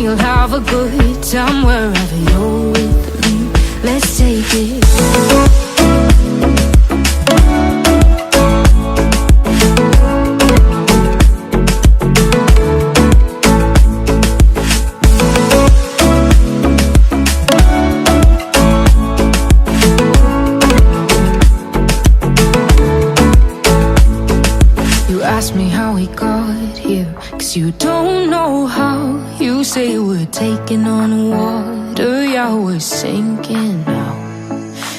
you'll have a good time wherever you're with me. Let's take it. Ask me how we got here, 'cause you don't know how. You say we're taking on water, yeah, we're sinking now.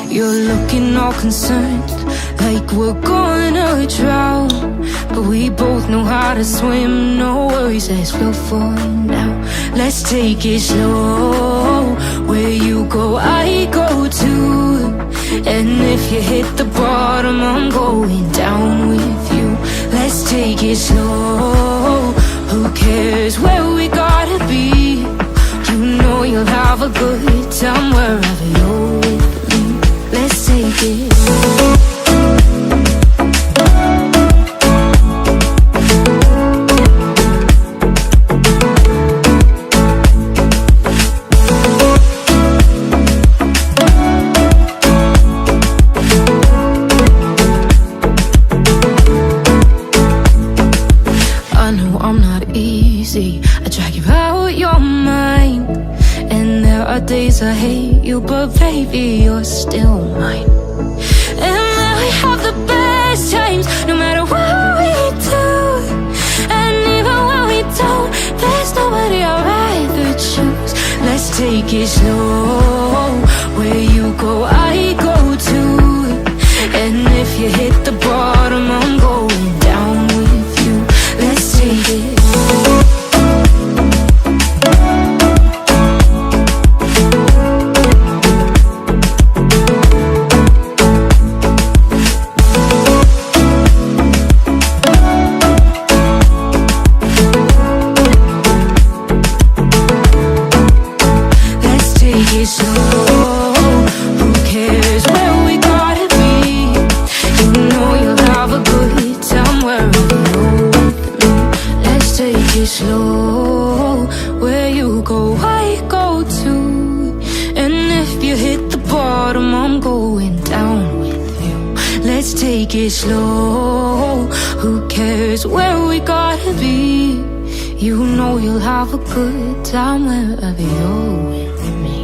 You're looking all concerned, like we're gonna drown, but we both know how to swim, no worries as we'll find out. Let's take it slow, where you go I go too, and if you hit the bottom I'm going down with you. Let's take it slow, who cares where we gotta be? You know you'll have a good time wherever you're with me. Let's take it. I drag you out your mind, and there are days I hate you, but baby, you're still mine. And we have the best times, no matter what we do. And even when we don't, there's nobody I'd rather choose. Let's take it slow, where you go I go too, and if you hit the bottom I'm going down with you. Let's take it. Slow, where you go I go too, and if you hit the bottom I'm going down with you. Let's take it slow, who cares where we gotta be? You know you'll have a good time wherever you're with me.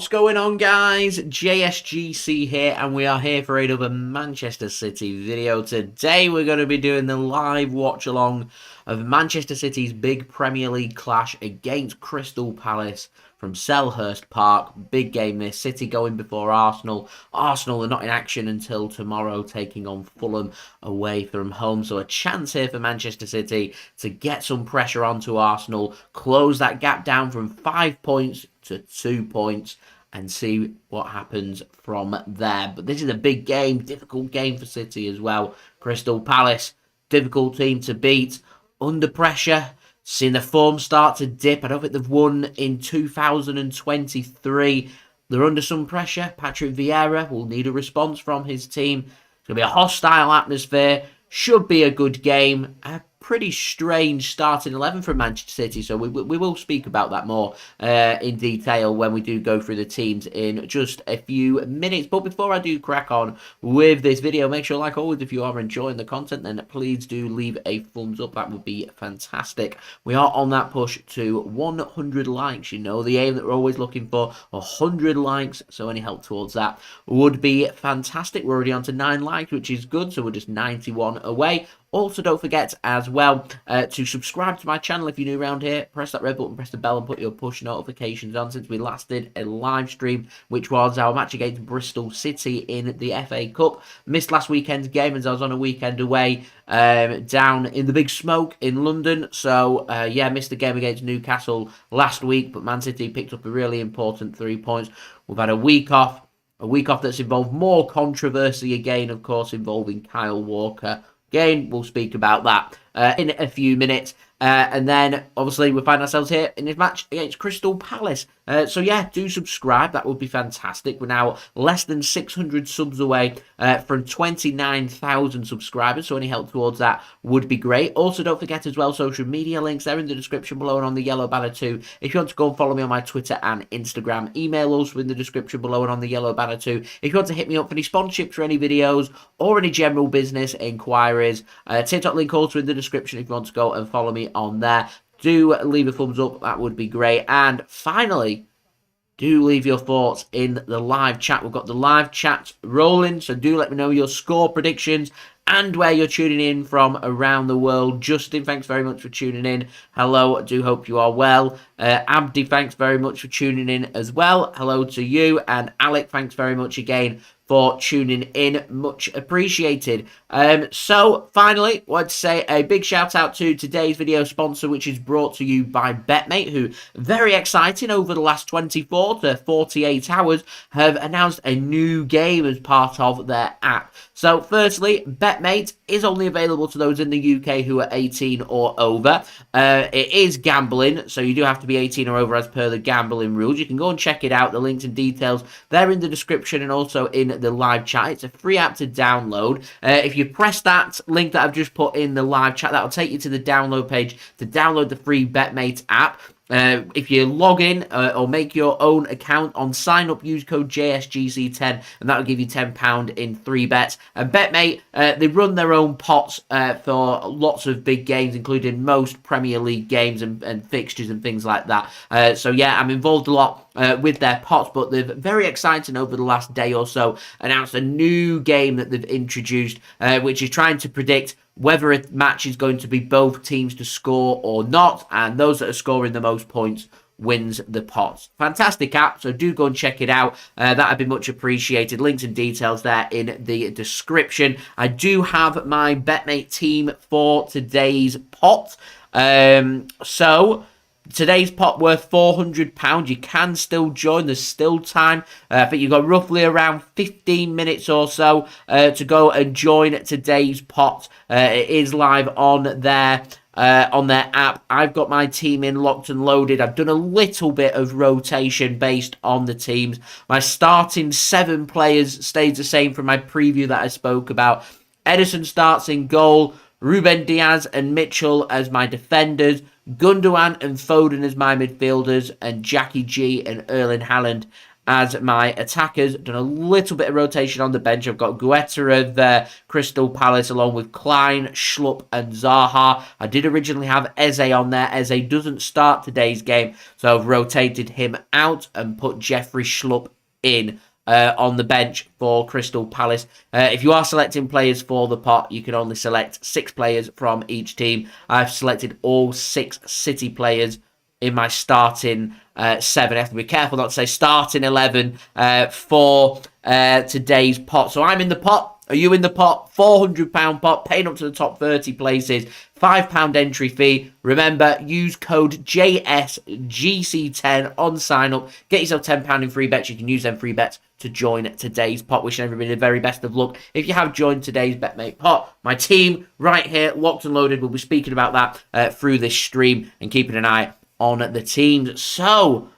What's going on, guys? JSGC here, and we are here for another Manchester City video. Today we're going to be doing the live watch along of Manchester City's big Premier League clash against Crystal Palace from Selhurst Park. Big game this. City going before Arsenal. Arsenal are not in action until tomorrow, taking on Fulham away from home. So a chance here for Manchester City to get some pressure onto Arsenal, close that gap down from 5 points to 2 points, and see what happens from there. But this is a big game, difficult game for City as well. Crystal Palace, difficult team to beat, under pressure, seeing the form start to dip. I don't think they've won in 2023. They're under some pressure. Patrick Vieira will need a response from his team. It's going to be a hostile atmosphere. Should be a good game. A pretty strange starting 11 from Manchester City, so we will speak about that more in detail when we do go through the teams in just a few minutes. But before I do crack on with this video, make sure, like always, if you are enjoying the content, then please do leave a thumbs up. That would be fantastic. We are on that push to 100 likes, you know, the aim that we're always looking for, 100 likes, so any help towards that would be fantastic. We're already on to 9 likes, which is good, so we're just 91 away. Also, don't forget as well to subscribe to my channel if you're new around here. Press that red button, press the bell, and put your push notifications on, since we last did a live stream, which was our match against Bristol City in the FA Cup. Missed last weekend's game as I was on a weekend away down in the Big Smoke in London. So, yeah, missed the game against Newcastle last week, but Man City picked up a really important 3 points. We've had a week off that's involved more controversy again, of course, involving Kyle Walker. Again, we'll speak about that in a few minutes. And then, obviously, we find ourselves here in this match against Crystal Palace. So, yeah, do subscribe. That would be fantastic. We're now less than 600 subs away from 29,000 subscribers. So, any help towards that would be great. Also, don't forget as well, social media links. They're in the description below and on the yellow banner too. If you want to go and follow me on my Twitter and Instagram, email also in the description below and on the yellow banner too. If you want to hit me up for any sponsorships for any videos or any general business inquiries, TikTok link also in the description if you want to go and follow me on there. Do leave a thumbs up, that would be great. And finally, do leave your thoughts in the live chat. We've got the live chat rolling, so do let me know your score predictions and where you're tuning in from around the world. Justin, thanks very much for tuning in. Hello, I do hope you are well. Abdi, thanks very much for tuning in as well. Hello to you. And Alec, thanks very much again for tuning in. Much appreciated. So, finally, I want to say a big shout out to today's video sponsor, which is brought to you by BetMate, who, very exciting, over the last 24 to 48 hours, have announced a new game as part of their app. So, firstly, BetMate is only available to those in the UK who are 18 or over. It is gambling, so you do have to be 18 or over as per the gambling rules. You can go and check it out. The links and details, they're in the description and also in the live chat. It's a free app to download. If you press that link that I've just put in the live chat, that'll take you to the download page to download the free BetMate app. If you log in or make your own account on sign up, use code JSGC10 and that'll give you £10 in free bets. And BetMate, they run their own pots for lots of big games, including most Premier League games and fixtures and things like that. So yeah, I'm involved a lot with their pots, but they've very exciting over the last day or so announced a new game that they've introduced, which is trying to predict whether a match is going to be both teams to score or not, and those that are scoring the most points wins the pot. Fantastic app, so do go and check it out. That'd be much appreciated. Links and details there in the description. I do have my BetMate team for today's pot. So today's pot worth £400. You can still join. There's still time. I think you've got roughly around 15 minutes or so to go and join today's pot. It is live on their app. I've got my team in locked and loaded. I've done a little bit of rotation based on the teams. My starting 7 players stays the same from my preview that I spoke about. Ederson starts in goal. Ruben Dias and Mitchell as my defenders. Gundogan and Foden as my midfielders, and Jackie G and Erling Haaland as my attackers. Done a little bit of rotation on the bench. I've got Guaita of Crystal Palace along with Clyne, Schlupp and Zaha. I did originally have Eze on there. Eze doesn't start today's game, so I've rotated him out and put Jeffrey Schlupp in on the bench for Crystal Palace. If you are selecting players for the pot, you can only select 6 players from each team. I've selected all 6 City players in my starting 7. I have to be careful not to say starting 11 for today's pot. So I'm in the pot. Are you in the pot? £400 pot, paying up to the top 30 places. £5 entry fee. Remember, use code JSGC10 on sign up. Get yourself £10 in free bets. You can use them free bets to join today's pot. Wishing everybody the very best of luck. If you have joined today's BetMate pot, my team right here, locked and loaded, we'll be speaking about that through this stream and keeping an eye on the teams. So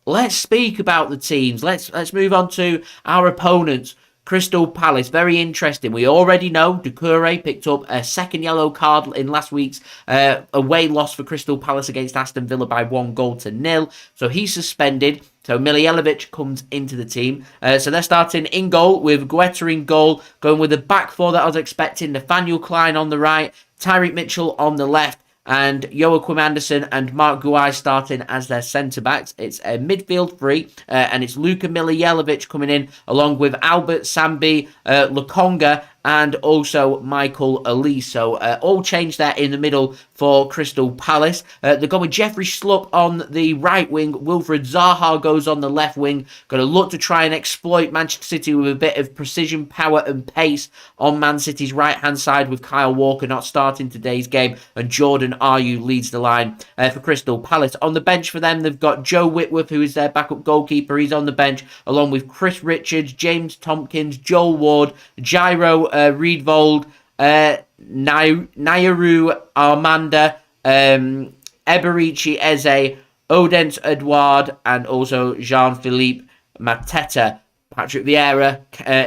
let's speak about the teams. Let's move on to our opponents. Crystal Palace, very interesting. We already know Doucouré picked up a second yellow card in last week's away loss for Crystal Palace against Aston Villa by 1-0. So he's suspended. So Milivojevic comes into the team. So they're starting in goal with Guaita in goal, going with the back four that I was expecting. Nathaniel Clyne on the right, Tyrick Mitchell on the left, and Joachim Andersen and Marc Guehi starting as their centre-backs. It's a midfield three, and it's Luka Milivojevic coming in, along with Albert Sambi, Lokonga, and also Michael Elise. So all changed there in the middle for Crystal Palace. They're going with Jeffrey Schlupp on the right wing. Wilfried Zaha goes on the left wing. Going to look to try and exploit Manchester City with a bit of precision, power and pace on Man City's right-hand side, with Kyle Walker not starting today's game. And Jordan Ayew leads the line for Crystal Palace. On the bench for them, they've got Joe Whitworth, who is their backup goalkeeper. He's on the bench, along with Chris Richards, James Tompkins, Joel Ward, Jairo Riedvold, Nairu Armanda, Eberechi Eze, Odsonne Edouard, and also Jean-Philippe Mateta. Patrick Vieira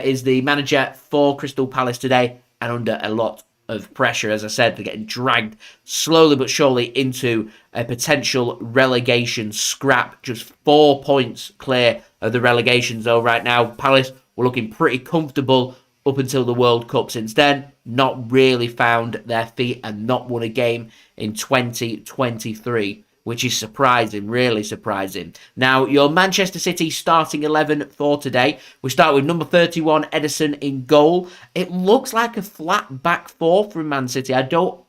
is the manager for Crystal Palace today, and under a lot of pressure. As I said, they're getting dragged slowly but surely into a potential relegation scrap. Just 4 points clear of the relegation zone right now. Palace were looking pretty comfortable up until the World Cup. Since then, not really found their feet and not won a game in 2023, which is surprising, really surprising. Now, your Manchester City starting 11 for today. We start with number 31, Ederson in goal. It looks like a flat back four from Man City. I don't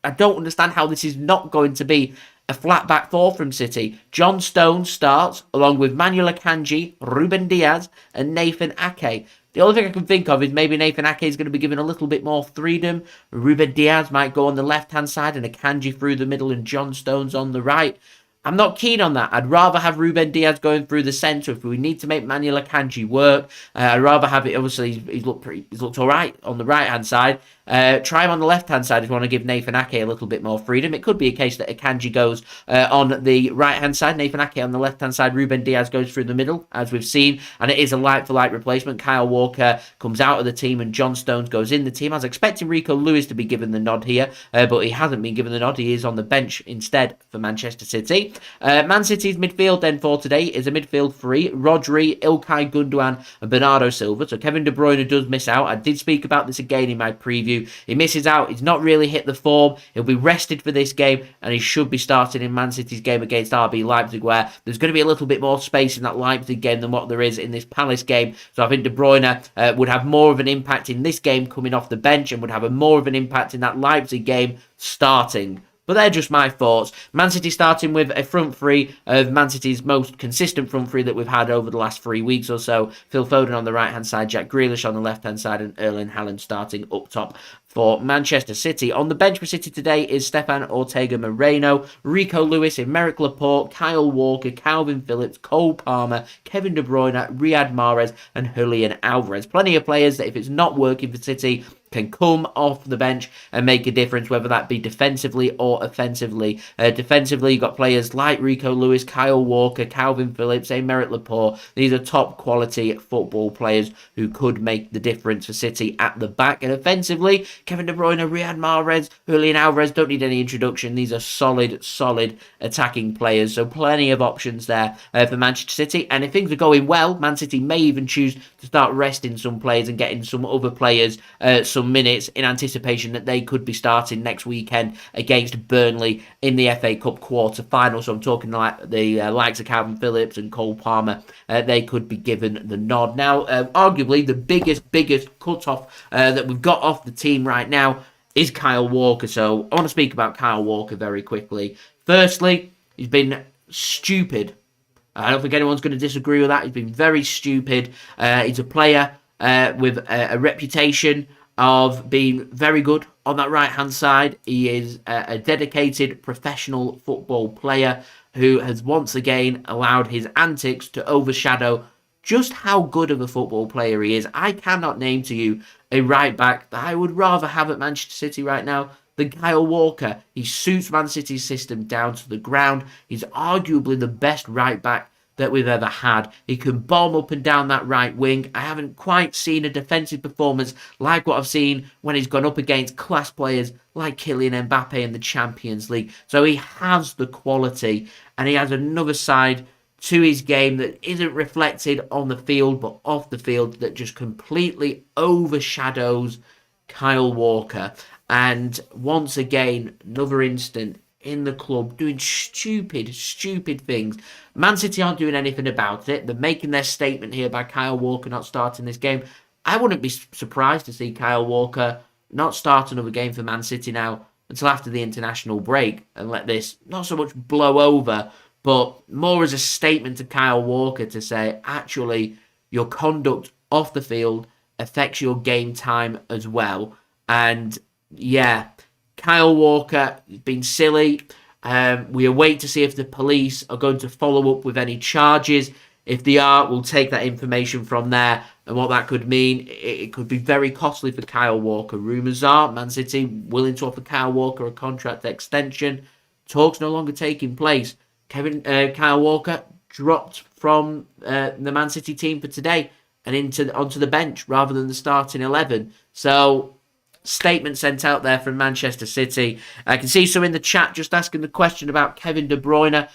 understand how this is not going to be a flat back four from City. John Stones starts, along with Manuel Akanji, Ruben Dias, and Nathan Ake. The only thing I can think of is maybe Nathan Ake is going to be given a little bit more freedom. Ruben Dias might go on the left-hand side and Akanji through the middle and John Stones on the right. I'm not keen on that. I'd rather have Ruben Dias going through the centre if we need to make Manuel Akanji work. I'd rather have it. Obviously, he's looked all right on the right-hand side. Try him on the left-hand side if you want to give Nathan Ake a little bit more freedom. It could be a case that Akanji goes on the right-hand side, Nathan Ake on the left-hand side, Ruben Dias goes through the middle, as we've seen, and it is a like-for-like replacement. Kyle Walker comes out of the team and John Stones goes in the team. I was expecting Rico Lewis to be given the nod here, but he hasn't been given the nod. He is on the bench instead for Manchester City. Man City's midfield then for today is a midfield three: Rodri, Ilkay Gundogan and Bernardo Silva. So Kevin De Bruyne does miss out. I did speak about this again in my preview. He misses out. He's not really hit the form. He'll be rested for this game, and he should be starting in Man City's game against RB Leipzig, where there's going to be a little bit more space in that Leipzig game than what there is in this Palace game. So I think De Bruyne would have more of an impact in this game coming off the bench and would have more of an impact in that Leipzig game starting. But they're just my thoughts. Man City starting with a front three of Man City's most consistent front three that we've had over the last 3 weeks or so. Phil Foden on the right-hand side, Jack Grealish on the left-hand side, and Erling Haaland starting up top for Manchester City. On the bench for City today is Stefan Ortega-Moreno, Rico Lewis, Aymeric Laporte, Kyle Walker, Kalvin Phillips, Cole Palmer, Kevin De Bruyne, Riyad Mahrez, and Julian Alvarez. Plenty of players that if it's not working for City can come off the bench and make a difference, whether that be defensively or offensively. Defensively, you've got players like Rico Lewis, Kyle Walker, Kalvin Phillips, Aymeric Laporte. These are top quality football players who could make the difference for City at the back. And offensively, Kevin De Bruyne, Riyad Mahrez, Julian Alvarez don't need any introduction. These are solid attacking players. So plenty of options there for Manchester City. And if things are going well, Man City may even choose to start resting some players and getting some other players some minutes in anticipation that they could be starting next weekend against Burnley in the FA Cup quarter-final. So I'm talking like the likes of Kalvin Phillips and Cole Palmer. They could be given the nod. Now, arguably, the biggest cut-off that we've got off the team right now is Kyle Walker. So I want to speak about Kyle Walker very quickly. Firstly, he's been stupid. I don't think anyone's going to disagree with that. He's been very stupid. He's a player with a reputation of being very good on that right-hand side. He is a dedicated professional football player who has once again allowed his antics to overshadow just how good of a football player he is. I cannot name to you a right-back that I would rather have at Manchester City right now than Kyle Walker. He suits Man City's system down to the ground. He's arguably the best right-back that we've ever had. He can bomb up and down that right wing. I haven't quite seen a defensive performance like what I've seen when he's gone up against class players like Kylian Mbete in the Champions League. So he has the quality, and he has another side to his game that isn't reflected on the field but off the field that just completely overshadows Kyle Walker. And once again, another instant in the club doing stupid things. Man City aren't doing anything about it. They're making their statement here by Kyle Walker not starting this game. I wouldn't be surprised to see Kyle Walker not start another game for Man City now until after the international break and let this not so much blow over, but more as a statement to Kyle Walker to say, actually, your conduct off the field affects your game time as well. And yeah, Kyle Walker has been silly. We await to see if the police are going to follow up with any charges. If they are, we'll take that information from there. And what that could mean, it could be very costly for Kyle Walker. Rumours are Man City willing to offer Kyle Walker a contract extension. Talks no longer taking place. Kyle Walker dropped from the Man City team for today and onto the bench rather than the starting 11. So, statement sent out there from Manchester City. I can see some in the chat just asking the question about Kevin De Bruyne.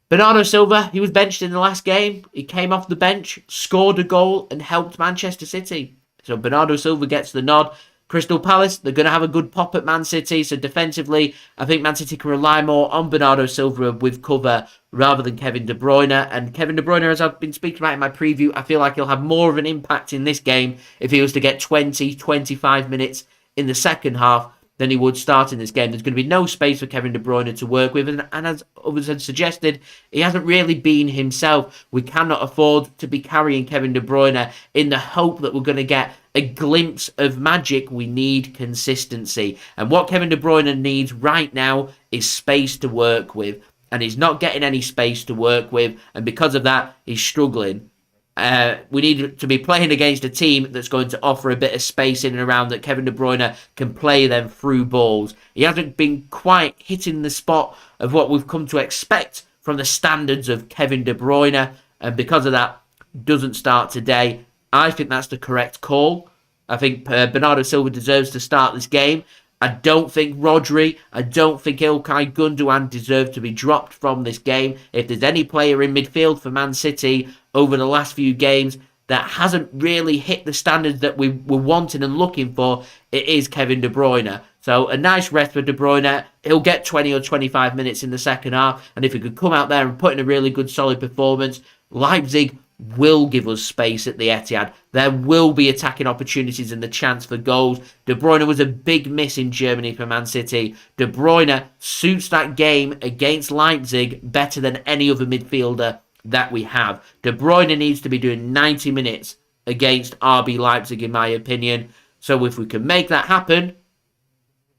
Bernardo Silva, he was benched in the last game. He came off the bench, scored a goal and helped Manchester City. So Bernardo Silva gets the nod. Crystal Palace, they're going to have a good pop at Man City. So defensively, I think Man City can rely more on Bernardo Silva with cover rather than Kevin De Bruyne. And Kevin De Bruyne, as I've been speaking about in my preview, I feel like he'll have more of an impact in this game if he was to get 20-25 minutes in the second half than he would start in this game. There's going to be no space for Kevin De Bruyne to work with. And as others had suggested, he hasn't really been himself. We cannot afford to be carrying Kevin De Bruyne in the hope that we're going to get a glimpse of magic. We need consistency. And what Kevin De Bruyne needs right now is space to work with. And he's not getting any space to work with. And because of that, he's struggling. We need to be playing against a team that's going to offer a bit of space in and around that Kevin De Bruyne can play them through balls. He hasn't been quite hitting the spot of what we've come to expect from the standards of Kevin De Bruyne. And because of that, doesn't start today. I think that's the correct call. I think Bernardo Silva deserves to start this game. I don't think Rodri, I don't think Ilkay Gundogan deserve to be dropped from this game. If there's any player in midfield for Man City over the last few games that hasn't really hit the standards that we were wanting and looking for, it is Kevin De Bruyne. So a nice rest for De Bruyne. He'll get 20 or 25 minutes in the second half. And if he could come out there and put in a really good solid performance, Leipzig will give us space at the Etihad. There will be attacking opportunities and the chance for goals. De Bruyne was a big miss in Germany for Man City. De Bruyne suits that game against Leipzig better than any other midfielder that we have. De Bruyne needs to be doing 90 minutes against RB Leipzig, in my opinion. So if we can make that happen,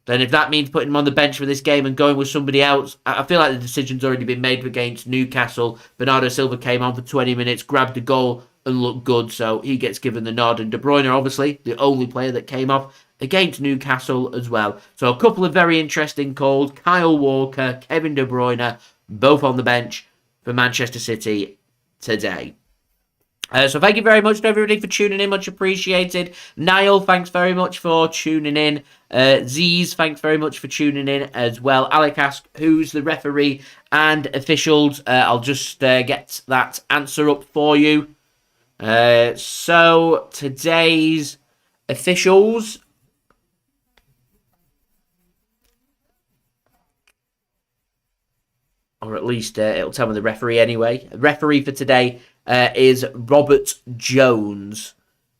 then if that means putting him on the bench for this game and going with somebody else, I feel like the decision's already been made against Newcastle. Bernardo Silva came on for 20 minutes, grabbed a goal and looked good, so he gets given the nod. And De Bruyne, obviously, the only player that came off against Newcastle as well. So a couple of very interesting calls. Kyle Walker, Kevin De Bruyne, both on the bench for Manchester City today. So thank you very much to everybody for tuning in. Much appreciated. Niall, thanks very much for tuning in. Z's, thanks very much for tuning in as well. Alec asked, who's the referee and officials? I'll just get that answer up for you. So today's officials, or at least it'll tell me the referee anyway. The referee for today is Robert Jones,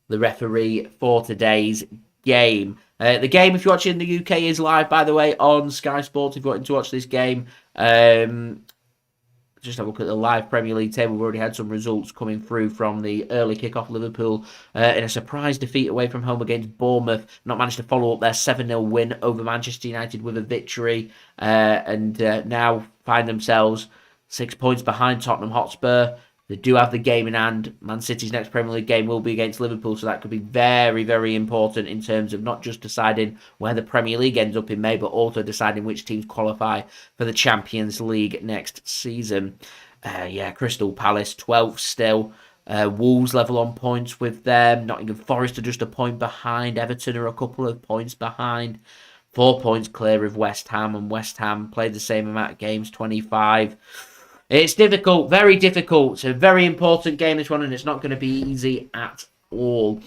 the referee for today's game. The game, if you're watching in the UK, is live, by the way, on Sky Sports. If you're wanting to watch this game, just have a look at the live Premier League table. We've already had some results coming through from the early kick-off. Liverpool in a surprise defeat away from home against Bournemouth. Not managed to follow up their 7-0 win over Manchester United with a victory. And now find themselves 6 points behind Tottenham Hotspur. They do have the game in hand. Man City's next Premier League game will be against Liverpool, so that could be very, very important in terms of not just deciding where the Premier League ends up in May, but also deciding which teams qualify for the Champions League next season. Crystal Palace 12th still. Wolves level on points with them. Nottingham Forest are just a point behind. Everton are a couple of points behind. 4 points clear of West Ham, and West Ham played the same amount of games, 25. It's difficult, very difficult. It's a very important game, this one, and it's not going to be easy at all.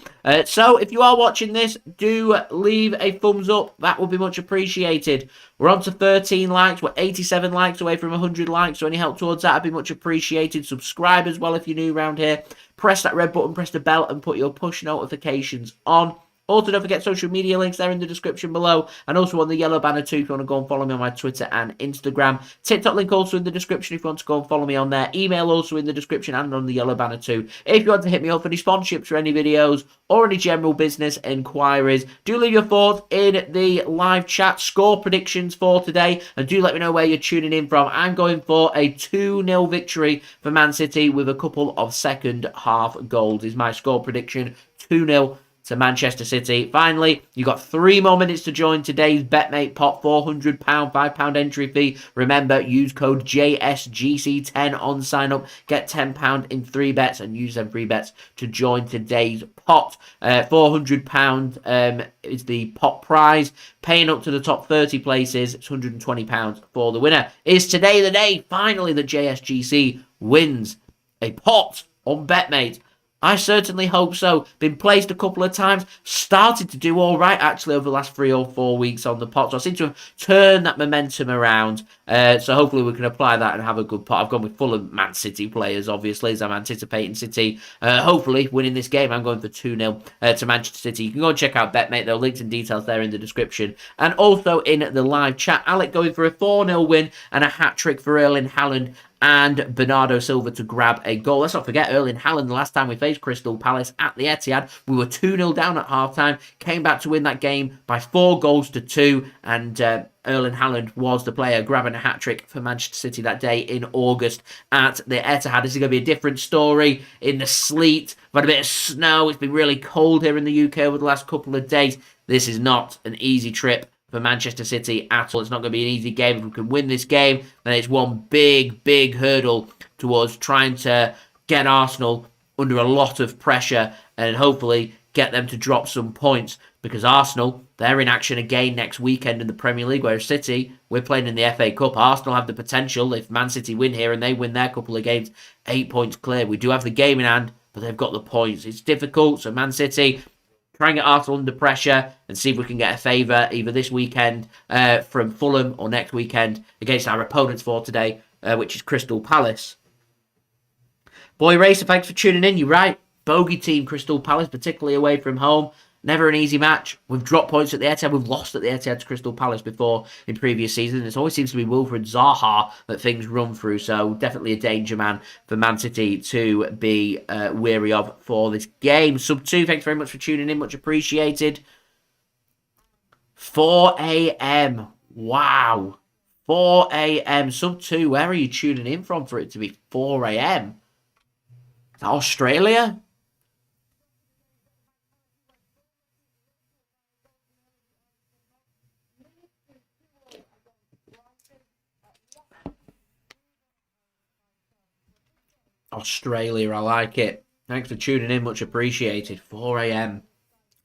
So, if you are watching this, do leave a thumbs up. That would be much appreciated. We're on to 13 likes. We're 87 likes away from 100 likes, so any help towards that would be much appreciated. Subscribe as well if you're new around here. Press that red button, press the bell, and put your push notifications on. Also, don't forget social media links there in the description below, and also on the yellow banner too if you want to go and follow me on my Twitter and Instagram. TikTok link also in the description if you want to go and follow me on there. Email also in the description and on the yellow banner too. If you want to hit me up for any sponsorships for any videos or any general business inquiries, do leave your thoughts in the live chat. Score predictions for today, and do let me know where you're tuning in from. I'm going for a 2-0 victory for Man City with a couple of second half goals is my score prediction. 2-0 to Manchester City. Finally, you got 3 more minutes to join today's BetMate pot. £400, £5 entry fee. Remember, use code JSGC10 on sign up. Get £10 in 3 bets and use them 3 bets to join today's pot. £400 is the pot prize. Paying up to the top 30 places, it's £120 for the winner. Is today the day, finally, that JSGC wins a pot on BetMate? I certainly hope so. Been placed a couple of times. Started to do all right, actually, over the last 3 or 4 weeks on the pot. So I seem to have turned that momentum around. So hopefully we can apply that and have a good pot. I've gone with full of Man City players, obviously, as I'm anticipating City hopefully winning this game. I'm going for 2-0 to Manchester City. You can go and check out BetMate, though. Links and details there in the description. And also in the live chat, Alec going for a 4-0 win and a hat-trick for Erling Haaland and Bernardo Silva to grab a goal. Let's not forget Erling Haaland, the last time we faced Crystal Palace at the Etihad, we were 2-0 down at half-time, came back to win that game by 4 goals to 2, and Erling Haaland was the player grabbing a hat-trick for Manchester City that day in August at the Etihad. This is going to be a different story in the sleet. We've had a bit of snow. It's been really cold here in the UK over the last couple of days. This is not an easy trip for Manchester City at all. It's not going to be an easy game. If we can win this game, then it's one big, big hurdle towards trying to get Arsenal under a lot of pressure and hopefully get them to drop some points, because Arsenal, they're in action again next weekend in the Premier League, whereas City, we're playing in the FA Cup. Arsenal have the potential, if Man City win here and they win their couple of games, 8 points clear. We do have the game in hand, but they've got the points. It's difficult, so Man City try and get Arsenal under pressure and see if we can get a favour either this weekend from Fulham or next weekend against our opponents for today, which is Crystal Palace. Boy Racer, thanks for tuning in. You're right. Bogey team, Crystal Palace, particularly away from home. Never an easy match. We've dropped points at the Etihad. We've lost at the Etihad to Crystal Palace before in previous seasons. It always seems to be Wilfried Zaha that things run through. So definitely a danger man for Man City to be wary of for this game. Sub 2, thanks very much for tuning in. Much appreciated. 4 a.m. Wow. 4 a.m. Sub 2, where are you tuning in from for it to be 4 a.m.? Is that Australia? Australia, I like it. Thanks for tuning in. Much appreciated. 4 a.m.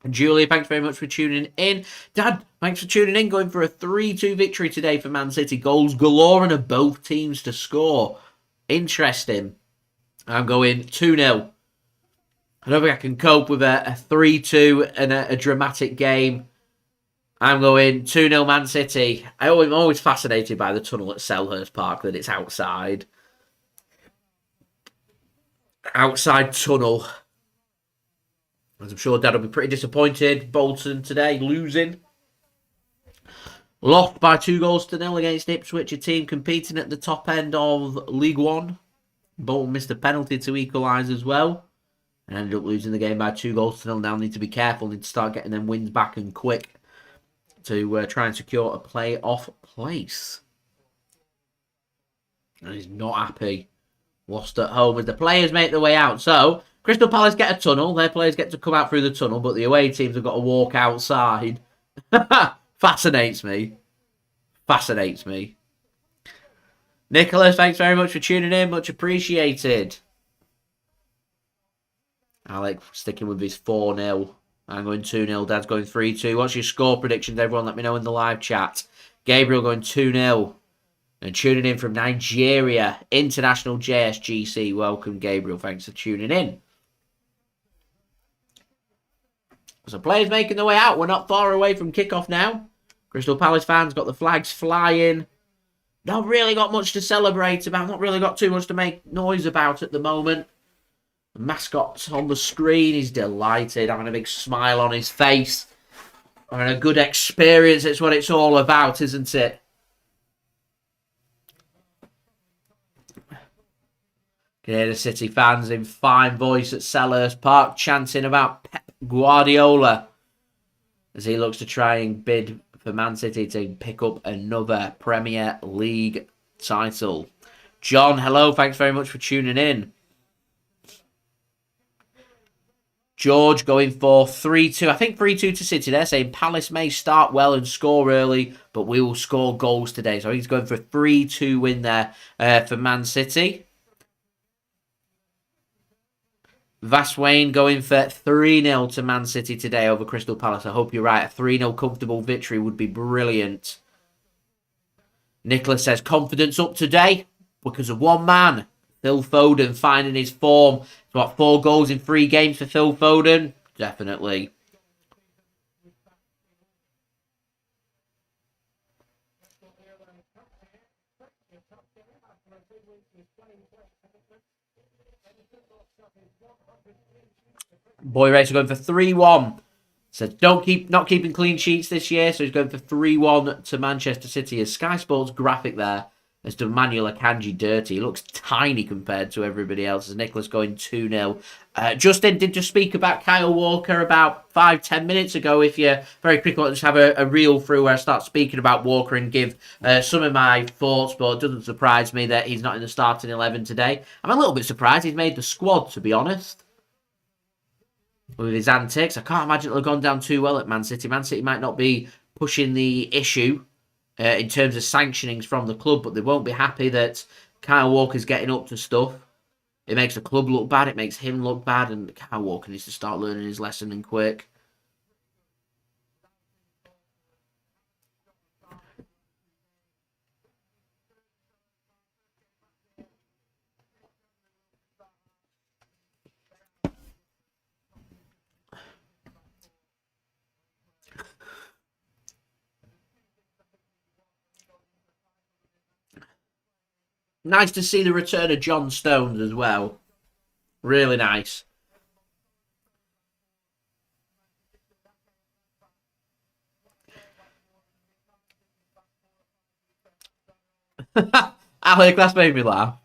And Julia, thanks very much for tuning in. Dad, thanks for tuning in. Going for a 3-2 victory today for Man City. Goals galore and of both teams to score. Interesting. I'm going 2-0. I don't think I can cope with a 3-2 and a dramatic game. I'm going 2-0 Man City. I'm always fascinated by the tunnel at Selhurst Park, that it's outside. Outside tunnel. As I'm sure Dad will be pretty disappointed. Bolton today losing. Lost by 2-0 against Ipswich, a team competing at the top end of League One. Bolton missed a penalty to equalise as well. And ended up losing the game by 2-0. Now need to be careful. Need to start getting them wins back and quick to try and secure a play-off place. And he's not happy. Lost at home as the players make their way out. So, Crystal Palace get a tunnel. Their players get to come out through the tunnel, but the away teams have got to walk outside. Fascinates me. Fascinates me. Nicholas, thanks very much for tuning in. Much appreciated. Alec sticking with his 4-0. I'm going 2-0. Dad's going 3-2. What's your score predictions? Everyone let me know in the live chat. Gabriel going 2-0. And tuning in from Nigeria, International JSGC. Welcome, Gabriel. Thanks for tuning in. So players making their way out. We're not far away from kickoff now. Crystal Palace fans got the flags flying. Not really got much to celebrate about. Not really got too much to make noise about at the moment. The mascot on the screen. He's delighted. Having a big smile on his face. Having a good experience. It's what it's all about, isn't it? You can hear the City fans in fine voice at Selhurst Park chanting about Pep Guardiola as he looks to try and bid for Man City to pick up another Premier League title. John, hello. Thanks very much for tuning in. George going for 3-2. I think 3-2 to City there, saying Palace may start well and score early, but we will score goals today. So he's going for a 3-2 win there for Man City. Vaswain going for 3-0 to Man City today over Crystal Palace. I hope you're right. A 3-0 comfortable victory would be brilliant. Nicholas says, confidence up today because of one man. Phil Foden finding his form. What, 4 goals in 3 games for Phil Foden? Definitely. Boy Racer going for 3-1. Says not keeping clean sheets this year, so he's going for 3-1 to Manchester City. As Sky Sports graphic there has done Manuel Akanji dirty. He looks tiny compared to everybody else. As Nicholas going 2-0. Justin did just speak about Kyle Walker about 5-10 minutes ago. If you very quickly want to just have a reel through where I start speaking about Walker and give some of my thoughts, but it doesn't surprise me that he's not in the starting 11 today. I'm a little bit surprised he's made the squad, to be honest. With his antics, I can't imagine it'll have gone down too well at Man City. Man City might not be pushing the issue in terms of sanctionings from the club, but they won't be happy that Kyle Walker's getting up to stuff. It makes the club look bad, it makes him look bad, and Kyle Walker needs to start learning his lesson and quick. Nice to see the return of John Stones as well. Really nice. Alec, that's made me laugh.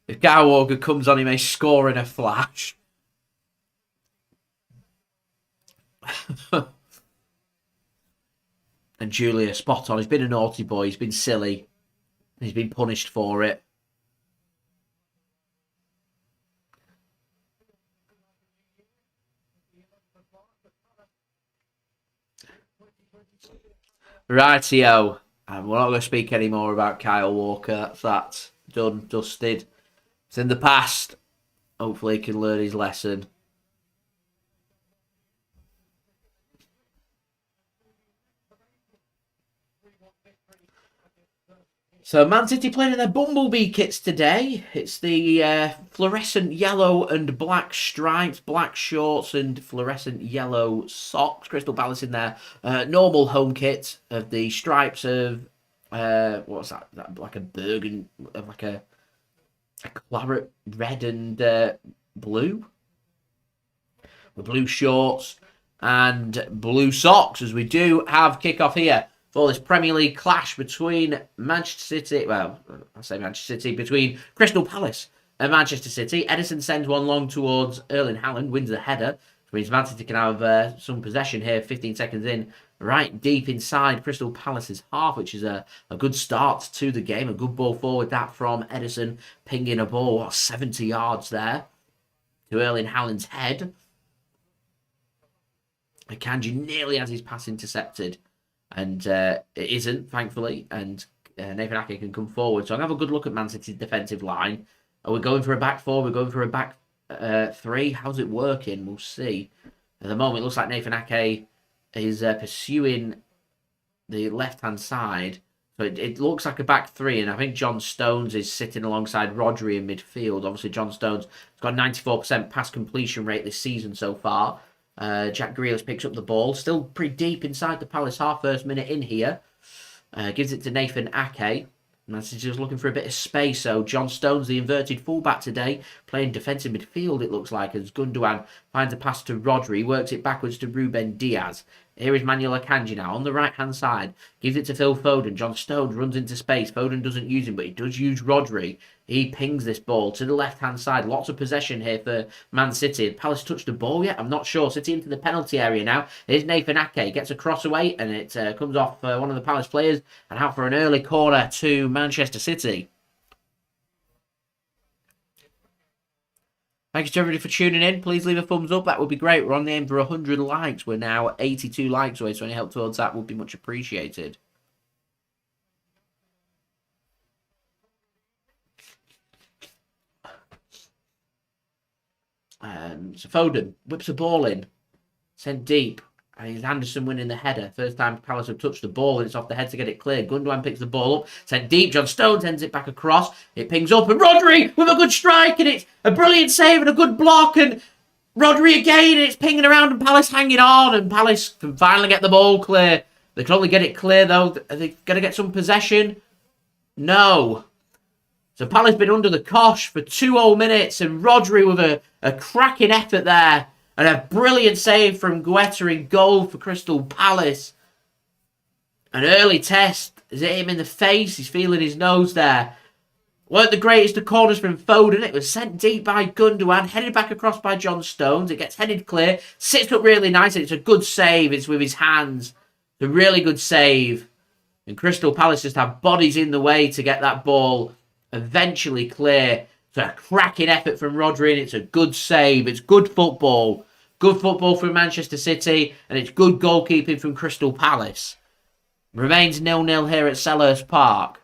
If Kyle Walker comes on, he may score in a flash. And Julia, spot on. He's been a naughty boy. He's been silly. He's been punished for it. Rightio. And we're not going to speak anymore about Kyle Walker. That's done, dusted. It's in the past. Hopefully he can learn his lesson. So Man City playing in their Bumblebee kits today. It's the fluorescent yellow and black stripes, black shorts and fluorescent yellow socks. Crystal Palace in their normal home kit of the stripes of, what's that? Like a burgundy, like a claret red and blue. The blue shorts and blue socks, as we do have kickoff here for this Premier League clash between Manchester City, well, I say Manchester City, between Crystal Palace and Manchester City. Ederson sends one long towards Erling Haaland, wins the header, which means Man City can have some possession here, 15 seconds in, right deep inside Crystal Palace's half, which is a good start to the game. A good ball forward, that from Ederson, pinging a ball, 70 yards there, to Erling Haaland's head. Akanji nearly has his pass intercepted. And it isn't, thankfully, and Nathan Ake can come forward. So I'm going to have a good look at Man City's defensive line. Are we going for a back four? We're going for a back three? How's it working? We'll see. At the moment, it looks like Nathan Ake is pursuing the left-hand side. So it looks like a back three, and I think John Stones is sitting alongside Rodri in midfield. Obviously, John Stones has got a 94% pass completion rate this season so far. Jack Grealish picks up the ball. Still pretty deep inside the Palace half, first minute in here. Gives it to Nathan Ake. Man City just looking for a bit of space. So John Stones, the inverted fullback today, playing defensive midfield, it looks like, as Gundogan finds a pass to Rodri, works it backwards to Ruben Dias. Here is Manuel Akanji now on the right-hand side. Gives it to Phil Foden. John Stones runs into space. Foden doesn't use him, but he does use Rodri. He pings this ball to the left-hand side. Lots of possession here for Man City. Palace touched the ball yet? I'm not sure. City into the penalty area now. Here's Nathan Ake. Gets a cross away, and it comes off one of the Palace players and out for an early corner to Manchester City. Thanks to everybody for tuning in. Please leave a thumbs up. That would be great. We're on the aim for 100 likes. We're now 82 likes away, so any help towards that would be much appreciated. So Foden whips the ball in. Sent deep. And it's Andersen winning the header. First time Palace have touched the ball, and it's off the head to get it clear. Gundogan picks the ball up. Sent deep. John Stones sends it back across. It pings up. And Rodri with a good strike. And it's a brilliant save and a good block. And Rodri again. And it's pinging around. And Palace hanging on. And Palace can finally get the ball clear. They can only get it clear, though. Are they going to get some possession? No. So Palace been under the cosh for 2 whole minutes. And Rodri with a cracking effort there. And a brilliant save from Guaita in goal for Crystal Palace. An early test. Has hit him in the face. He's feeling his nose there. Weren't the greatest of corners from Foden. It was sent deep by Gundogan. Headed back across by John Stones. It gets headed clear. Sits up really nice. It's a good save. It's with his hands. It's a really good save. And Crystal Palace just have bodies in the way to get that ball eventually clear. It's a cracking effort from Rodri, and it's a good save. It's good football. Good football from Manchester City, and it's good goalkeeping from Crystal Palace. Remains 0-0 here at Selhurst Park.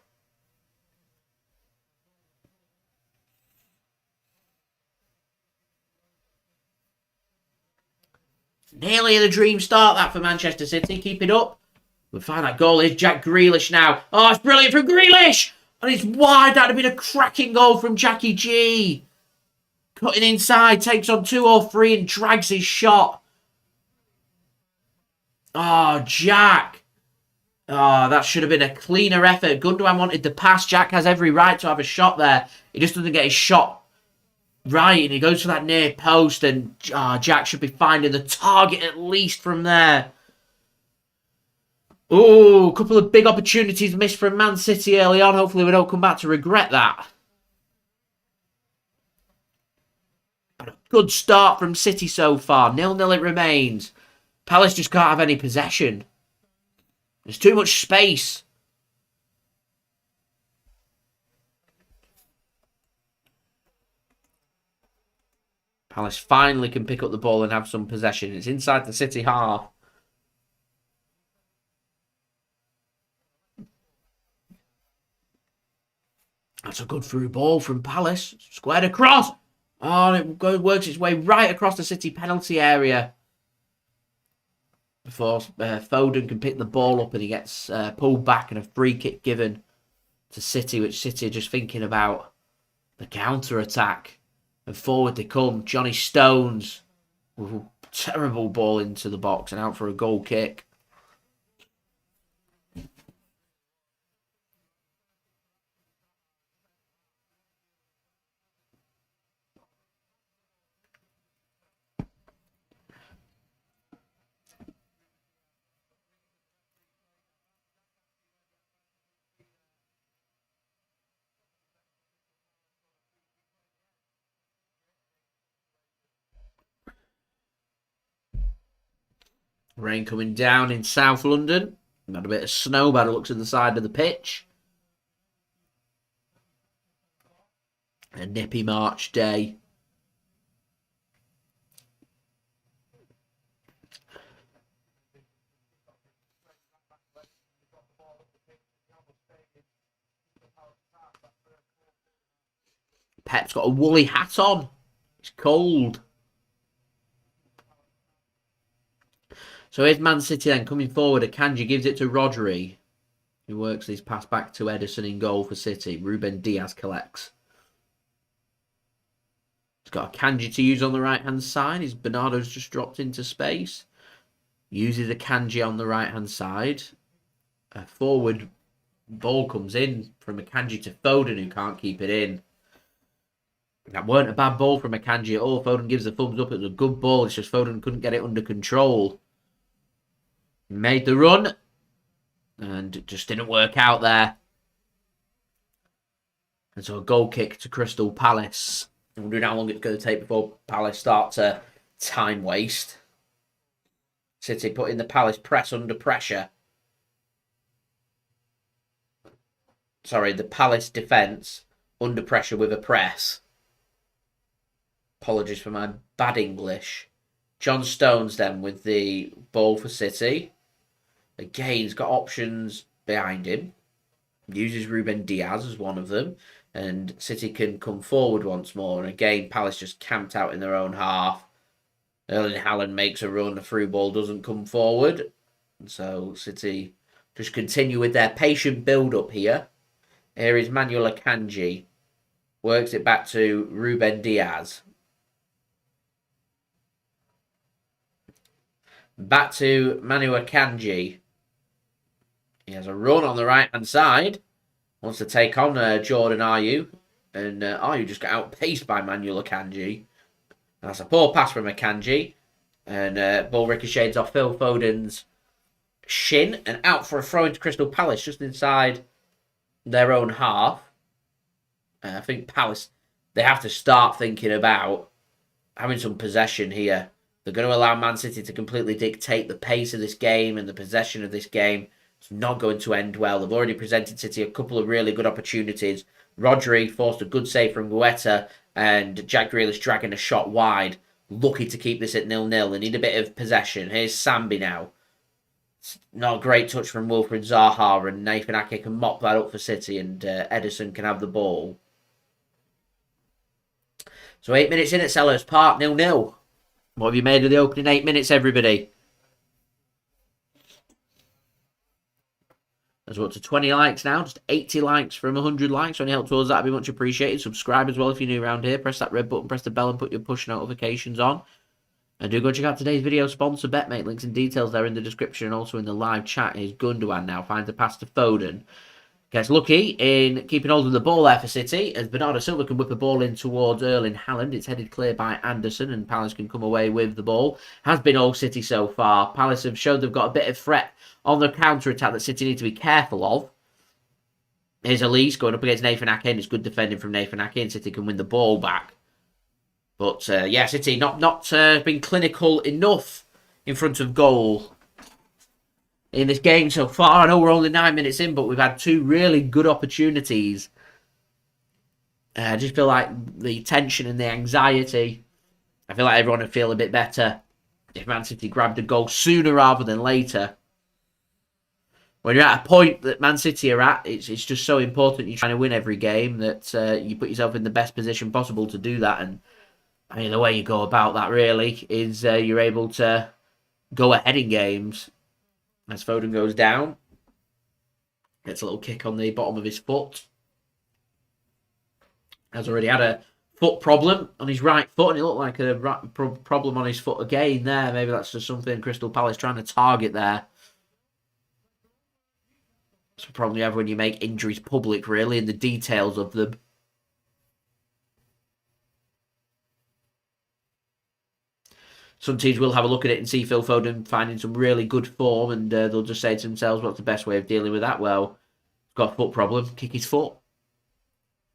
Nearly the dream start, that, for Manchester City. Keep it up. We'll find that goal. Is Jack Grealish now. Oh, it's brilliant from Grealish! And it's wide. That'd have been a cracking goal from Jackie G. Cutting inside, takes on 2 or 3 and drags his shot. Oh, Jack. Oh, that should have been a cleaner effort. Gundogan wanted the pass. Jack has every right to have a shot there. He just doesn't get his shot right, and he goes for that near post, and Jack should be finding the target at least from there. Oh, a couple of big opportunities missed from Man City early on. Hopefully we don't come back to regret that. But a good start from City so far. 0-0 it remains. Palace just can't have any possession. There's too much space. Palace finally can pick up the ball and have some possession. It's inside the City half. That's a good through ball from Palace. Squared across. Oh, works its way right across the City penalty area before Foden can pick the ball up, and he gets pulled back and a free kick given to City, which City are just thinking about the counter-attack. And forward they come. Johnny Stones with a terrible ball into the box and out for a goal kick. Rain coming down in South London. Had a bit of snow by the looks of the side of the pitch. A nippy March day. Pep's got a woolly hat on. It's cold. So here's Man City then coming forward. Akanji gives it to Rodri, who works his pass back to Ederson in goal for City. Ruben Dias collects. He's got Akanji to use on the right-hand side. His Bernardo's just dropped into space. Uses Akanji on the right-hand side. A forward ball comes in from Akanji to Foden, who can't keep it in. That weren't a bad ball from Akanji at all. Foden gives the thumbs up. It was a good ball. It's just Foden couldn't get it under control. Made the run. And it just didn't work out there. And so a goal kick to Crystal Palace. I'm wondering how long it's going to take before Palace start to time waste. City putting the Palace press under pressure. Sorry, the Palace defence under pressure with a press. Apologies for my bad English. John Stones then with the ball for City. Again, he's got options behind him. Uses Ruben Dias as one of them. And City can come forward once more. And again, Palace just camped out in their own half. Erling Haaland makes a run. The through ball doesn't come forward. And so City just continue with their patient build-up here. Here is Manuel Akanji. Works it back to Ruben Dias. Back to Manu Akanji. He has a run on the right-hand side. Wants to take on Jordan Ayew. And Ayew just got outpaced by Manuel Akanji. That's a poor pass from Akanji. And ball ricochets off Phil Foden's shin. And out for a throw into Crystal Palace just inside their own half. I think Palace, they have to start thinking about having some possession here. They're going to allow Man City to completely dictate the pace of this game and the possession of this game. It's not going to end well. They've already presented City a couple of really good opportunities. Rodri forced a good save from Guaita, and Jack Grealish dragging a shot wide. Lucky to keep this at 0-0. They need a bit of possession. Here's Sambi now. It's not a great touch from Wilfried Zaha, and Nathan Ake can mop that up for City, and Ederson can have the ball. So 8 minutes in at Selhurst Park, 0-0. What have you made of the opening 8 minutes, everybody? There's up to 20 likes now. Just 80 likes from 100 likes. Any help towards that would be much appreciated. Subscribe as well if you're new around here. Press that red button, press the bell, and put your push notifications on. And do go check out today's video sponsor, BetMate. Links and details there in the description and also in the live chat. Here's Gundogan now. Finds the pass to Foden. Gets lucky in keeping hold of the ball there for City, as Bernardo Silva can whip the ball in towards Erling Haaland. It's headed clear by Andersen, and Palace can come away with the ball. Has been all City so far. Palace have showed they've got a bit of threat on the counter-attack that City need to be careful of. Here's Elise going up against Nathan Ake, and it's good defending from Nathan Ake, and City can win the ball back. But, yeah, City not been clinical enough in front of goal in this game so far. I know we're only 9 minutes in, but we've had two really good opportunities. I just feel like the tension and the anxiety, I feel like everyone would feel a bit better if Man City grabbed a goal sooner rather than later. When you're at a point that Man City are at, it's just so important you're trying to win every game that you put yourself in the best position possible to do that. And I mean, the way you go about that really is you're able to go ahead in games. As Foden goes down, gets a little kick on the bottom of his foot. Has already had a foot problem on his right foot, and it looked like a problem on his foot again there. Maybe that's just something Crystal Palace trying to target there. It's a problem you have when you make injuries public, really, and the details of them. Some teams will have a look at it and see Phil Foden finding some really good form, and they'll just say to themselves, what's the best way of dealing with that? Well, got a foot problem, kick his foot.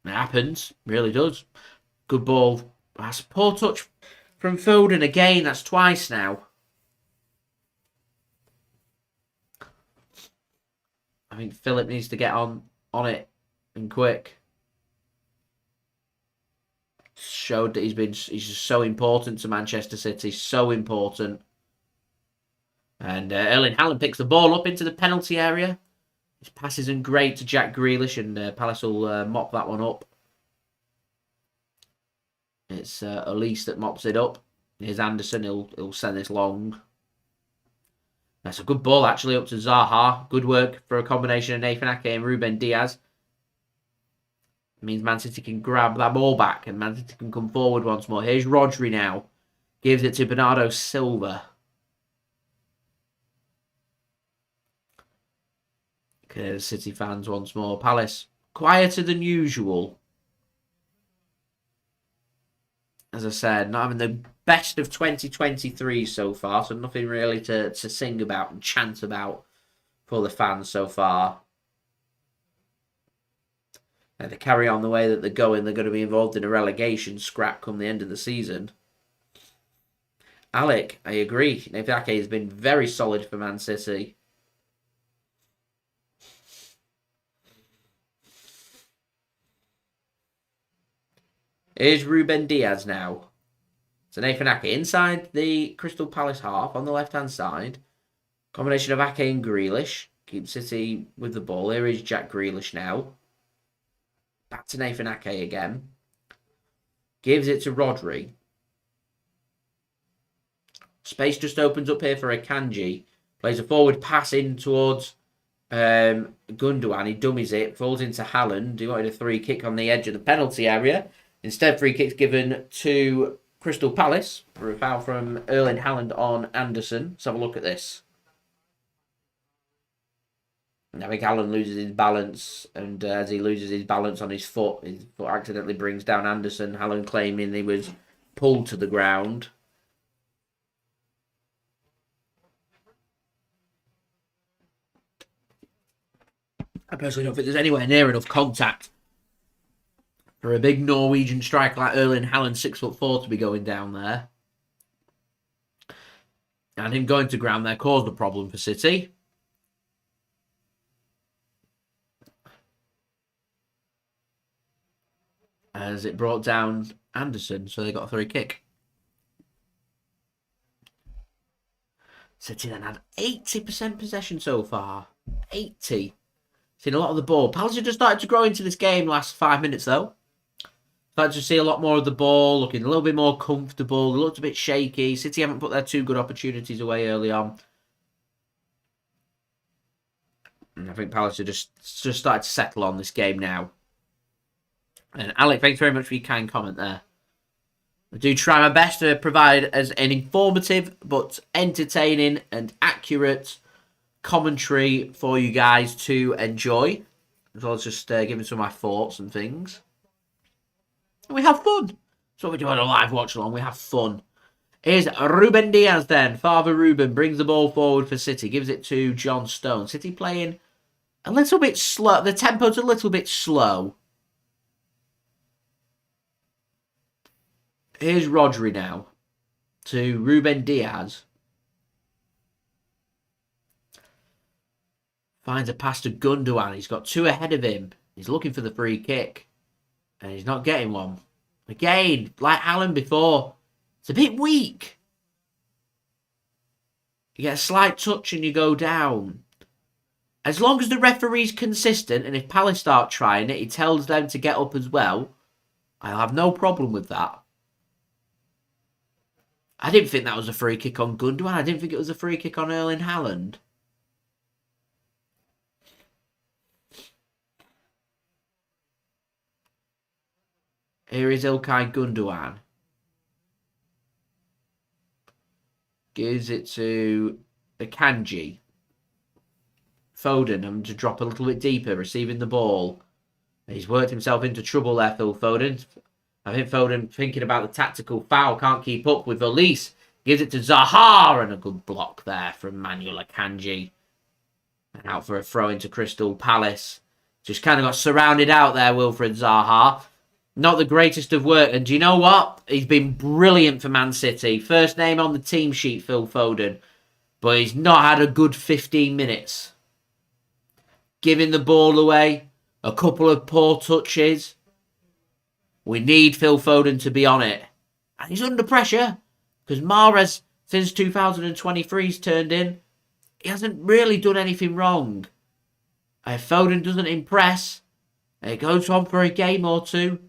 It happens, really does. Good ball. That's a poor touch from Foden again. That's twice now. I think Philip needs to get on it and quick. Showed that he's just so important to Manchester City, so important. And Erling Haaland picks the ball up into the penalty area. His pass isn't great to Jack Grealish, and Palace will mop that one up. It's Elise that mops it up. Here's Andersen, he'll send this long. That's a good ball, actually, up to Zaha. Good work for a combination of Nathan Ake and Ruben Dias. It means Man City can grab that ball back and Man City can come forward once more. Here's Rodri now. Gives it to Bernardo Silva. Okay, City fans once more. Palace, quieter than usual. As I said, not having the best of 2023 so far, so nothing really to sing about and chant about for the fans so far. And they carry on the way that they're going to be involved in a relegation scrap come the end of the season. Alec, I agree. Nathan Ake has been very solid for Man City. Here's Ruben Dias now. So Nathan Ake inside the Crystal Palace half on the left-hand side. Combination of Ake and Grealish. Keep City with the ball. Here is Jack Grealish now. Back to Nathan Ake again. Gives it to Rodri. Space just opens up here for Akanji. Plays a forward pass in towards Gundogan. He dummies it. Falls into Haaland. He wanted a free kick on the edge of the penalty area. Instead, free kick's given to Crystal Palace for a foul from Erling Haaland on Andersen. Let's have a look at this. I think Haaland loses his balance, and as he loses his balance on his foot accidentally brings down Andersen. Haaland claiming he was pulled to the ground. I personally don't think there's anywhere near enough contact for a big Norwegian striker like Erling Haaland, 6'4", to be going down there. And him going to ground there caused a problem for City. As it brought down Andersen, so they got a free kick. City then had 80% possession so far. 80. Seen a lot of the ball. Palace have just started to grow into this game last 5 minutes though. Started to see a lot more of the ball, looking a little bit more comfortable. They looked a bit shaky. City haven't put their two good opportunities away early on. And I think Palace have just started to settle on this game now. And Alec, thanks very much for your kind comment there. I do try my best to provide as an informative but entertaining and accurate commentary for you guys to enjoy. As well as just giving some of my thoughts and things. And we have fun. That's what we do on a live watch along. We have fun. Here's Ruben Dias then. Father Ruben brings the ball forward for City. Gives it to John Stone. City playing a little bit slow. The tempo's a little bit slow. Here's Rodri now. To Ruben Dias. Finds a pass to Gundogan. He's got two ahead of him. He's looking for the free kick. And he's not getting one. Again, like Haaland before. It's a bit weak. You get a slight touch and you go down. As long as the referee's consistent, and if Palace start trying it, he tells them to get up as well, I'll have no problem with that. I didn't think that was a free kick on Gundogan. I didn't think it was a free kick on Erling Haaland. Here is Ilkay Gundogan. Gives it to Akanji. Foden having to drop a little bit deeper, receiving the ball. He's worked himself into trouble there, Phil Foden. I think Foden thinking about the tactical foul, can't keep up with Elise. Gives it to Zaha, and a good block there from Manuel Akanji. And out for a throw into Crystal Palace. Just kind of got surrounded out there, Wilfried Zaha. Not the greatest of work. And do you know what? He's been brilliant for Man City. First name on the team sheet, Phil Foden. But he's not had a good 15 minutes. Giving the ball away. A couple of poor touches. We need Phil Foden to be on it. And he's under pressure. Because Mahrez, since 2023, has turned in. He hasn't really done anything wrong. If Foden doesn't impress, and it goes on for a game or two,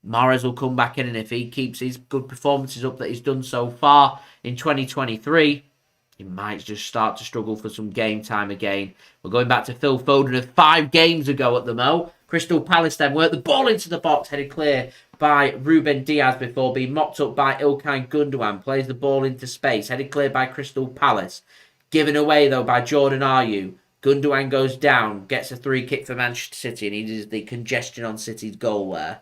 Mahrez will come back in, and if he keeps his good performances up that he's done so far in 2023, he might just start to struggle for some game time again. We're going back to Phil Foden of 5 games ago at the Mo. Crystal Palace then worked the ball into the box, headed clear by Ruben Dias before being mopped up by Ilkay Gundogan. Plays the ball into space, headed clear by Crystal Palace. Given away though by Jordan Ayew. Gundogan goes down, gets a 3 kick for Manchester City, and he does the congestion on City's goal there.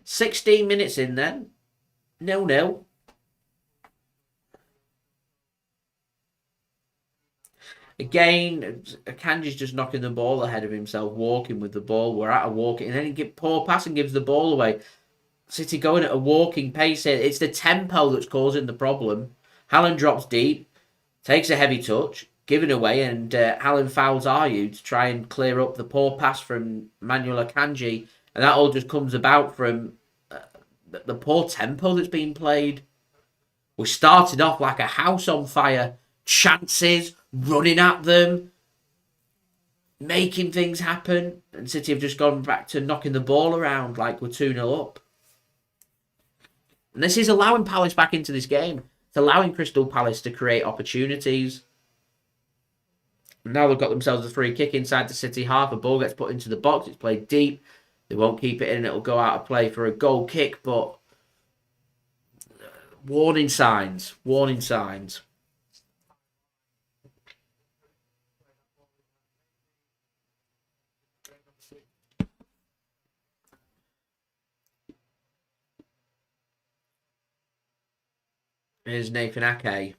"16 minutes in then. 0-0. Again, Akanji's just knocking the ball ahead of himself, walking with the ball. We're at a walking, and then he get poor pass and gives the ball away. City going at a walking pace here. It's the tempo that's causing the problem. Haaland drops deep, takes a heavy touch, giving away, and Haaland fouls Ayew to try and clear up the poor pass from Manuel Akanji, and that all just comes about from the poor tempo that's being played. We started off like a house on fire. Chances, running at them, making things happen. And City have just gone back to knocking the ball around like we're 2-0 up. And this is allowing Palace back into this game. It's allowing Crystal Palace to create opportunities. Now they've got themselves a free kick inside the City half. A ball gets put into the box. It's played deep. They won't keep it in. It'll go out of play for a goal kick. But warning signs. Warning signs. Here's Nathan Ake.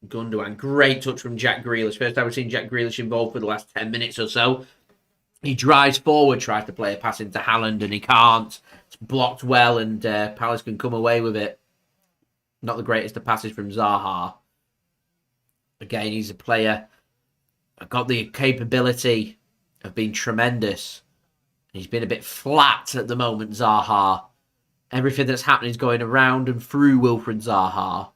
Gundogan. Great touch from Jack Grealish. First time we've seen Jack Grealish involved for the last 10 minutes or so. He drives forward, tries to play a pass into Haaland, and he can't. It's blocked well, and Palace can come away with it. Not the greatest of passes from Zaha. Again, he's a player got the capability of being tremendous. He's been a bit flat at the moment, Zaha. Everything that's happening is going around and through Wilfried Zaha.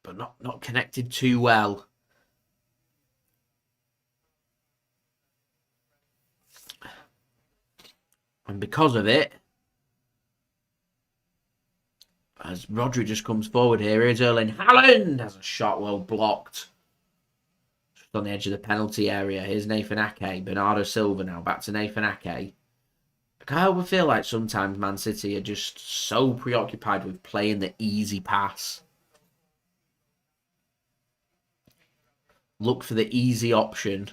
But not connected too well. And because of it, as Rodri just comes forward here, here's Erling Haaland. Has a shot well blocked. Just on the edge of the penalty area. Here's Nathan Ake. Bernardo Silva now. Back to Nathan Ake. I can't feel like sometimes Man City are just so preoccupied with playing the easy pass. Look for the easy option.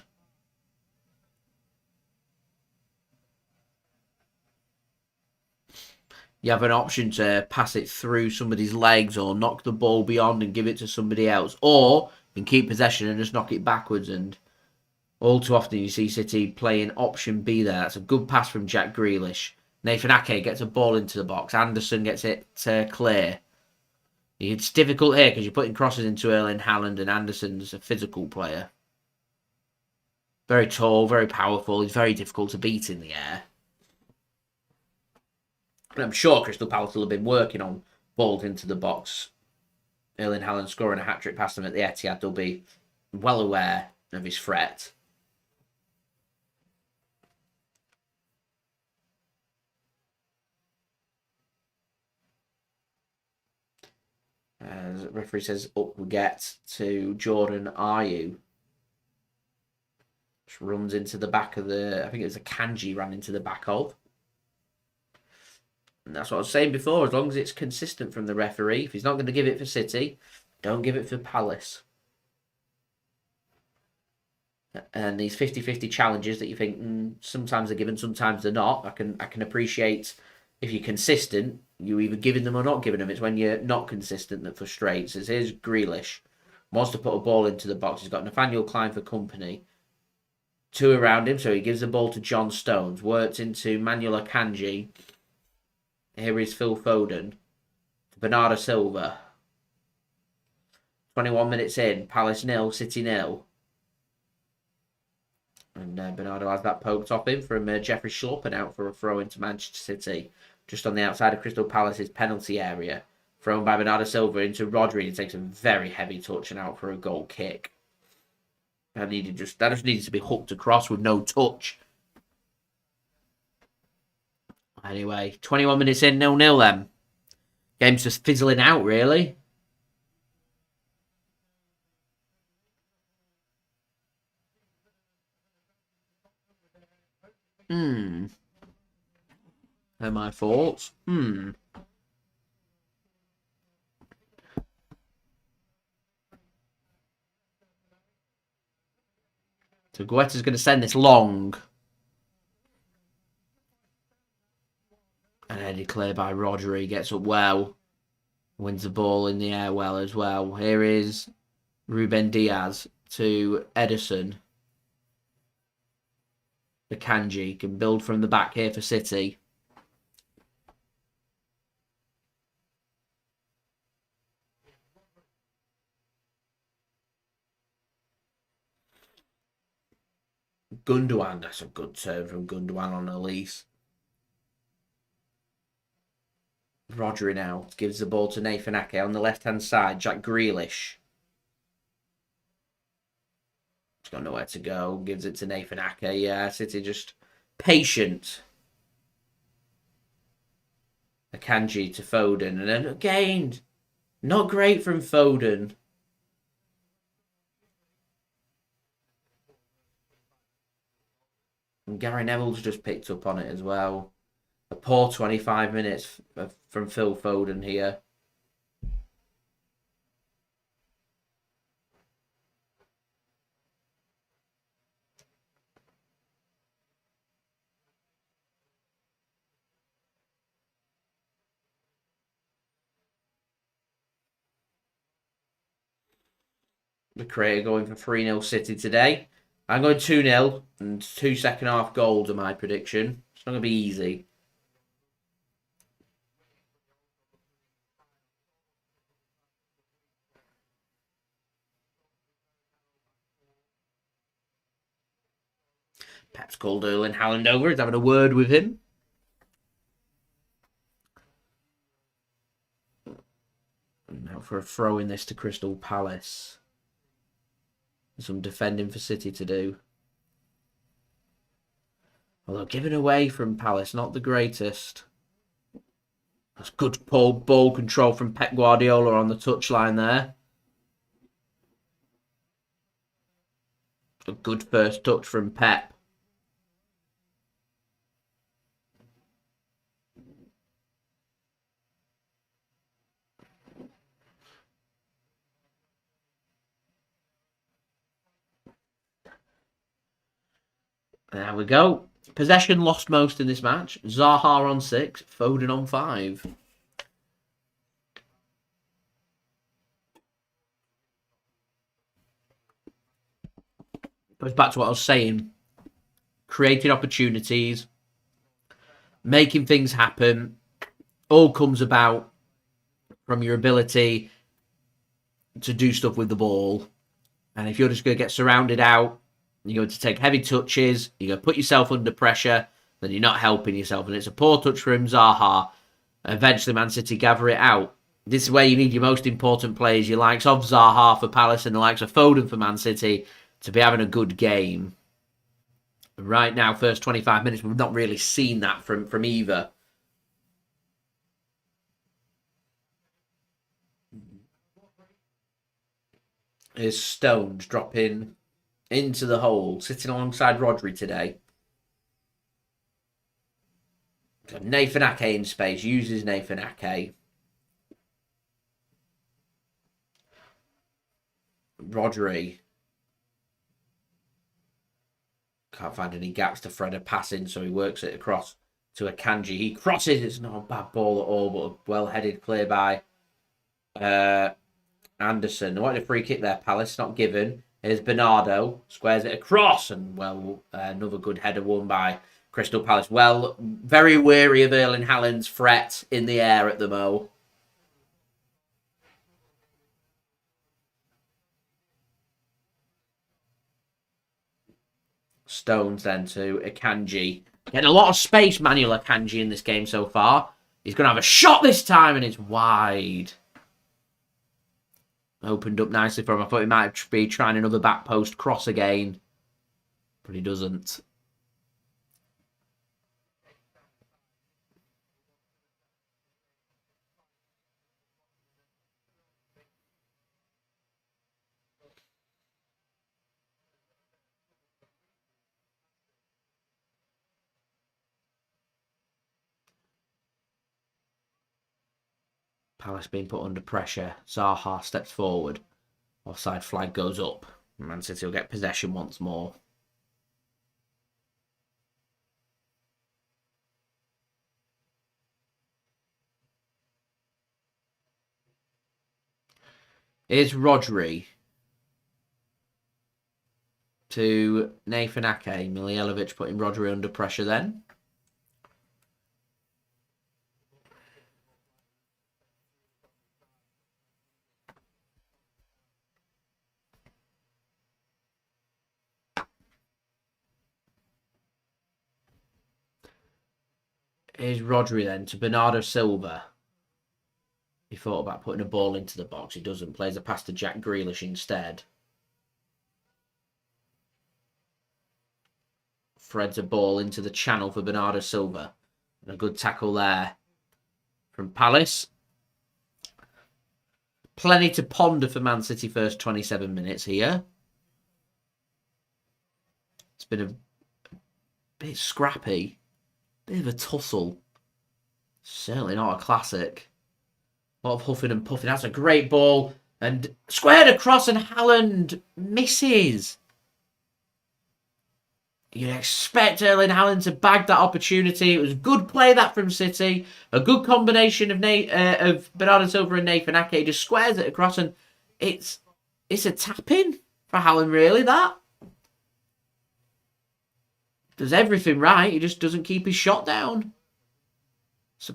You have an option to pass it through somebody's legs or knock the ball beyond and give it to somebody else. Or you can keep possession and just knock it backwards. And all too often you see City playing option B there. That's a good pass from Jack Grealish. Nathan Ake gets a ball into the box. Andersen gets it clear. It's difficult here because you're putting crosses into Erling Haaland, and Andersen's a physical player. Very tall, very powerful. He's very difficult to beat in the air. And I'm sure Crystal Palace will have been working on balls into the box. Erling Haaland scoring a hat-trick past them at the Etihad. They'll be well aware of his threat. As the referee says, up we get to Jordan Ayew. Just runs into the back of the... I think it was Akanji ran into the back of. And that's what I was saying before. As long as it's consistent from the referee. If he's not going to give it for City, don't give it for Palace. And these 50-50 challenges that you think sometimes they're given, sometimes they're not. I can appreciate if you're consistent, you're either giving them or not giving them. It's when you're not consistent that frustrates. As here's Grealish. Wants to put a ball into the box. He's got Nathaniel Clyne for company. 2 around him, so he gives the ball to John Stones. Works into Manuel Akanji. Here is Phil Foden. Bernardo Silva. 21 minutes in. Palace 0, City 0. And Bernardo has that poked off him from Jeffrey Schlupp and out for a throw into Manchester City. Just on the outside of Crystal Palace's penalty area. Thrown by Bernardo Silva into Rodri. He takes a very heavy touch and out for a goal kick. That just needed to be hooked across with no touch. Anyway, 21 minutes in, 0-0 then. Game's just fizzling out, really. Are my thoughts? So Guaita's going to send this long. And headed clear by Rodri. Gets up well. Wins the ball in the air well as well. Here is Ruben Dias to Ederson. Akanji can build from the back here for City. Gundogan, that's a good turn from Gundogan on Elise. Rodri now gives the ball to Nathan Ake on the left-hand side. Jack Grealish. He's got nowhere to go. Gives it to Nathan Ake. Yeah, City just patient. Akanji to Foden. And then again, not great from Foden. And Gary Neville's just picked up on it as well. A poor 25 minutes from Phil Foden here. The creator going for 3-0 City today. I'm going 2-0 and 2 second half goals are my prediction. It's not going to be easy. Pep's called Erling Haaland over. He's having a word with him. And now for a throw in this to Crystal Palace. Some defending for City to do. Although given away from Palace, not the greatest. That's good ball control from Pep Guardiola on the touchline there. A good first touch from Pep. There we go. Possession lost most in this match. Zaha on 6, Foden on 5. Goes back to what I was saying. Creating opportunities. Making things happen. All comes about from your ability to do stuff with the ball. And if you're just going to get surrounded out, you're going to take heavy touches, you're going to put yourself under pressure, then you're not helping yourself. And it's a poor touch from Zaha. Eventually, Man City gather it out. This is where you need your most important players, your likes of Zaha for Palace and the likes of Foden for Man City, to be having a good game. Right now, first 25 minutes, we've not really seen that from either. Here's Stones dropping into the hole, sitting alongside Rodri today. Got Nathan Ake in space, uses Nathan Ake. Rodri. Can't find any gaps to thread a pass in, so he works it across to Akanji. He crosses. It's not a bad ball at all, but a well-headed play by Andersen. They wanted a free kick there, Palace. Not given. Here's Bernardo. Squares it across. And, well, another good header won by Crystal Palace. Well, very wary of Erling Haaland's threat in the air at the mo. Stones then to Akanji. Getting a lot of space, Manuel Akanji, in this game so far. He's going to have a shot this time, and it's wide. Opened up nicely for him. I thought he might be trying another back post cross again, but he doesn't. Palace being put under pressure. Zaha steps forward. Offside flag goes up. Man City will get possession once more. Here's Rodri to Nathan Ake. Milivojevic putting Rodri under pressure then. Here's Rodri then to Bernardo Silva. He thought about putting a ball into the box. He doesn't. Plays a pass to Jack Grealish instead. Threads a ball into the channel for Bernardo Silva. And a good tackle there from Palace. Plenty to ponder for Man City first 27 minutes here. It's been a bit scrappy. Bit of a tussle. Certainly not a classic. A lot of huffing and puffing. That's a great ball. And squared across, and Haaland misses. You'd expect Erling Haaland to bag that opportunity. It was a good play that from City. A good combination of Bernardo Silva and Nathan Ake. He just squares it across, and it's a tap-in for Haaland, really, that. Does everything right. He just doesn't keep his shot down. So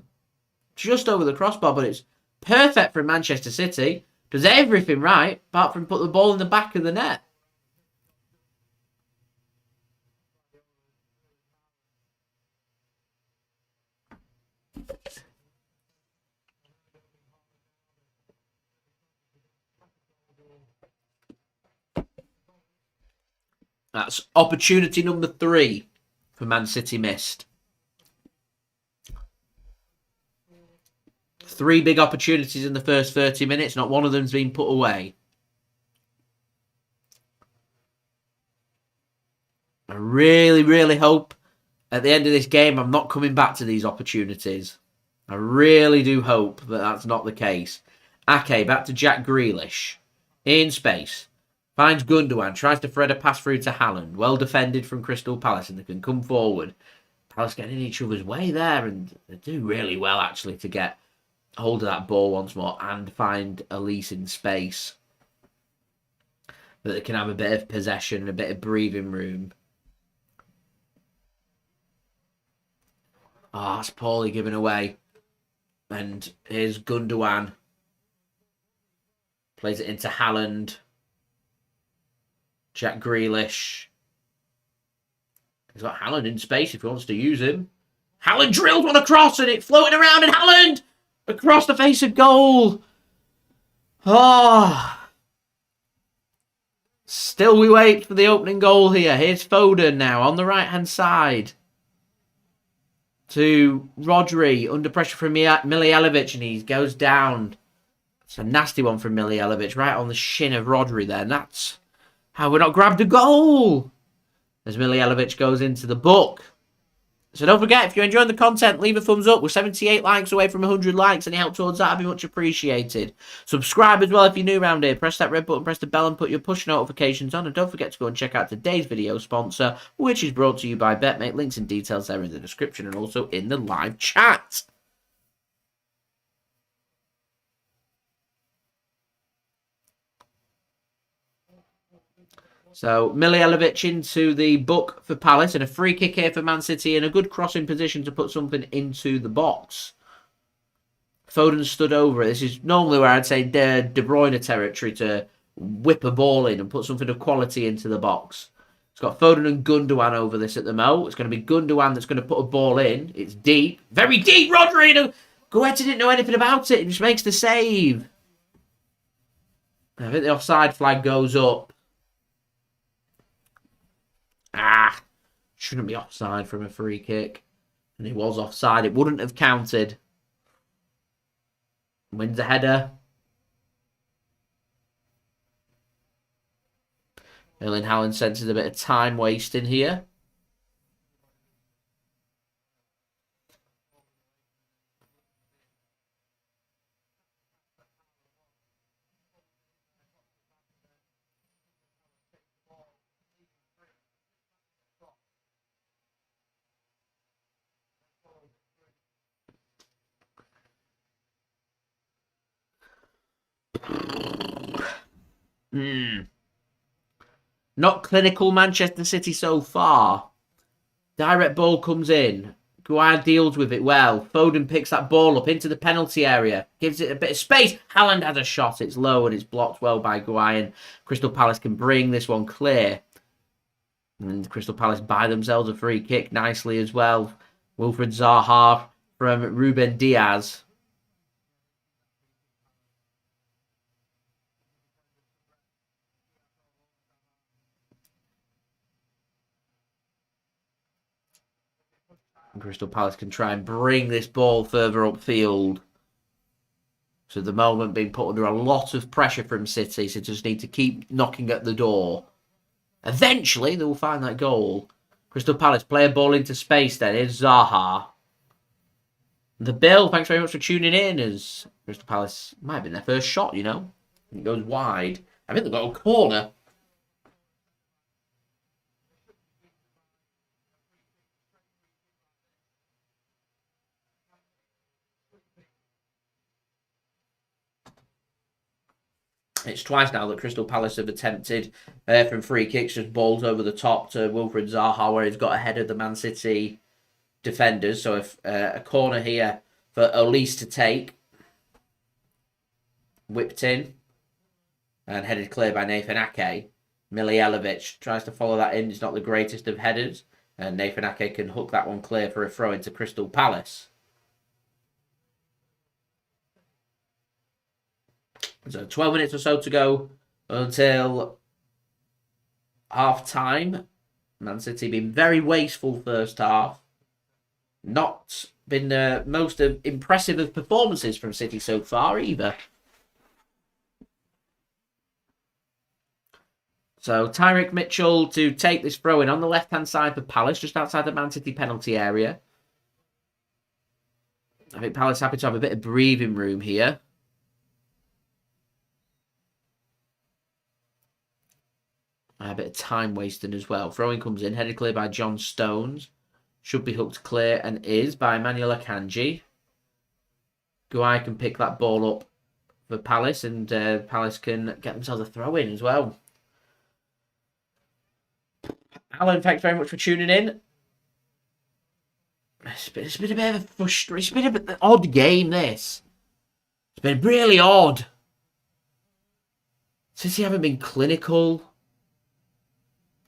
just over the crossbar, but it's perfect for Manchester City. Does everything right, apart from put the ball in the back of the net. That's opportunity number 3 for Man City missed. 3 big opportunities in the first 30 minutes. Not one of them's been put away. I really, really hope at the end of this game I'm not coming back to these opportunities. I really do hope that that's not the case. Ake back to Jack Grealish. In space. Finds Gundogan. Tries to thread a pass through to Haaland. Well defended from Crystal Palace, and they can come forward. Palace getting in each other's way there, and they do really well actually to get hold of that ball once more and find Elise in space. That they can have a bit of possession and a bit of breathing room. Oh, that's poorly given away. And here's Gundogan. Plays it into Haaland. Jack Grealish. He's got Haaland in space if he wants to use him. Haaland drilled one across and it floating around, and Haaland across the face of goal. Oh. Still we wait for the opening goal here. Here's Foden now on the right-hand side. To Rodri, under pressure from Milivojevic, and he goes down. It's a nasty one from Milivojevic, right on the shin of Rodri there. And that's how we're not grabbed a goal. As Milivojevic goes into the book. So don't forget, if you're enjoying the content, leave a thumbs up. We're 78 likes away from 100 likes. Any help towards that would be much appreciated. Subscribe as well if you're new around here. Press that red button, press the bell and put your push notifications on. And don't forget to go and check out today's video sponsor, which is brought to you by BetMate. Links and details there in the description and also in the live chat. So, Milivojevic into the book for Palace, and a free kick here for Man City, and a good crossing position to put something into the box. Foden stood over it. This is normally where I'd say De Bruyne territory to whip a ball in and put something of quality into the box. It's got Foden and Gundogan over this at the moment. It's going to be Gundogan that's going to put a ball in. It's deep. Very deep, Rodri! Guaita didn't know anything about it. He just makes the save. I think the offside flag goes up. Shouldn't be offside from a free kick. And he was offside. It wouldn't have counted. Wins the header. Erling Haaland senses a bit of time wasting here. Not clinical Manchester City so far. Direct ball comes in. Guaita deals with it well. Foden picks that ball up into the penalty area. Gives it a bit of space. Haaland has a shot. It's low and it's blocked well by Guaita. Crystal Palace can bring this one clear. And Crystal Palace buy themselves a free kick nicely as well. Wilfried Zaha from Ruben Dias. Crystal Palace can try and bring this ball further upfield. So at the moment being put under a lot of pressure from City. So just need to keep knocking at the door. Eventually they will find that goal. Crystal Palace play a ball into space then. Here's Zaha. The Bill, thanks very much for tuning in. As Crystal Palace might have been their first shot, you know. It goes wide. I think they've got a corner. It's twice now that Crystal Palace have attempted from free kicks, just balls over the top to Wilfried Zaha, where he's got ahead of the Man City defenders. So if a corner here for Elise to take. Whipped in and headed clear by Nathan Ake. Milivojevic tries to follow that in. It's not the greatest of headers. And Nathan Ake can hook that one clear for a throw into Crystal Palace. So 12 minutes or so to go until half-time. Man City been very wasteful first half. Not been the most impressive of performances from City so far either. So Tyrick Mitchell to take this throw-in on the left-hand side for Palace, just outside the Man City penalty area. I think Palace happy to have a bit of breathing room here. A bit of time wasting as well. Throwing comes in, headed clear by John Stones. Should be hooked clear and is by Manuel Akanji. Guaita can pick that ball up for Palace, and Palace can get themselves a throw in as well. Alan, thanks very much for tuning in. It's been a bit of a frustrating, it's been a bit of an odd game, this. It's been really odd. City haven't been clinical.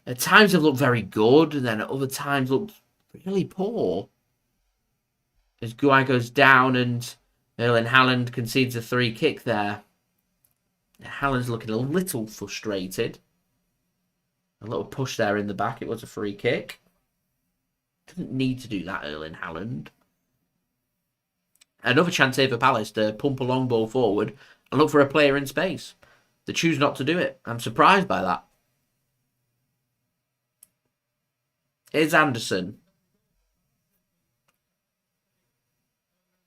At times they've looked very good, and then at other times looked really poor. As Guai goes down and Erling Haaland concedes a free kick there. Haaland's looking a little frustrated. A little push there in the back. It was a free kick. Didn't need to do that, Erling Haaland. Another chance here for Palace to pump a long ball forward and look for a player in space. They choose not to do it. I'm surprised by that. Here's Andersen.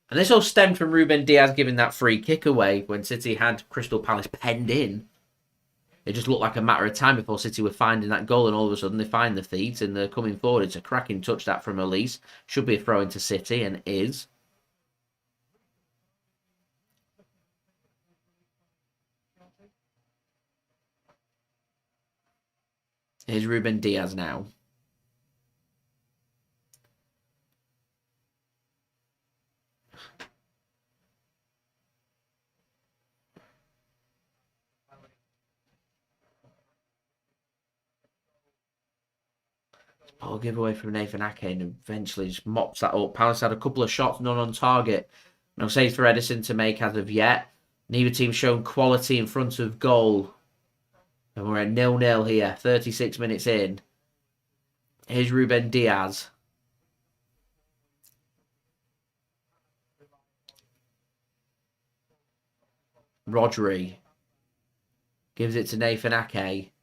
And this all stemmed from Ruben Dias giving that free kick away when City had Crystal Palace penned in. It just looked like a matter of time before City were finding that goal, and all of a sudden they find the feet and they're coming forward. It's a cracking touch that from Elise. Should be a throw into City, and is. Here's Ruben Dias now. Ball giveaway from Nathan Ake and eventually just mops that up. Palace had a couple of shots, none on target. No save for Ederson to make as of yet. Neither team shown quality in front of goal. And we're at 0-0 here, 36 minutes in. Here's Ruben Dias. Rodri. Gives it to Nathan Ake.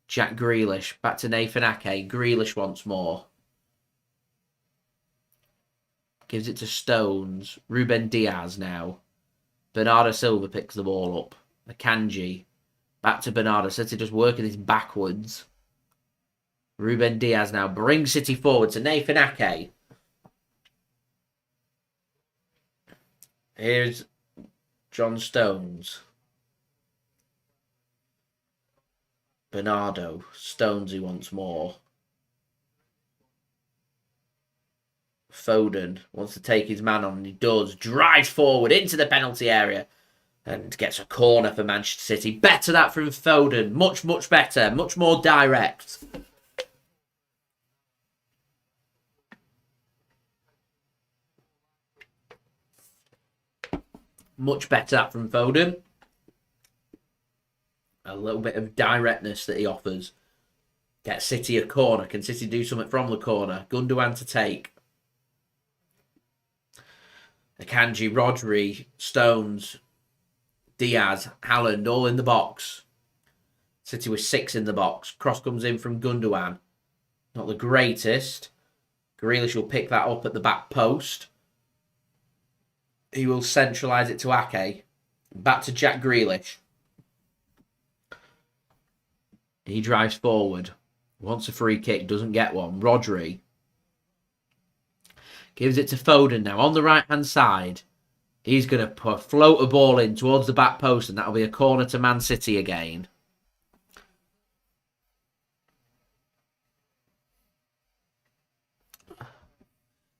Jack Grealish. Back to Nathan Ake. Grealish once more. Gives it to Stones. Ruben Dias now. Bernardo Silva picks the ball up. Akanji. Back to Bernardo. City just working this backwards. Ruben Dias now brings City forward to Nathan Ake. Here's John Stones. Bernardo. Stonesy once more. Foden wants to take his man on, and he does. Drives forward into the penalty area and gets a corner for Manchester City. Better that from Foden. Much, much better. Much more direct. Much better that from Foden. A little bit of directness that he offers. Get City a corner. Can City do something from the corner? Gundogan to take. Akanji, Rodri, Stones, Diaz, Haaland, all in the box. City with 6 in the box. Cross comes in from Gundogan. Not the greatest. Grealish will pick that up at the back post. He will centralise it to Ake. Back to Jack Grealish. He drives forward. Wants a free kick. Doesn't get one. Rodri. Gives it to Foden now on the right-hand side. He's going to float a ball in towards the back post, and that'll be a corner to Man City again.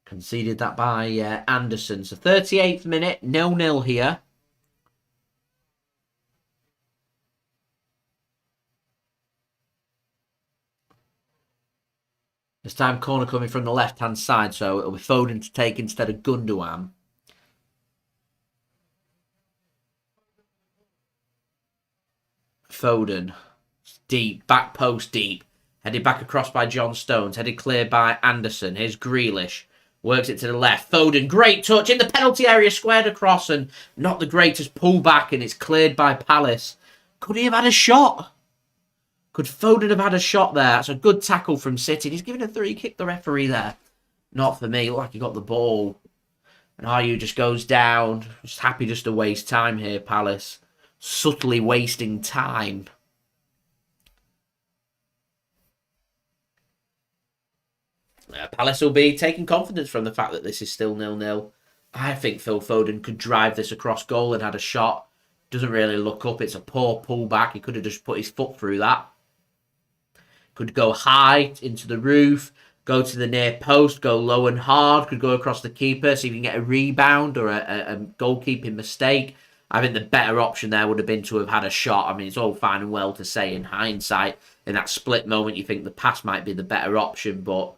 Conceded that by Andersen. So 38th minute, 0-0 here. This time corner coming from the left-hand side, so it'll be Foden to take instead of Gundogan. Foden. Deep, back post deep. Headed back across by John Stones. Headed clear by Andersen. Here's Grealish. Works it to the left. Foden, great touch in the penalty area, squared across, and not the greatest pullback, and it's cleared by Palace. Could he have had a shot? Could Foden have had a shot there? That's a good tackle from City. He's giving a free kick, the referee there. Not for me. Looked like he got the ball. And Ayew just goes down. Just happy just to waste time here, Palace. Subtly wasting time. Palace will be taking confidence from the fact that this is still 0-0. I think Phil Foden could drive this across goal and had a shot. Doesn't really look up. It's a poor pullback. He could have just put his foot through that. Could go high into the roof, go to the near post, go low and hard, could go across the keeper, see if you can get a rebound or a goalkeeping mistake. I think the better option there would have been to have had a shot. I mean, it's all fine and well to say in hindsight. In that split moment, you think the pass might be the better option, but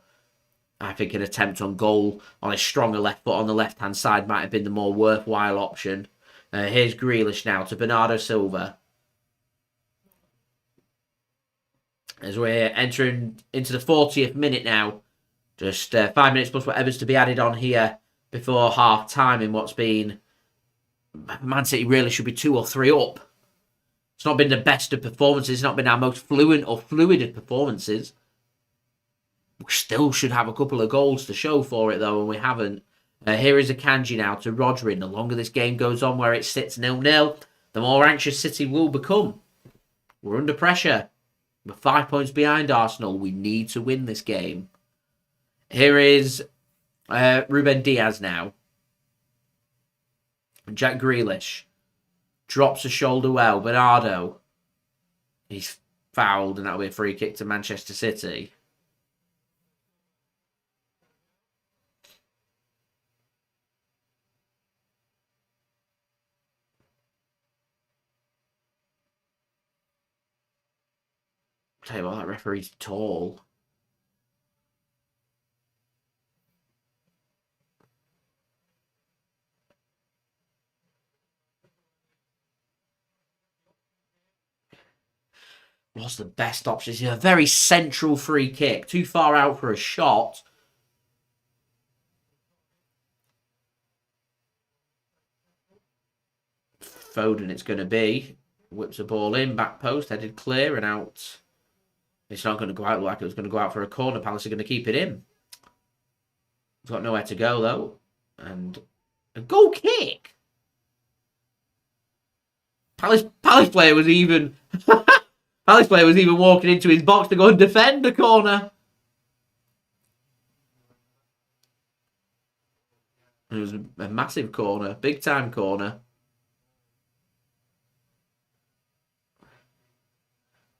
I think an attempt on goal on a stronger left foot on the left-hand side might have been the more worthwhile option. Here's Grealish now to Bernardo Silva. As we're entering into the 40th minute now. Just 5 minutes plus whatever's to be added on here before half-time in what's been... Man City really should be 2 or 3 up. It's not been the best of performances. It's not been our most fluent or fluid of performances. We still should have a couple of goals to show for it, though, and we haven't. Here is Akanji now to Rodri. And the longer this game goes on where it sits 0-0, the more anxious City will become. We're under pressure. We're 5 points behind Arsenal. We need to win this game. Here is Ruben Dias now. Jack Grealish drops a shoulder well. Bernardo. He's fouled, and that'll be a free kick to Manchester City. Tell you what, that referee's tall. What's the best option? It's a very central free kick. Too far out for a shot. Foden it's going to be. Whips the ball in. Back post. Headed clear and out. It's not going to go out like it was going to go out for a corner. Palace are going to keep it in. It's got nowhere to go, though. And a goal kick. Palace player was even... Palace player was even walking into his box to go and defend a corner. It was a massive corner. Big-time corner.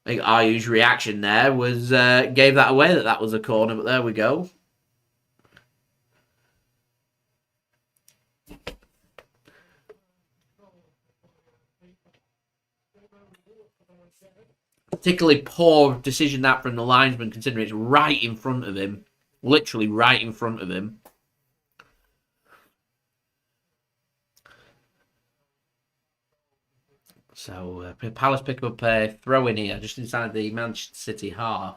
I think Ayu's reaction there was gave that away that was a corner, but there we go. Particularly poor decision that from the linesman, considering it's right in front of him. Literally right in front of him. So, Palace pick up a throw in here, just inside the Manchester City half.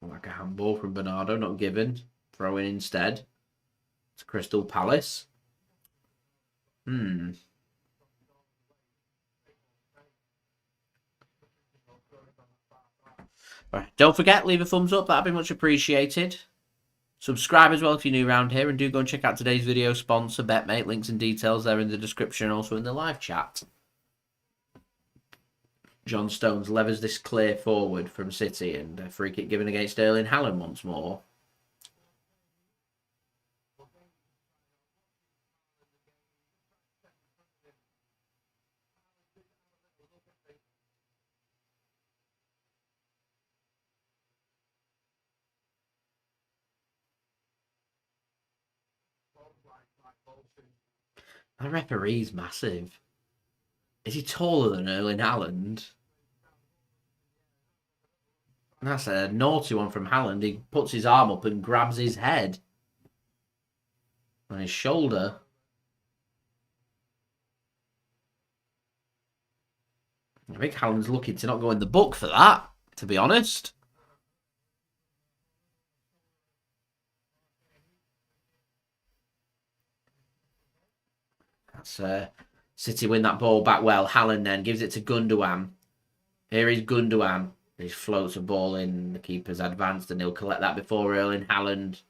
Like a handball from Bernardo, not given. Throw in instead. It's Crystal Palace. Right, don't forget, leave a thumbs up. That'd be much appreciated. Subscribe as well if you're new around here. And do go and check out today's video sponsor, BetMate. Links and details there in the description and also in the live chat. John Stones levers this clear forward from City, and a free kick given against Erling Haaland once more. The referee's massive. Is he taller than Erling Haaland? That's a naughty one from Haaland. He puts his arm up and grabs his head on his shoulder. I think Haaland's lucky to not go in the book for that, to be honest. That's City win that ball back well. Haaland then gives it to Gundogan. Here is Gundogan. He floats a ball in. The keeper's advanced and he'll collect that before Erling Haaland.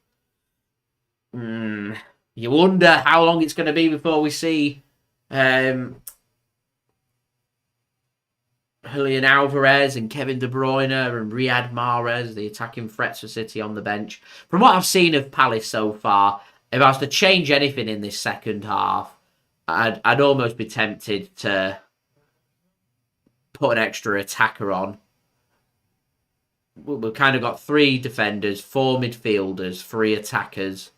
You wonder how long it's going to be before we see Julian Alvarez and Kevin De Bruyne and Riyad Mahrez, the attacking threats for City on the bench. From what I've seen of Palace so far, if I was to change anything in this second half, I'd almost be tempted to put an extra attacker on. we've kind of got 3 defenders, 4 midfielders, 3 attackers.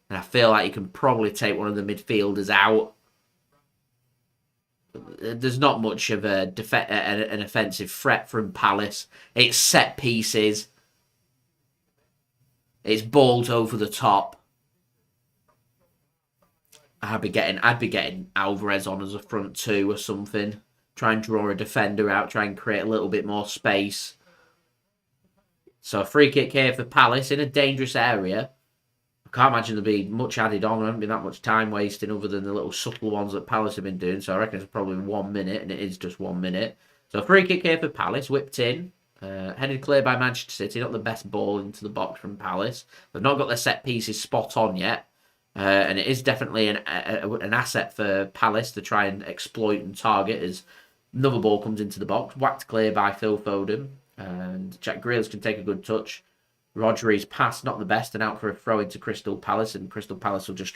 And I feel like you can probably take one of the midfielders out. There's not much of an offensive threat from Palace. It's set pieces. It's balls over the top. I'd be getting Alvarez on as a front 2 or something. Try and draw a defender out. Try and create a little bit more space. So a free kick here for Palace in a dangerous area. I can't imagine there'll be much added on. There hasn't been that much time wasting other than the little subtle ones that Palace have been doing. So I reckon it's probably 1 minute, and it is just 1 minute. So a free kick here for Palace, whipped in. Headed clear by Manchester City. Not the best ball into the box from Palace. They've not got their set pieces spot on yet. And it is definitely an asset for Palace to try and exploit and target as another ball comes into the box. Whacked clear by Phil Foden. And Jack Grealish can take a good touch. Rodri's pass, not the best, and out for a throw into Crystal Palace. And Crystal Palace will just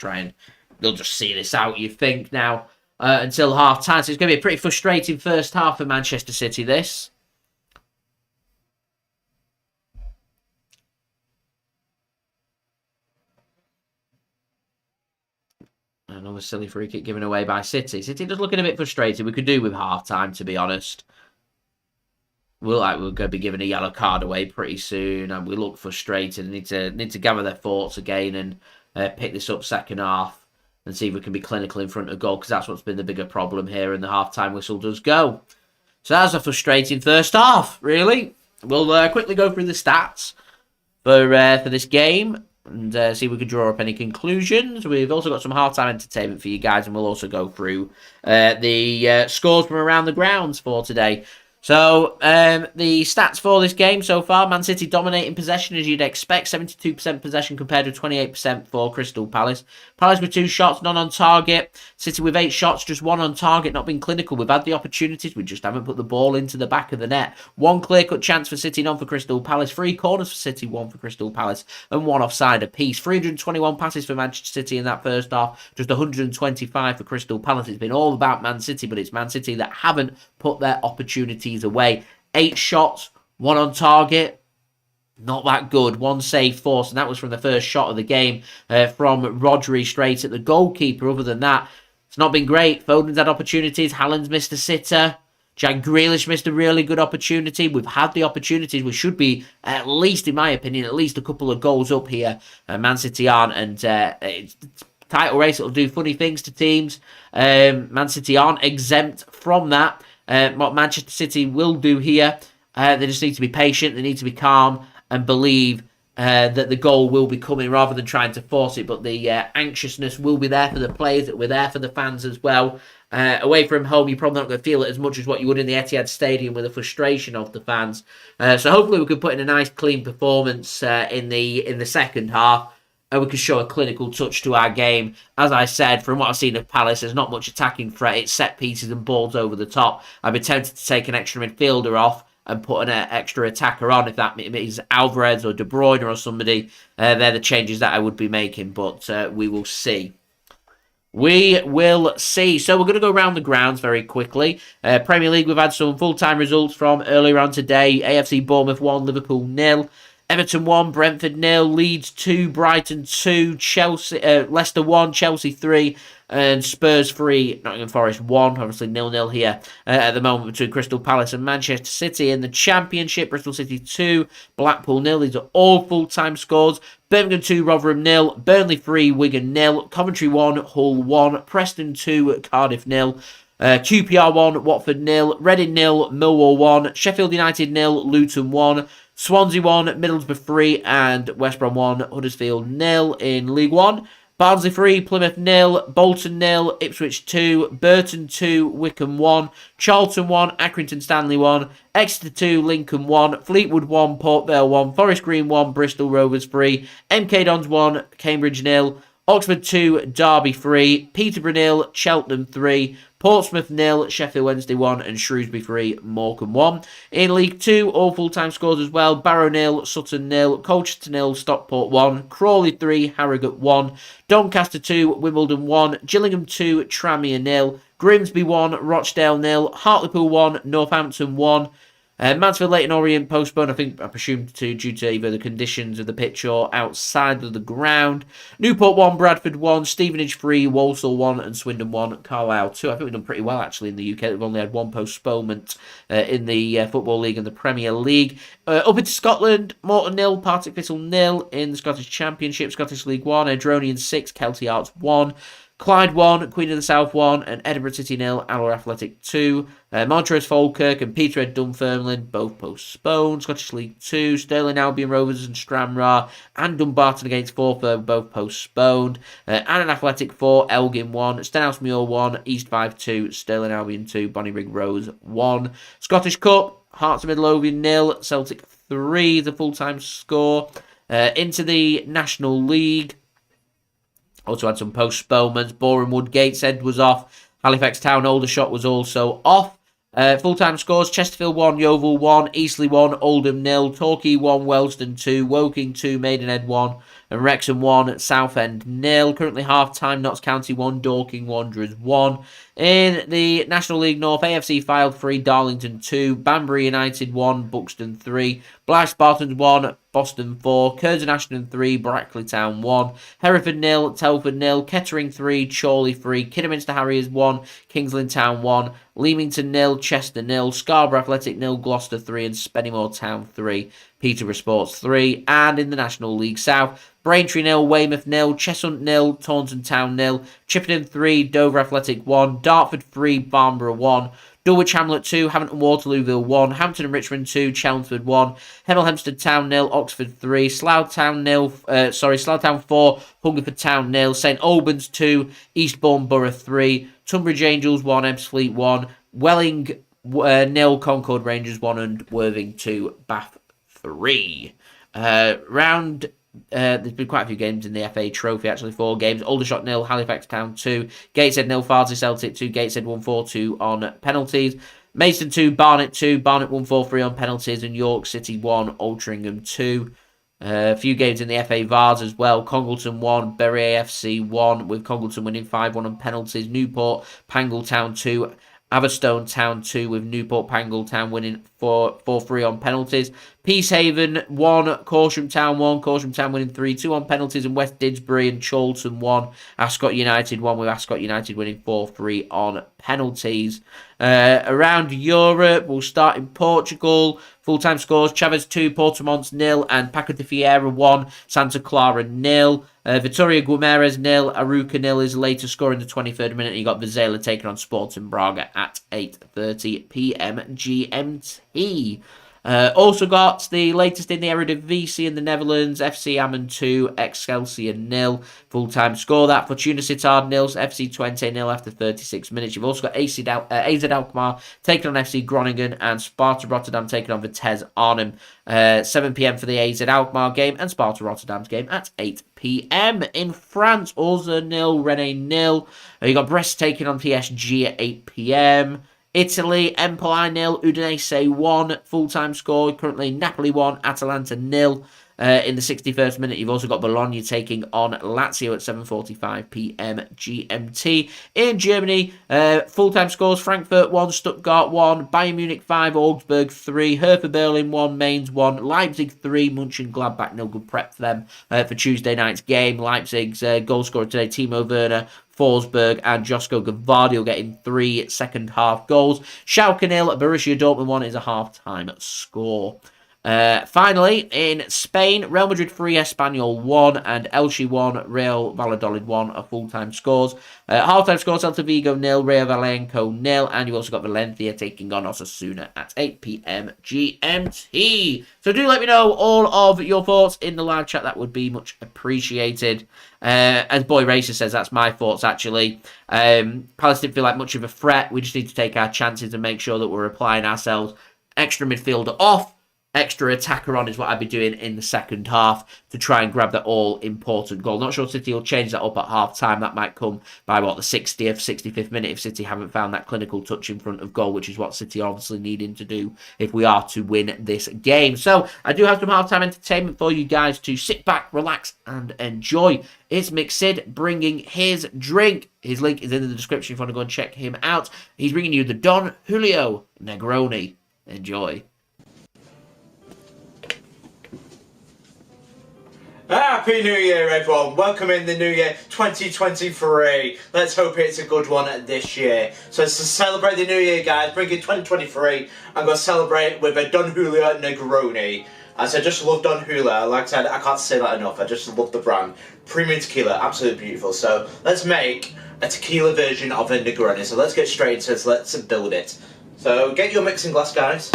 they'll just see this out, you think, now, until half-time. So it's going to be a pretty frustrating first half for Manchester City, this. Another silly free kick given away by City. City just looking a bit frustrated. We could do with half-time, to be honest. We're going to be giving a yellow card away pretty soon, and we look frustrated. Need to gather their thoughts again and pick this up second half and see if we can be clinical in front of goal, because that's what's been the bigger problem here, and the half-time whistle does go. So that's a frustrating first half, really. We'll quickly go through the stats for this game and see if we can draw up any conclusions. We've also got some half-time entertainment for you guys, and we'll also go through the scores from around the grounds for today. So, the stats for this game so far: Man City dominating possession as you'd expect, 72% possession compared with 28% for Crystal Palace. Palace with 2 shots, none on target. City with 8 shots, just 1 on target, not been clinical. We've had the opportunities, we just haven't put the ball into the back of the net. 1 clear-cut chance for City, none for Crystal Palace. 3 corners for City, 1 for Crystal Palace, and 1 offside apiece. 321 passes for Manchester City in that first half, just 125 for Crystal Palace. It's been all about Man City, but it's Man City that haven't put their opportunities away. 8 shots, 1 on target. Not that good. 1 save force, and that was from the first shot of the game from Rodri straight at the goalkeeper. Other than that, it's not been great. Foden's had opportunities. Haaland's missed a sitter. Jack Grealish missed a really good opportunity. We've had the opportunities. We should be, at least in my opinion, at least a couple of goals up here. Man City aren't, and it's title race. It'll do funny things to teams. Man City aren't exempt from that. What Manchester City will do here, they just need to be patient, they need to be calm and believe that the goal will be coming rather than trying to force it. But the anxiousness will be there for the players, we're there for the fans as well. Away from home, you're probably not going to feel it as much as what you would in the Etihad Stadium with the frustration of the fans. So hopefully we can put in a nice clean performance in the second half, and we can show a clinical touch to our game. As I said, from what I've seen of Palace, there's not much attacking threat. It's set pieces and balls over the top. I'd be tempted to take an extra midfielder off and put an extra attacker on, if that means Alvarez or De Bruyne or somebody. They're the changes that I would be making, but we will see. We will see. So we're going to go around the grounds very quickly. Premier League, we've had some full-time results from earlier on today. AFC Bournemouth 1, Liverpool 0. Everton 1, Brentford 0, Leeds 2, Brighton 2, Leicester 1, Chelsea 3, and Spurs 3, Nottingham Forest 1. Obviously 0-0 here at the moment between Crystal Palace and Manchester City. In the Championship, Bristol City 2, Blackpool 0. These are all full-time scores. Birmingham 2, Rotherham 0, Burnley 3, Wigan 0, Coventry 1, Hull 1, Preston 2, Cardiff 0. QPR 1, Watford 0, Reading 0, Millwall 1, Sheffield United 0, Luton 1, Swansea 1, Middlesbrough 3, and West Brom 1, Huddersfield 0 in League 1. Barnsley 3, Plymouth 0, Bolton 0, Ipswich 2, Burton 2, Wycombe 1, Charlton 1, Accrington Stanley 1, Exeter 2, Lincoln 1, Fleetwood 1, Port Vale 1, Forest Green 1, Bristol Rovers 3, MK Dons 1, Cambridge 0, Oxford 2, Derby 3, Peterborough 0, Cheltenham 3, Portsmouth 0, Sheffield Wednesday 1, and Shrewsbury 3, Morecambe 1. In League 2, all full-time scores as well. Barrow 0, Sutton 0, Colchester 0, Stockport 1, Crawley 3, Harrogate 1, Doncaster 2, Wimbledon 1, Gillingham 2, Tranmere 0, Grimsby 1, Rochdale 0, Hartlepool 1, Northampton 1, Mansfield Leyton Orient postponed, I presume due to either the conditions of the pitch or outside of the ground. Newport 1, Bradford 1, Stevenage 3, Walsall 1 and Swindon 1, Carlisle 2. I think we've done pretty well actually in the UK. We've only had one postponement in the Football League and the Premier League. Up into Scotland, Morton 0, Partick Thistle 0 in the Scottish Championship, Scottish League 1, Edronian 6, Kelty Arts 1. Clyde 1, Queen of the South 1, and Edinburgh City 0, Alloa Athletic 2. Montrose Falkirk and Peterhead Dunfermline both postponed. Scottish League 2, Stirling Albion Rovers and Stranraer and Dumbarton against Forfar both postponed. Annan Athletic 4, Elgin 1, Stenhouse Muir 1, East 5 2, Stirling Albion 2, Bonnyrigg Rose 1. Scottish Cup, Hearts of Midlothian 0, Celtic 3, the full-time score. Into the National League. Also had some postponements. Boreham Wood Gateshead was off. Halifax Town Aldershot was also off. Full-time scores, Chesterfield 1, Yeovil 1, Eastleigh 1, Oldham 0, Torquay 1, Wellston 2, Woking 2, Maidenhead 1, and Wrexham 1, Southend 0. Currently half-time, Notts County 1, Dorking Wanderers 1. In the National League North, AFC Fylde 3, Darlington 2, Banbury United 1, Buxton 3, Blyth Spartans 1, Boston 4, Curzon Ashton 3, Brackley Town 1, Hereford 0, Telford 0, Kettering 3, Chorley 3, Kidderminster Harriers 1, Kingsland Town 1, Leamington 0, Chester 0, Scarborough Athletic 0, Gloucester 3, and Spennymoor Town 3, Peterborough Sports 3. And in the National League South, Braintree 0, Weymouth 0, Cheshunt 0, Taunton Town 0, Chippenham 3, Dover Athletic 1, Dartford 3, Barnborough 1, Dulwich Hamlet 2, Hampton Waterlooville 1, Hampton and Richmond 2, Chelmsford 1, Hemel Hempstead Town 0, Oxford 3, Slough Town 4, Hungerford Town 0, St Albans 2, Eastbourne Borough 3, Tunbridge Angels 1, Ebbsfleet 1, Welling 0, Concord Rangers 1, and Worthing 2, Bath 3. There's been quite a few games in the FA Trophy, actually 4 games. Aldershot 0, Halifax Town 2, Gateshead 0, Farsley Celtic 2, Gateshead 1-4-2 on penalties. Maidstone 2, Barnet 2, Barnet 1-4-3 on penalties, and York City 1, Altrincham 2. A few games in the FA Vars as well. Congleton 1, Bury AFC 1, with Congleton winning 5-1 on penalties. Newport, Pangletown 2, Averstone Town 2, with Newport Pangletown winning 4-3 on penalties. Peacehaven 1, Corsham Town 1, Corsham Town winning 3-2 on penalties, and West Didsbury and Chorlton 1, Ascot United 1, with Ascot United winning 4-3 on penalties. Around Europe, we'll start in Portugal. Full-time scores, Chaves 2, Portimonte 0, and Paco de Vieira 1, Santa Clara 0. Vitória Guimarães 0, Arouca 0 is the latest score in the 23rd minute. You got Vizela taking on Sporting Braga at 8:30 p.m. GMT. Also got the latest in the Eredivisie in the Netherlands. FC Amman 2, Excelsior 0. Full-time score that. Fortuna Sittard 0, FC Twente 0 after 36 minutes. You've also got AZ Alkmaar taking on FC Groningen, and Sparta Rotterdam taking on Vitesse Arnhem. 7 p.m. for the AZ Alkmaar game, and Sparta Rotterdam's game at 8 p.m. In France, Auxerre 0, Rennes 0. You got Brest taking on PSG at 8 p.m. Italy, Empoli 0, Udinese 1, full-time score. Currently Napoli 1, Atalanta 0. In the 61st minute, you've also got Bologna taking on Lazio at 7:45 p.m. GMT. In Germany, full-time scores, Frankfurt 1, Stuttgart 1, Bayern Munich 5, Augsburg 3, Hertha Berlin 1, Mainz 1, Leipzig 3, Mönchengladbach 0. Good prep for them for Tuesday night's game. Leipzig's goal scorer today, Timo Werner, Forsberg and Josko Gvardiol getting 3 second-half goals. Schalke 0, Borussia Dortmund 1 is a half-time score. Finally, in Spain, Real Madrid 3, Espanyol 1, and Elche 1, Real Valladolid 1 are full-time scores. Half-time scores, Celta Vigo 0, Rayo Vallecano 0, and you've also got Valencia taking on Osasuna at 8 p.m. GMT. So do let me know all of your thoughts in the live chat. That would be much appreciated. As Boy Racer says, that's my thoughts actually. Palace didn't feel like much of a threat. We just need to take our chances and make sure that we're applying ourselves. Extra midfielder off, extra attacker on is what I'd be doing in the second half to try and grab that all-important goal. Not sure City will change that up at half-time. That might come by, the 60th, 65th minute if City haven't found that clinical touch in front of goal, which is what City are obviously needing to do if we are to win this game. So I do have some half-time entertainment for you guys to sit back, relax, and enjoy. It's Mixid bringing his drink. His link is in the description if you want to go and check him out. He's bringing you the Don Julio Negroni. Enjoy. Happy New Year, everyone. Welcome in the new year 2023. Let's hope it's a good one this year. So to celebrate the new year, guys, bring in 2023. I'm going to celebrate with a Don Julio Negroni. As I just love Don Julio. Like I said, I can't say that enough. I just love the brand. Premium tequila, absolutely beautiful. So let's make a tequila version of a Negroni. So let's get straight into it. So let's build it. So get your mixing glass, guys.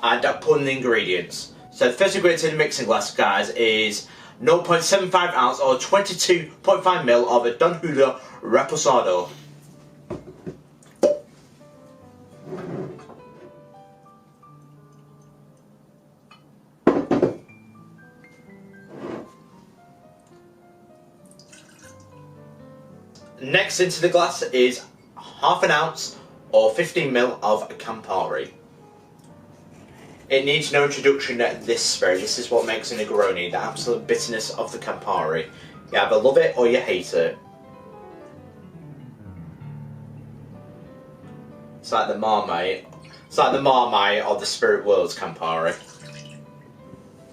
And put in the ingredients. So the first ingredient in the mixing glass, guys, is 0.75 ounce or 22.5 ml of a Don Julio Reposado. Next into the glass is half an ounce or 15 ml of Campari. It needs no introduction at this spirit. This is what makes a Negroni, the absolute bitterness of the Campari. You either love it or you hate it. It's like the Marmite. It's like the Marmite of the spirit world's Campari.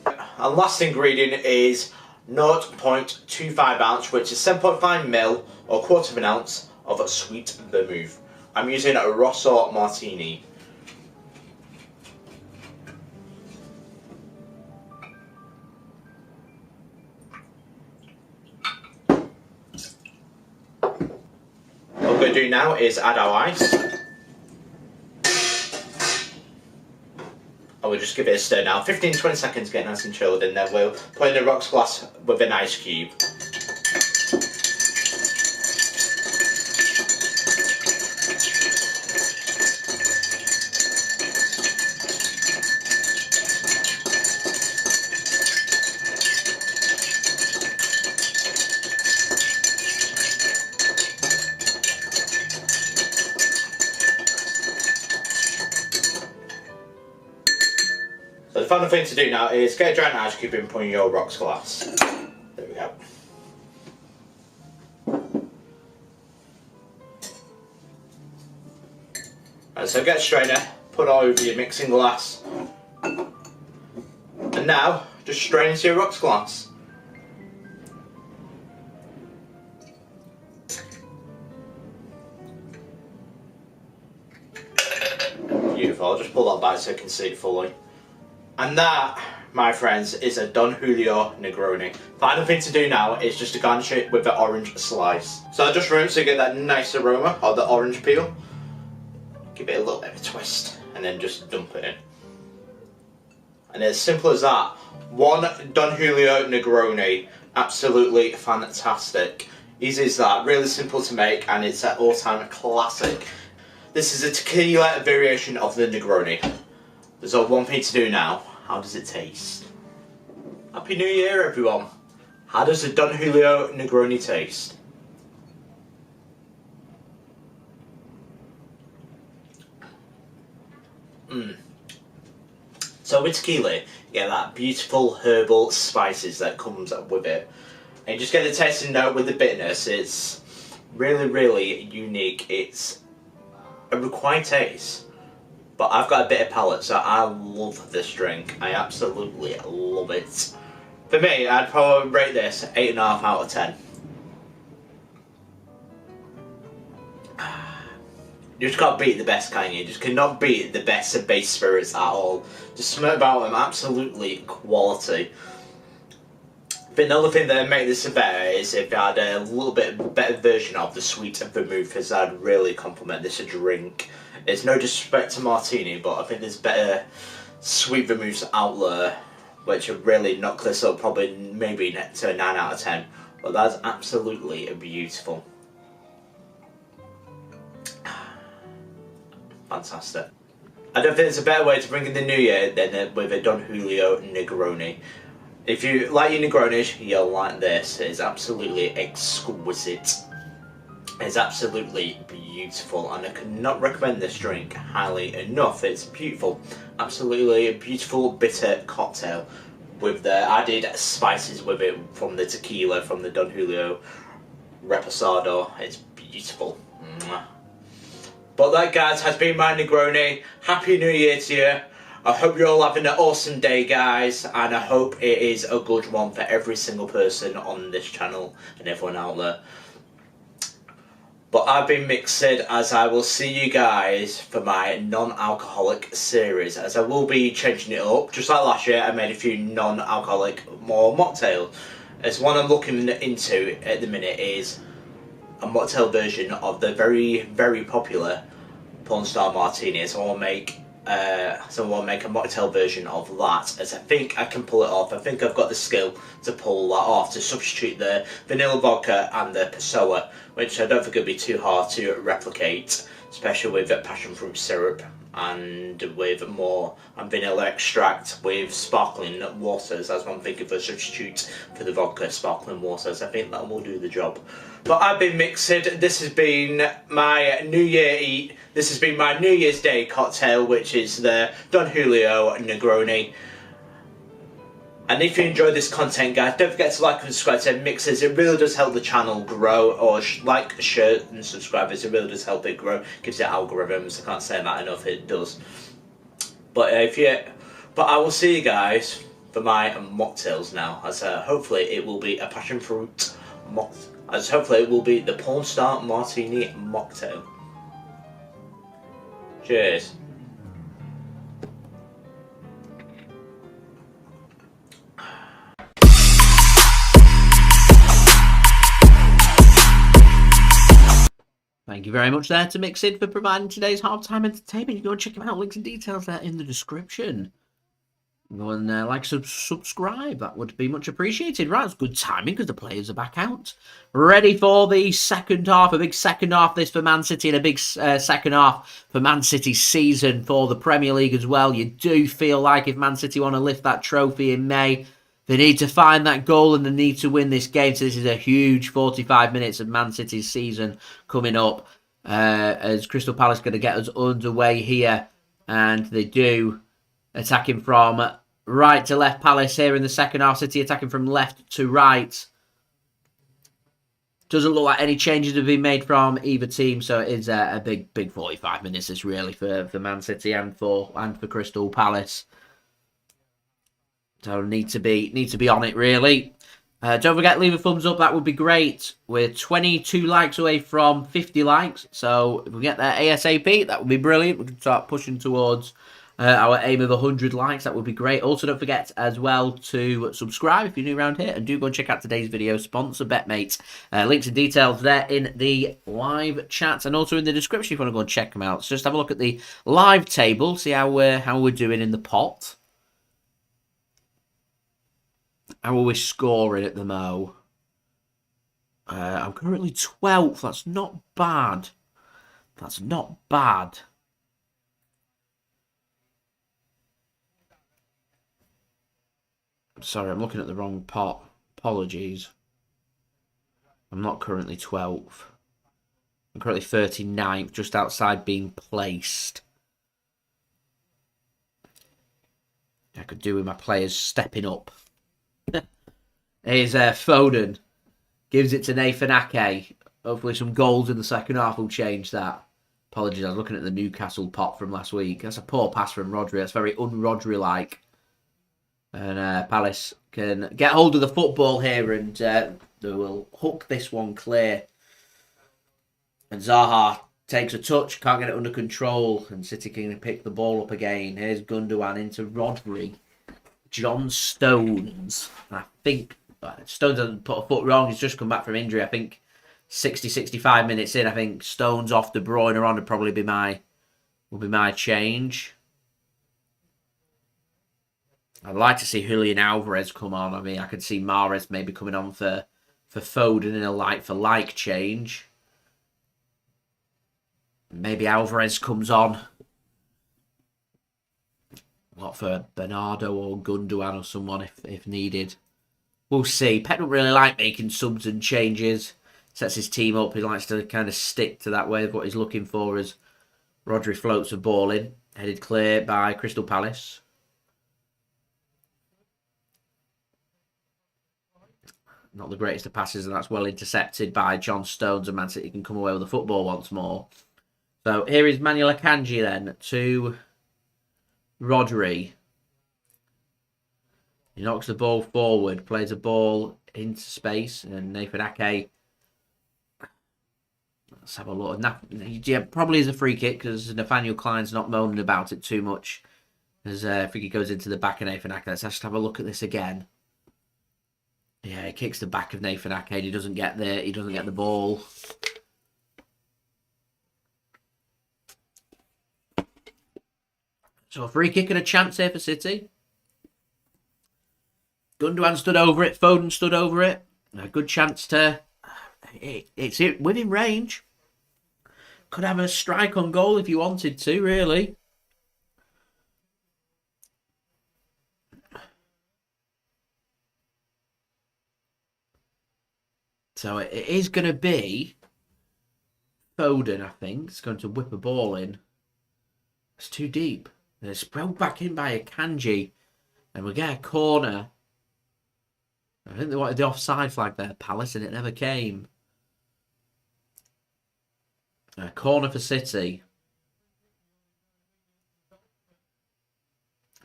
And last ingredient is 0.25 ounce, which is 7.5 ml or quarter of an ounce of sweet vermouth. I'm using a Rosso Martini. What we're going to do now is add our ice. And we'll just give it a stir now. 15-20 seconds, get nice and chilled, and then we'll put in the rocks glass with an ice cube. So the final thing to do now is get a giant ice cube and put in your rocks glass. There we go. Right, so get a strainer, put it over your mixing glass, and now just strain into your rocks glass. Beautiful, I'll just pull that back so I can see it fully. And that, my friends, is a Don Julio Negroni. Final thing to do now is just to garnish it with the orange slice. So I just rinse to get that nice aroma of the orange peel. Give it a little bit of a twist and then just dump it in. And as simple as that, one Don Julio Negroni. Absolutely fantastic. Easy as that, really simple to make, and it's an all-time classic. This is a tequila variation of the Negroni. There's only one thing to do now. How does it taste? Happy New Year, everyone. How does the Don Julio Negroni taste? So with tequila, you get that beautiful herbal spices that comes up with it. And you just get the tasting note with the bitterness. It's really, really unique. It's a required taste. But I've got a bitter palate, so I love this drink. I absolutely love it. For me, I'd probably rate this 8.5 out of 10. You just can't beat the best, can you? You just cannot beat the best of base spirits at all. Just something about them, absolutely quality. But the only thing that would make this better is if I had a little bit better version of the sweet vermouth, because I'd really compliment this drink. It's no disrespect to Martini, but I think there's better sweet vermouths out there, which would really knock this up, probably maybe to a 9 out of 10. But that's absolutely beautiful. Fantastic. I don't think there's a better way to bring in the new year than with a Don Julio Negroni. If you like your Negronis, you'll like this. It's absolutely exquisite. It's absolutely beautiful, and I cannot recommend this drink highly enough. It's beautiful. Absolutely a beautiful bitter cocktail with the added spices with it from the tequila, from the Don Julio Reposado. It's beautiful. Mwah. But that, guys, has been my Negroni. Happy New Year to you. I hope you're all having an awesome day, guys, and I hope it is a good one for every single person on this channel and everyone out there. But I've been Mixed, as I will see you guys for my non-alcoholic series, as I will be changing it up. Just like last year, I made a few non-alcoholic more mocktails. As one I'm looking into at the minute is a mocktail version of the very, very popular Porn Star Martini. So I want to make a mocktail version of that, as I think I can pull it off. I think I've got the skill to pull that off, to substitute the vanilla vodka and the Passoa, which I don't think it'll be too hard to replicate, especially with passion fruit syrup and with more vanilla extract with sparkling waters, as I'm thinking for a substitute for the vodka, sparkling waters. I think that will do the job. But I've been Mixed. This has been my New Year's Day cocktail, which is the Don Julio Negroni. And if you enjoyed this content, guys, don't forget to like and subscribe to Mixers. It really does help the channel grow. Or like, share and subscribe. It really does help it grow. Gives it algorithms. I can't say that enough. It does. But I will see you guys for my mocktails now. As hopefully it will be a passion fruit mocktail. As hopefully it will be the Porn Star Martini mocktail. Cheers. Thank you very much there to Mixed for providing today's halftime entertainment. You go and check them out. Links and details there in the description. Go and like, subscribe. That would be much appreciated. Right, it's good timing because the players are back out. Ready for the second half. A big second half this for Man City, and a big second half for Man City's season for the Premier League as well. You do feel like if Man City want to lift that trophy in May, they need to find that goal and they need to win this game. So this is a huge 45 minutes of Man City's season coming up, as Crystal Palace going to get us underway here. And they do, attacking from right to left. Palace here in the second half. City attacking from left to right. Doesn't look like any changes have been made from either team. So it is a big 45 minutes. It's really for Man City and for Crystal Palace. So need to be on it, really. Don't forget, leave a thumbs up. That would be great. We're 22 likes away from 50 likes. So if we get there ASAP, that would be brilliant. We can start pushing towards our aim of 100 likes. That would be great. Also, don't forget as well to subscribe if you're new around here. And do go and check out today's video sponsor, BetMate. Links and details there in the live chat. And also in the description if you want to go and check them out. So just have a look at the live table. See how we're doing in the pot. How are we scoring at the Mo? I'm currently 12th. That's not bad. That's not bad. I'm sorry, I'm looking at the wrong pot. Apologies. I'm not currently 12th. I'm currently 39th, just outside being placed. I could do with my players stepping up. Here's Foden. Gives it to Nathan Ake. Hopefully some goals in the second half will change that. Apologies, I was looking at the Newcastle pot from last week. That's a poor pass from Rodri. That's very un-Rodri-like. And Palace can get hold of the football here and they will hook this one clear. And Zaha takes a touch, can't get it under control. And City can pick the ball up again. Here's Gundogan into Rodri. John Stones. I think Stones hasn't put a foot wrong. He's just come back from injury. I think 65 minutes in. I think Stones off De Bruyne on would probably be my change. I'd like to see Julian Alvarez come on. I mean, I could see Mahrez maybe coming on for Foden in a like-for-like change. Maybe Alvarez comes on. What for Bernardo or Gundogan or someone if needed. We'll see. Pep don't really like making subs and changes. Sets his team up. He likes to kind of stick to that way of what he's looking for as Rodri floats a ball in. Headed clear by Crystal Palace. Not the greatest of passes, and that's well intercepted by John Stones, and Man City can come away with the football once more. So here is Manuel Akanji then to Rodri. He knocks the ball forward, plays a ball into space, and Nathan Ake. Let's have a look. Yeah, probably is a free kick because Nathaniel Clyne's not moaning about it too much. As I think he goes into the back of Nathan Ake. Let's just have a look at this again. Yeah, he kicks the back of Nathan Ake. He doesn't get there. He doesn't get the ball. So a free kick and a chance here for City. Gundogan stood over it. Foden stood over it. A good chance to... It's within range. Could have a strike on goal if you wanted to, really. So it is going to be Foden, I think. It's going to whip a ball in. It's too deep. And it's brought back in by Akanji. And we get a corner. I think they wanted the offside flag there, Palace, and it never came. A corner for City.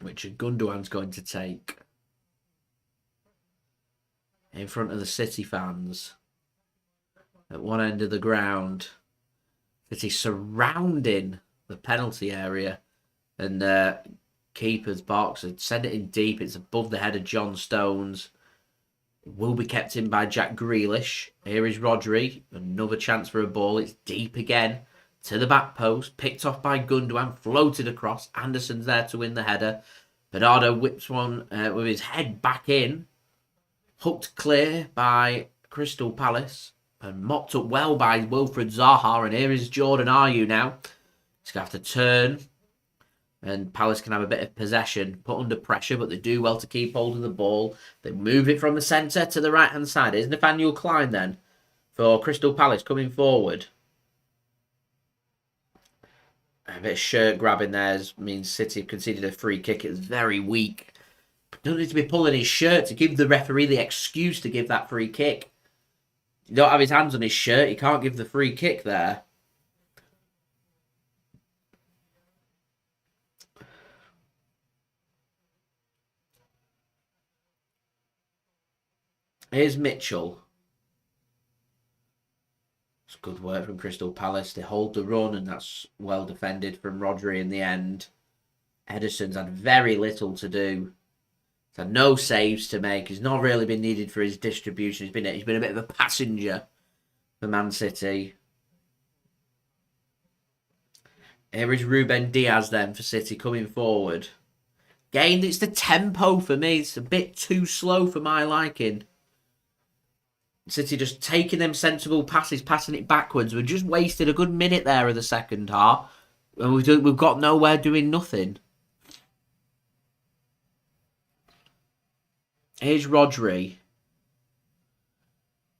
Which Gundogan's going to take. In front of the City fans. At one end of the ground. City surrounding the penalty area. And keeper's box. And send it in deep. It's above the head of John Stones. Will be kept in by Jack Grealish. Here is Rodri. Another chance for a ball. It's deep again. To the back post. Picked off by Gundogan. Floated across. Anderson's there to win the header. Bernardo whips one with his head back in. Hooked clear by Crystal Palace. And mopped up well by Wilfried Zaha. And here is Jordan Ayew now. He's going to have to turn. And Palace can have a bit of possession, put under pressure, but they do well to keep hold of the ball. They move it from the centre to the right-hand side. Here's Nathaniel Clyne then for Crystal Palace coming forward. A bit of shirt grabbing there means City have conceded a free kick. It's very weak. Don't need to be pulling his shirt to give the referee the excuse to give that free kick. You don't have his hands on his shirt. He can't give the free kick there. Here's Mitchell. It's good work from Crystal Palace. They hold the run, and that's well defended from Rodri in the end. Ederson's had very little to do. He's had no saves to make. He's not really been needed for his distribution. He's been a bit of a passenger for Man City. Here is Ruben Dias then for City coming forward. Again, it's the tempo for me. It's a bit too slow for my liking. City just taking them sensible passes, passing it backwards. We've just wasted a good minute there of the second half. And we've got nowhere doing nothing. Here's Rodri.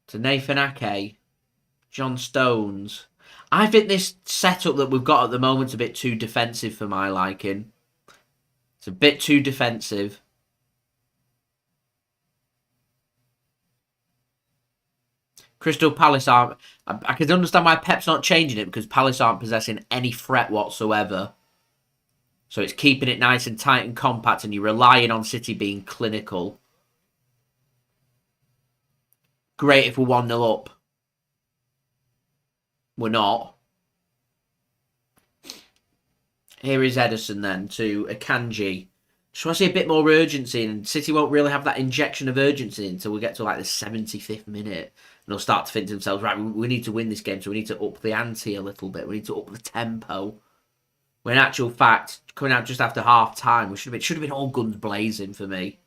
To Nathan Ake. John Stones. I think this setup that we've got at the moment is a bit too defensive for my liking. It's a bit too defensive. Crystal Palace aren't... I can understand why Pep's not changing it, because Palace aren't possessing any threat whatsoever. So it's keeping it nice and tight and compact, and you're relying on City being clinical. Great if we're 1-0 up. We're not. Here is Ederson then to Akanji. Just want to see a bit more urgency, and City won't really have that injection of urgency until we get to like the 75th minute. And they'll start to think to themselves, right, we need to win this game, so we need to up the ante a little bit. We need to up the tempo. When in actual fact, coming out just after half time, should have been all guns blazing for me.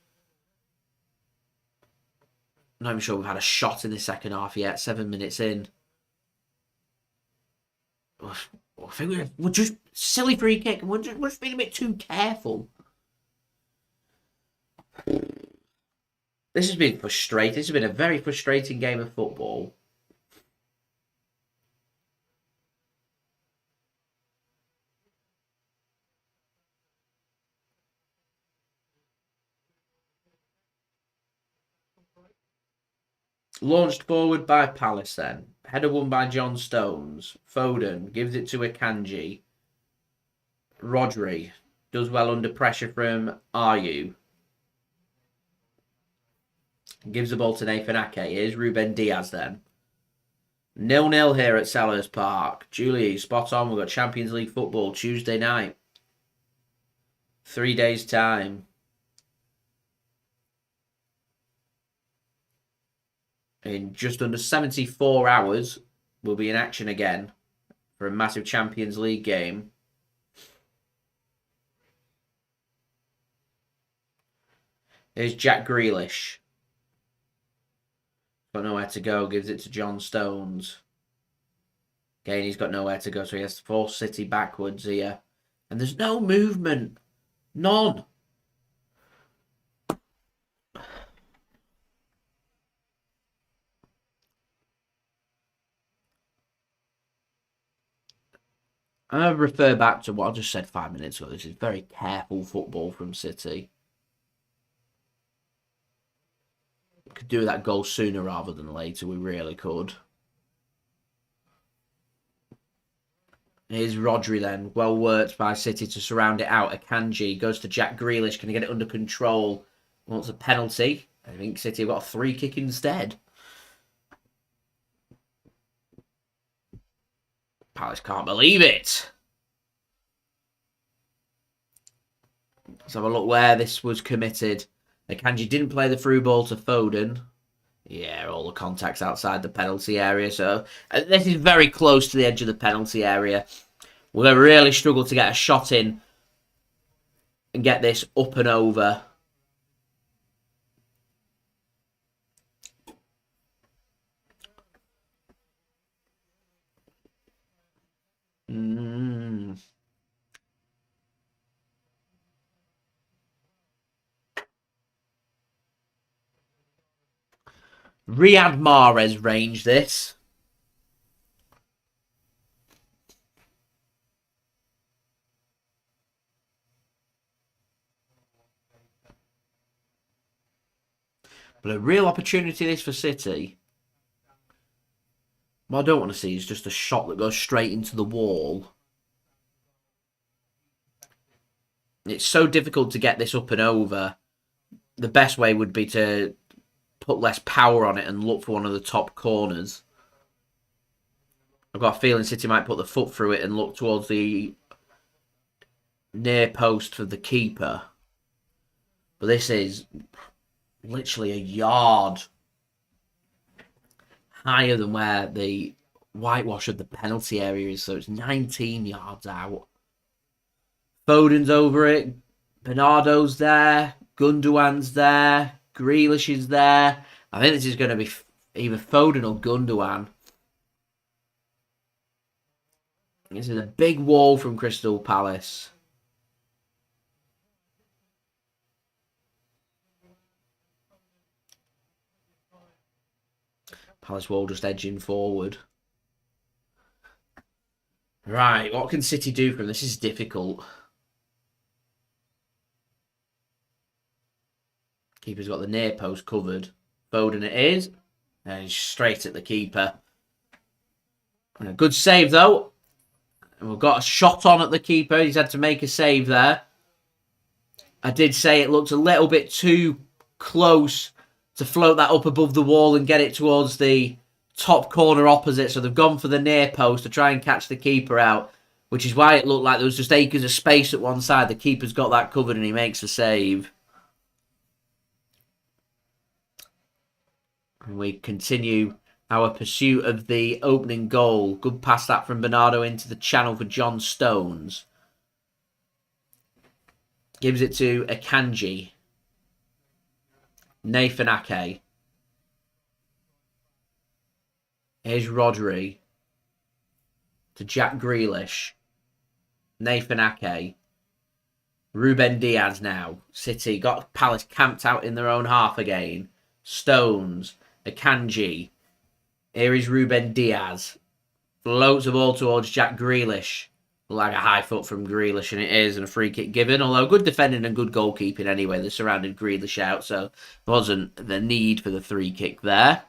I'm not even sure we've had a shot in the second half yet. 7 minutes in. I think we're just silly free kick, and we're just being a bit too careful. This has been frustrating. This has been a very frustrating game of football. Launched forward by Palace then. Header won by John Stones. Foden gives it to Akanji. Rodri. Does well under pressure from Ayew. Gives the ball to Nathan Ake. Here's Ruben Dias then. 0-0 here at Selhurst Park. Julie, spot on. We've got Champions League football Tuesday night. 3 days' time. In just under 74 hours, we'll be in action again for a massive Champions League game. Here's Jack Grealish. Got nowhere to go. Gives it to John Stones. Again, he's got nowhere to go, so he has to force City backwards here. And there's no movement. None. I refer back to what I just said 5 minutes ago. This is very careful football from City. We could do that goal sooner rather than later. We really could. Here's Rodri then. Well worked by City to surround it out. Akanji goes to Jack Grealish. Can he get it under control? Wants a penalty. I think City have got a free kick instead. Palace can't believe it. Let's have a look where this was committed. Akanji didn't play the through ball to Foden. Yeah, all the contacts outside the penalty area. So this is very close to the edge of the penalty area. We're going to really struggle to get a shot in and get this up and over. Riyad Mahrez ranged this. But a real opportunity this for City. What I don't want to see is just a shot that goes straight into the wall. It's so difficult to get this up and over. The best way would be to put less power on it and look for one of the top corners. I've got a feeling City might put the foot through it and look towards the near post for the keeper. But this is literally a yard higher than where the whitewash of the penalty area is. So it's 19 yards out. Foden's over it. Bernardo's there. Gundogan's there. Grealish is there. I think this is going to be either Foden or Gundogan. This is a big wall from Crystal Palace. Palace wall just edging forward. Right, what can City do from this? This is difficult. Keeper's got the near post covered. Foden it is. And he's straight at the keeper. And a good save though. And we've got a shot on at the keeper. He's had to make a save there. I did say it looked a little bit too close to float that up above the wall and get it towards the top corner opposite. So they've gone for the near post to try and catch the keeper out. Which is why it looked like there was just acres of space at one side. The keeper's got that covered and he makes a save. And we continue our pursuit of the opening goal. Good pass that from Bernardo into the channel for John Stones. Gives it to Akanji. Nathan Ake. Here's Rodri. To Jack Grealish. Nathan Ake. Ruben Dias now. City got Palace camped out in their own half again. Stones. Akanji. Here is Ruben Dias. Floats the ball towards Jack Grealish. Like a high foot from Grealish, and it is, and a free kick given. Although good defending and good goalkeeping anyway. They surrounded Grealish out, so there wasn't the need for the free kick there.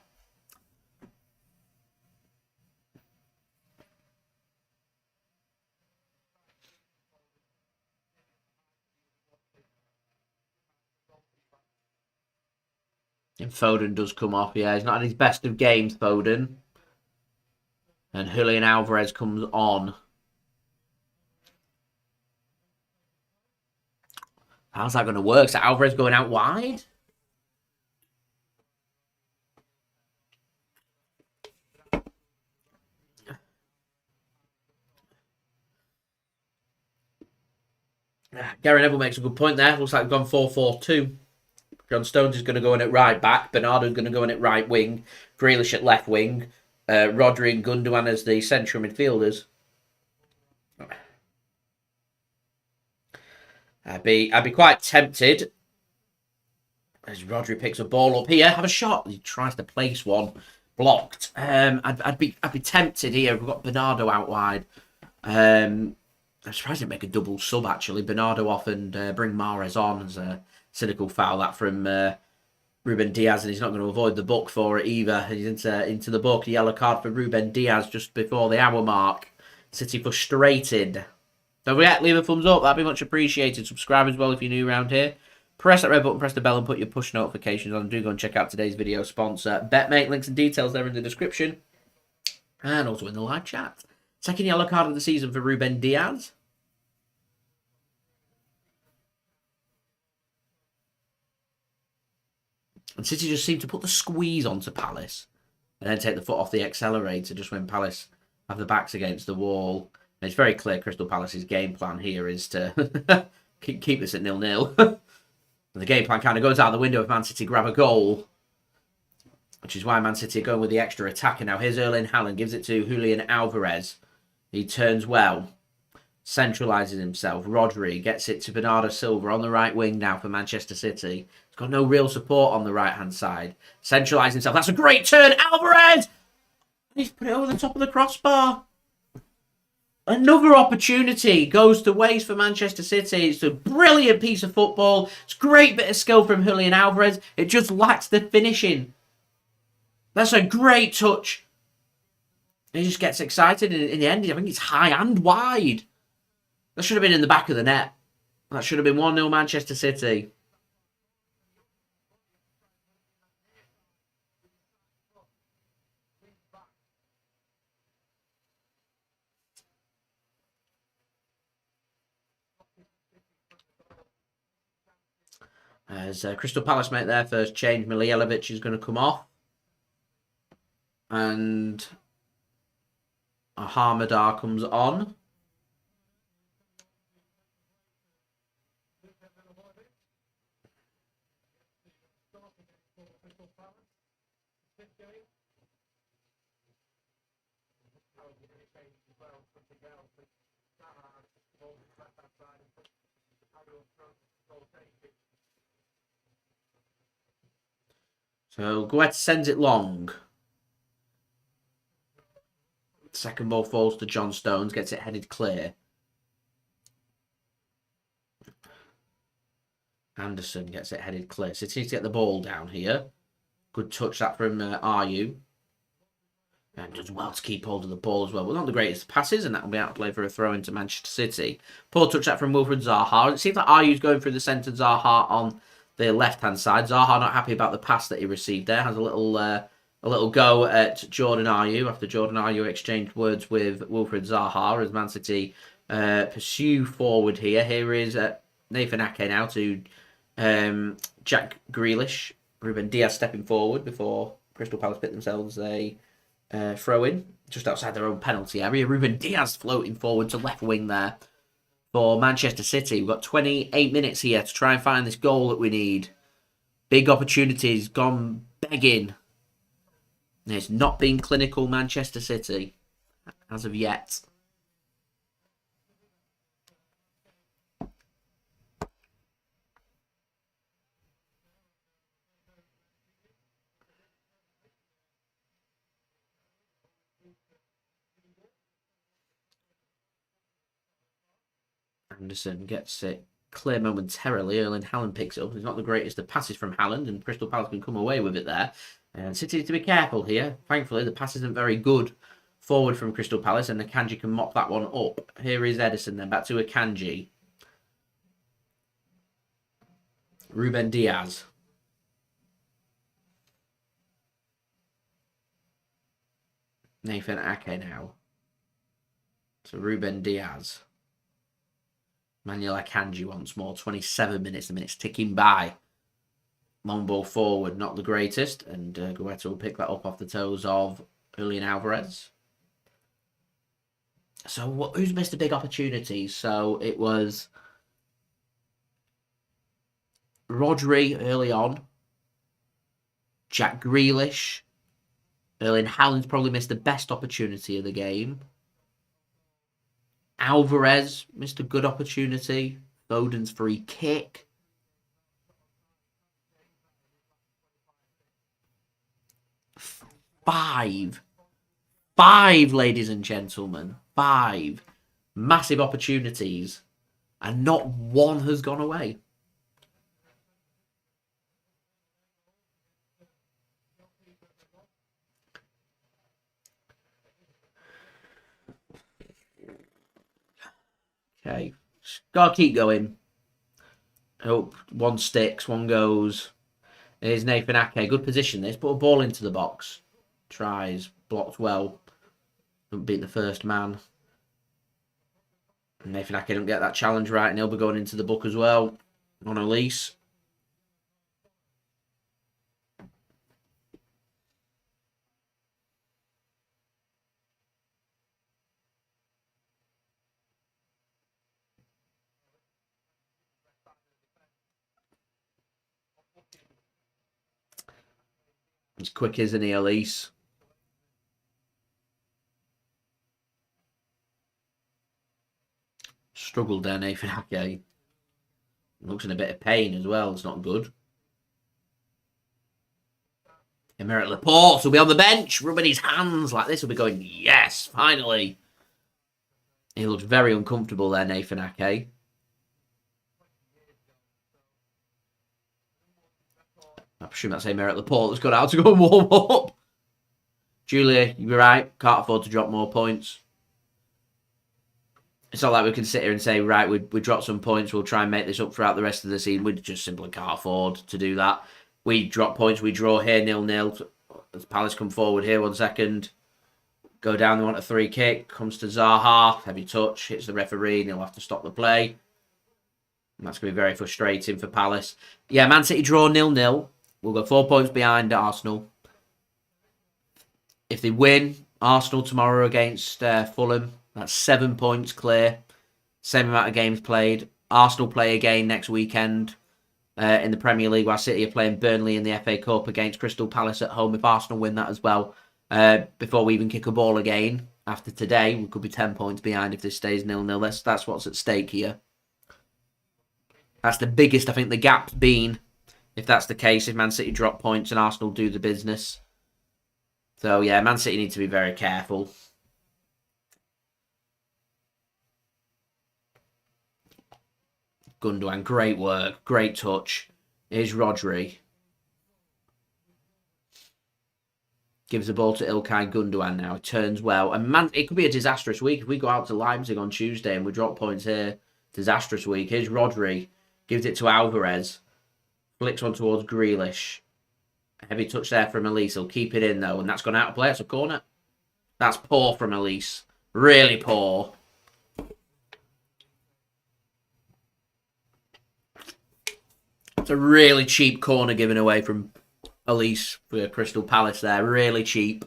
And Foden does come off. Yeah, he's not had his best of games, Foden. And Julian Alvarez comes on. How's that going to work? So Alvarez going out wide? Gary Neville makes a good point there. Looks like we've gone 4-4-2. John Stones is going to go in at right back. Bernardo's going to go in at right wing. Grealish at left wing. Rodri and Gundogan as the central midfielders. I'd be quite tempted as Rodri picks a ball up here. Have a shot. He tries to place one. Blocked. I'd be tempted here. We've got Bernardo out wide. I'm surprised he didn't make a double sub, actually. Bernardo off and bring Mahrez on as a cynical foul, that from Ruben Dias, and he's not going to avoid the book for it either. He's into the book. A yellow card for Ruben Dias just before the hour mark. City frustrated. Don't forget, leave a thumbs up. That'd be much appreciated. Subscribe as well if you're new around here. Press that red button, press the bell, and put your push notifications on. Do go and check out today's video sponsor, BetMate. Links and details there in the description. And also in the live chat. Second yellow card of the season for Ruben Dias. And City just seem to put the squeeze onto Palace and then take the foot off the accelerator just when Palace have the backs against the wall. And it's very clear Crystal Palace's game plan here is to keep this at 0-0. The game plan kind of goes out the window if Man City grab a goal, which is why Man City are going with the extra attacker. Now here's Erling Haaland, gives it to Julian Alvarez. He turns well, centralises himself. Rodri gets it to Bernardo Silva on the right wing now for Manchester City. He's got no real support on the right-hand side. Centralised himself. That's a great turn, Alvarez! He's put it over the top of the crossbar. Another opportunity goes to waste for Manchester City. It's a brilliant piece of football. It's a great bit of skill from Julian Alvarez. It just lacks the finishing. That's a great touch. He just gets excited. In the end, I think it's high and wide. That should have been in the back of the net. That should have been 1-0 Manchester City. As Crystal Palace make their first change, Milivojevic is going to come off. And Ahmadar comes on. So Guaita sends it long. Second ball falls to John Stones, gets it headed clear. Andersen gets it headed clear. So it needs to get the ball down here. Good touch that from Ayew. And does well to keep hold of the ball as well. Well, not the greatest passes, and that will be out of play for a throw into Manchester City. Poor touch that from Wilfried Zaha. It seems like Ayew's going through the centre, Zaha on the left-hand side. Zaha not happy about the pass that he received there. Has a little go at Jordan Ayew after Jordan Ayew exchanged words with Wilfried Zaha as Man City pursue forward here. Here is Nathan Ake now to Jack Grealish. Ruben Dias stepping forward before Crystal Palace pit themselves a throw-in just outside their own penalty area. Ruben Dias floating forward to left wing there for Manchester City. We've got 28 minutes here to try and find this goal that we need. Big opportunities gone begging. It's not been clinical Manchester City as of yet. Andersen gets it clear momentarily. Erling Haaland picks it up. It's not the greatest of passes from Haaland, and Crystal Palace can come away with it there. And City need to be careful here. Thankfully, the pass isn't very good forward from Crystal Palace, and Akanji can mop that one up. Here is Ederson then, back to Akanji. Ruben Dias. Nathan Ake now. So Ruben Dias. Manuel Akanji once more. 27 minutes. The minutes ticking by. Long ball forward, not the greatest. And Guaita will pick that up off the toes of Julian Alvarez. So who's missed a big opportunity? So it was Rodri early on. Jack Grealish. Erling Haaland's probably missed the best opportunity of the game. Alvarez missed a good opportunity. Foden's free kick. Five, ladies and gentlemen. 5 massive opportunities. And not one has gone away. Okay. Gotta keep going. Hope one sticks, one goes. Here's Nathan Ake. Good position this. Put a ball into the box. Tries. Blocked well. Don't beat the first man. Nathan Ake don't get that challenge right, and he'll be going into the book as well. On a lease. He's quick, isn't he, Elise? Struggled there, Nathan Ake. Looks in a bit of pain as well. It's not good. Aymeric Laporte will be on the bench, rubbing his hands like this. Will be going, yes, finally. He looks very uncomfortable there, Nathan Ake. I presume that's Aymeric Laporte that's got out to go and warm up. Julia, you're right. Can't afford to drop more points. It's not like we can sit here and say, right, we dropped some points, we'll try and make this up throughout the rest of the season. We just simply can't afford to do that. We drop points, we draw here, 0-0. As Palace come forward here, 1 second. Go down, they want a free kick. Comes to Zaha, heavy touch, hits the referee, and he'll have to stop the play. And that's going to be very frustrating for Palace. Yeah, Man City draw 0-0. We'll go 4 points behind Arsenal. If they win, Arsenal tomorrow against Fulham, that's 7 points clear. Same amount of games played. Arsenal play again next weekend in the Premier League, while City are playing Burnley in the FA Cup against Crystal Palace at home. If Arsenal win that as well, before we even kick a ball again, after today, we could be 10 points behind if this stays 0-0. That's what's at stake here. That's the biggest, I think, the gap's been, if that's the case, if Man City drop points and Arsenal do the business. So, yeah, Man City need to be very careful. Gundogan, great work, great touch. Here's Rodri. Gives the ball to Ilkay Gundogan now. Turns well. And man, it could be a disastrous week. If we go out to Leipzig on Tuesday and we drop points here, disastrous week. Here's Rodri. Gives it to Alvarez. Flicks one towards Grealish. Heavy touch there from Elise. He'll keep it in though. And that's gone out of play. It's a corner. That's poor from Elise. Really poor. It's a really cheap corner given away from Elise for Crystal Palace there. Really cheap.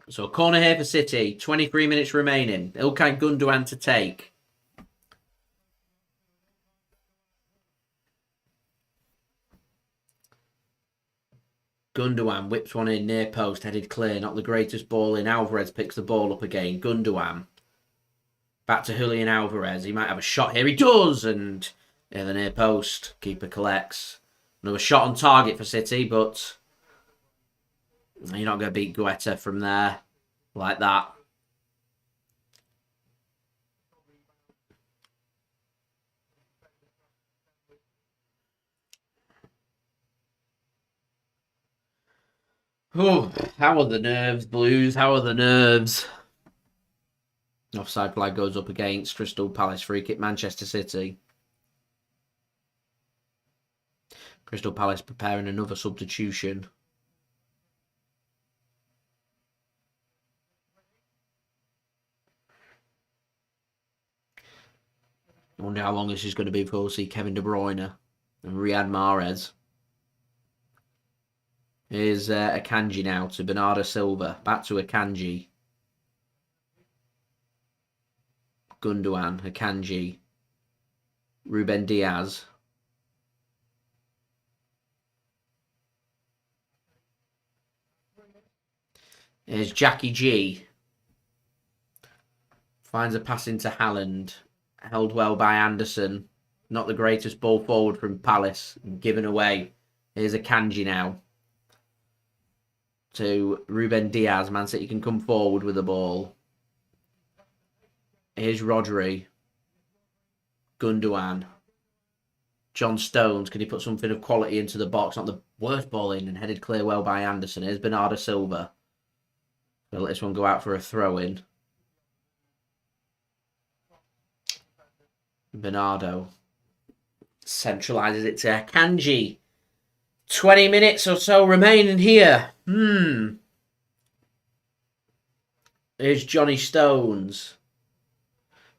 So corner here for City. 23 minutes remaining. Ilkay Gundogan to take. Gundogan whips one in near post, headed clear, not the greatest ball in. Alvarez picks the ball up again. Gundogan. Back to Julian Alvarez. He might have a shot here. He does! And yeah, the near post. Keeper collects. Another shot on target for City, but you're not going to beat Guaita from there like that. Oh, how are the nerves, Blues? How are the nerves? Offside flag goes up against Crystal Palace. Free kick, Manchester City. Crystal Palace preparing another substitution. I wonder how long this is going to be before we'll see Kevin De Bruyne and Riyad Mahrez. Here's Akanji now to Bernardo Silva. Back to Akanji. Gundogan, Akanji. Ruben Dias. Here's Jackie G. Finds a pass into Haaland. Held well by Andersen. Not the greatest ball forward from Palace. Given away. Here's Akanji now. To Ruben Dias. Man City can come forward with the ball. Here's Rodri. Gundogan. John Stones. Can he put something of quality into the box? Not the worst ball in and headed clear well by Andersen. Here's Bernardo Silva. We'll let this one go out for a throw-in. Bernardo centralises it to Akanji. 20 minutes or so remaining here. Here's Johnny Stones.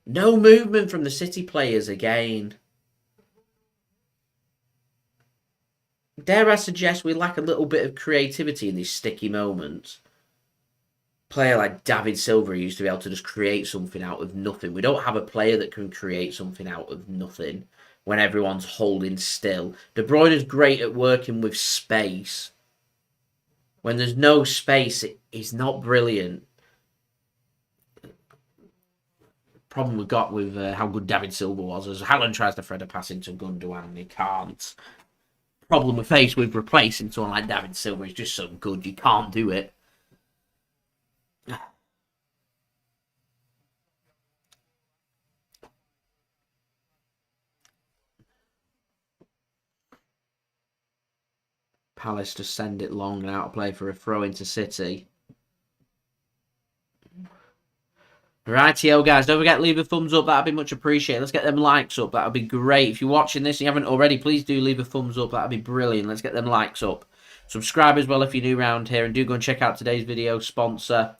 No movement from the City players again. Dare I suggest we lack a little bit of creativity in these sticky moments. Player like David Silva used to be able to just create something out of nothing. We don't have a player that can create something out of nothing when everyone's holding still. De Bruyne is great at working with space. When there's no space, he's not brilliant. Problem we've got with how good David Silva was is Haaland tries to thread a pass into Gundogan and he can't. Problem we face with replacing someone like David Silva is just so good you can't do it. Palace to send it long and out of play for a throw into City. Rightio, guys. Don't forget to leave a thumbs up. That'd be much appreciated. Let's get them likes up. That'd be great. If you're watching this and you haven't already, please do leave a thumbs up. That'd be brilliant. Let's get them likes up. Subscribe as well if you're new around here. And do go and check out today's video sponsor,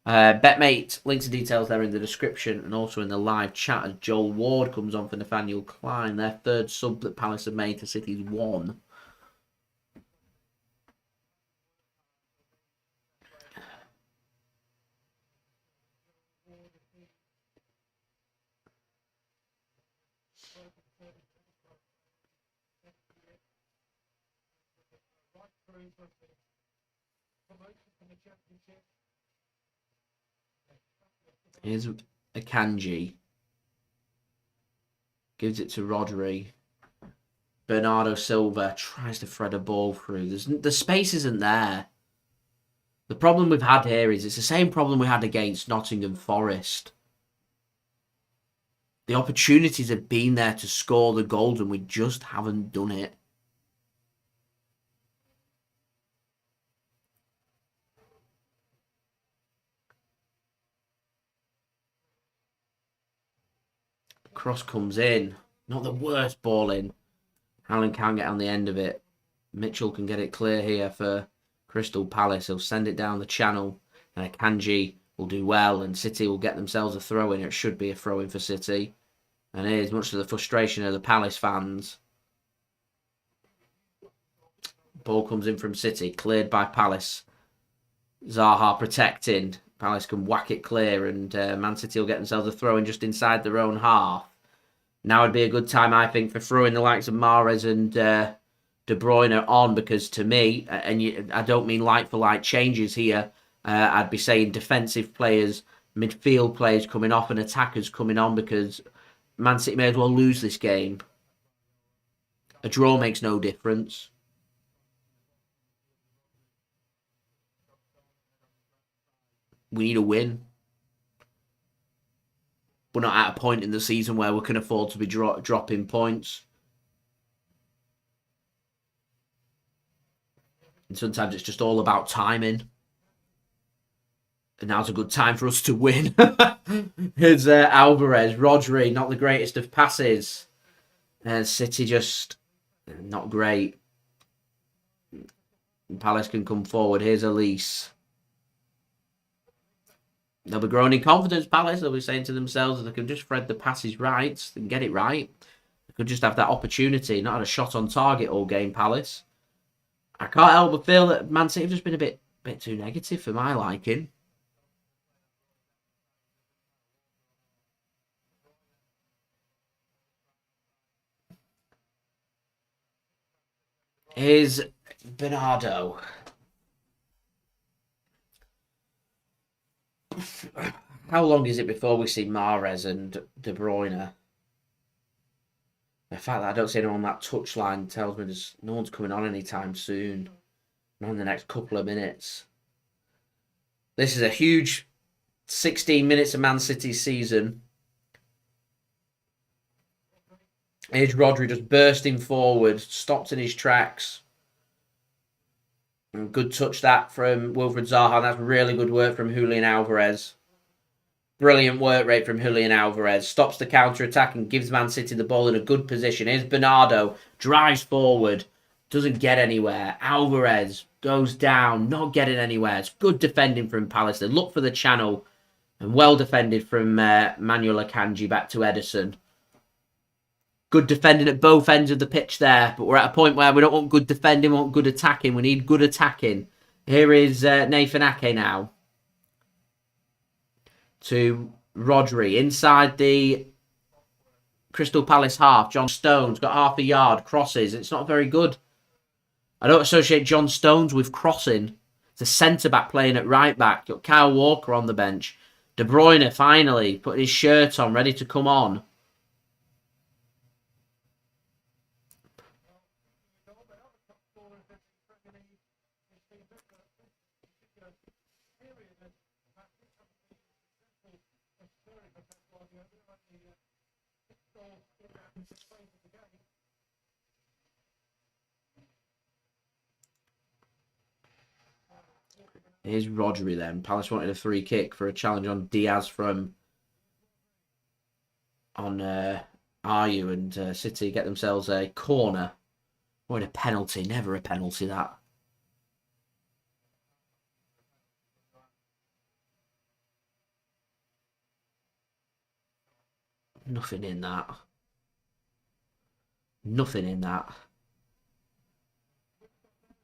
BetMate. Links and details there in the description and also in the live chat as Joel Ward comes on for Nathaniel Clyne. Their third sub that Palace have made to City's one. Here's Akanji. Gives it to Rodri. Bernardo Silva tries to thread a ball through. The space isn't there. The problem we've had here is it's the same problem we had against Nottingham Forest. The opportunities have been there to score the goals and we just haven't done it. Cross comes in. Not the worst ball in. Haaland can't get on the end of it. Mitchell can get it clear here for Crystal Palace. He'll send it down the channel. And Akanji will do well. And City will get themselves a throw-in. It should be a throw-in for City. And here's much to the frustration of the Palace fans. Ball comes in from City. Cleared by Palace. Zaha protecting. Palace can whack it clear and Man City will get themselves a throw-in just inside their own half. Now would be a good time, I think, for throwing the likes of Mahrez and De Bruyne on because to me, and I don't mean like-for-like changes here, I'd be saying defensive players, midfield players coming off and attackers coming on because Man City may as well lose this game. A draw makes no difference. We need a win. We're not at a point in the season where we can afford to be dropping points. And sometimes it's just all about timing. now's a good time for us to win. Here's Alvarez. Rodri, not the greatest of passes. City just not great. Palace can come forward. Here's Elise. They'll be growing in confidence, Palace. They'll be saying to themselves, if they can just thread the passes right, they can get it right. They could just have that opportunity, not had a shot on target all game, Palace. I can't help but feel that Man City have just been a bit too negative for my liking. Here's Bernardo. How long is it before we see Mahrez and De Bruyne? The fact that I don't see anyone on that touchline tells me no one's coming on anytime soon. Not in the next couple of minutes. This is a huge 16 minutes of Man City's season. Here's Rodri just bursting forward, stopped in his tracks. And good touch that from Wilfried Zaha. That's really good work from Julian Alvarez. Brilliant work rate from Julian Alvarez. Stops the counter-attack and gives Man City the ball in a good position. Here's Bernardo. Drives forward. Doesn't get anywhere. Alvarez goes down. Not getting anywhere. It's good defending from Palace. They look for the channel. And well defended from Manuel Akanji back to Ederson. Good defending at both ends of the pitch there. But we're at a point where we don't want good defending. We want good attacking. We need good attacking. Here is Nathan Ake now. To Rodri. Inside the Crystal Palace half. John Stones got half a yard. Crosses. It's not very good. I don't associate John Stones with crossing. It's a centre-back playing at right-back. Got Kyle Walker on the bench. De Bruyne finally putting his shirt on, ready to come on. Here's Rodri then. Palace wanted a free kick for a challenge on Dias from Ayew, and City get themselves a corner. Or a penalty. Never a penalty, that. Nothing in that. Nothing in that.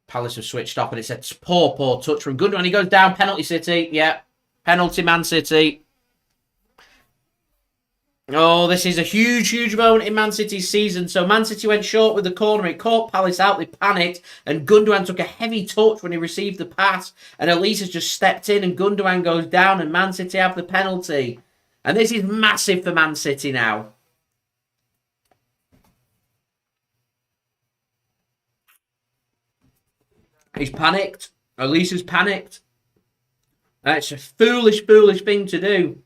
Palace have switched off and it's a poor touch from Gundogan. He goes down. Penalty City. Yeah. Penalty Man City. Oh, this is a huge moment in Man City's season. So Man City went short with the corner. It caught Palace out. They panicked. And Gundogan took a heavy touch when he received the pass. And Elise has just stepped in and Gundogan goes down and Man City have the penalty. And this is massive for Man City now. He's panicked. Elise has panicked. It's a foolish thing to do.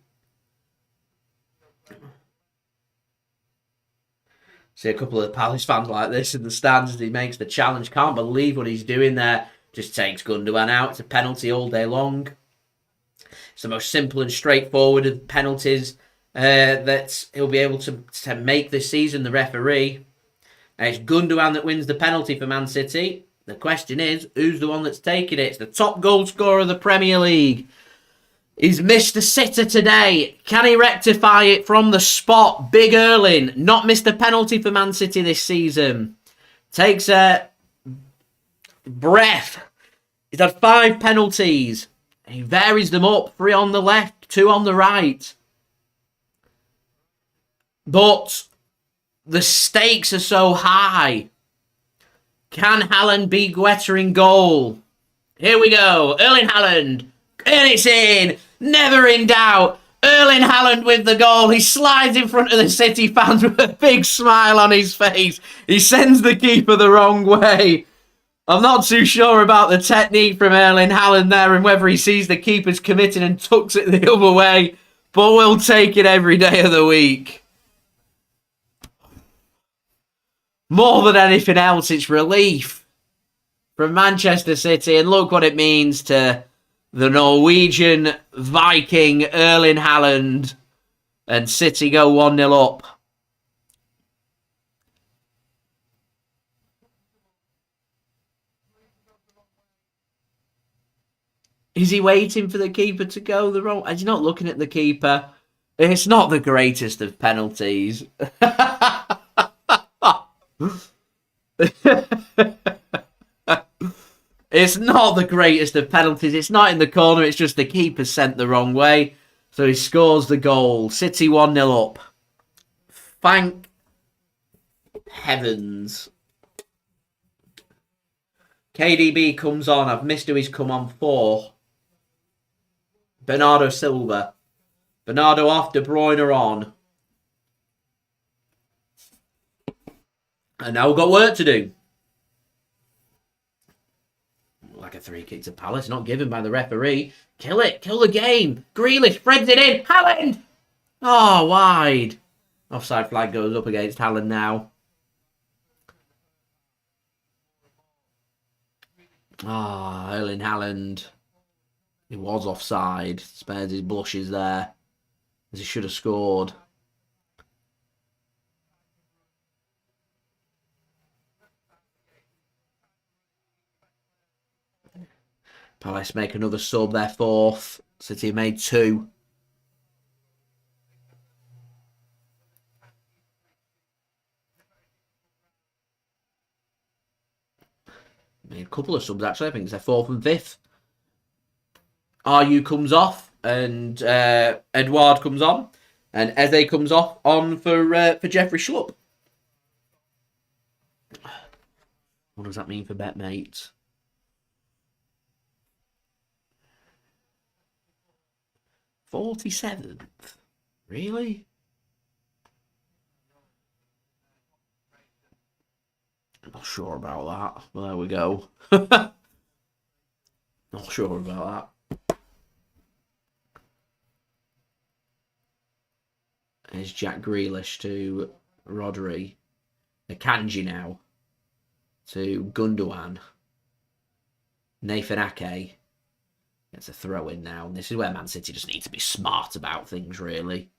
See a couple of Palace fans like this in the stands as he makes the challenge. Can't believe what he's doing there. Just takes Gundogan out. It's a penalty all day long. It's the most simple and straightforward of penalties that he'll be able to make this season, the referee. It's Gundogan that wins the penalty for Man City. The question is, who's the one that's taking it? It's the top goal scorer of the Premier League. He's missed a sitter today. Can he rectify it from the spot? Big Erling, not missed a penalty for Man City this season. Takes a breath. He's had 5 penalties. He varies them up. 3 on the left, 2 on the right. But the stakes are so high. Can Haaland beat Guaita in goal? Here we go. Erling Haaland. And it's in. Never in doubt. Erling Haaland with the goal. He slides in front of the City fans with a big smile on his face. He sends the keeper the wrong way. I'm not too sure about the technique from Erling Haaland there and whether he sees the keeper's committed and tucks it the other way. But we'll take it every day of the week. More than anything else, it's relief from Manchester City. And look what it means to the Norwegian Viking Erling Haaland, and City go 1-0 up. Is he waiting for the keeper to go the wrong? He's not looking at the keeper. It's not the greatest of penalties. It's not the greatest of penalties. It's not in the corner. It's just the keeper sent the wrong way. So he scores the goal. City 1-0 up. Thank heavens. KDB comes on. I've missed who he's come on for. Bernardo Silva. Bernardo off, De Bruyne on. And now we've got work to do. Like a free kick to Palace, not given by the referee. Kill it, kill the game. Grealish threads it in. Haaland! Oh, wide. Offside flag goes up against Haaland now. Ah, Erling Haaland. He was offside. Spares his blushes there, as he should have scored. Palace make another sub, their fourth. City made 2. Made a couple of subs, actually. I think it's their 4th and 5th. RU comes off, and Edouard comes on, and Eze comes off on for Jeffrey Schlupp. What does that mean for BetMate? 47th? Really? I'm not sure about that. Well, there we go. Not sure about that. There's Jack Grealish to Rodri. Akanji now to Gundogan. Nathan Ake gets a throw in now. And this is where Man City just need to be smart about things, really.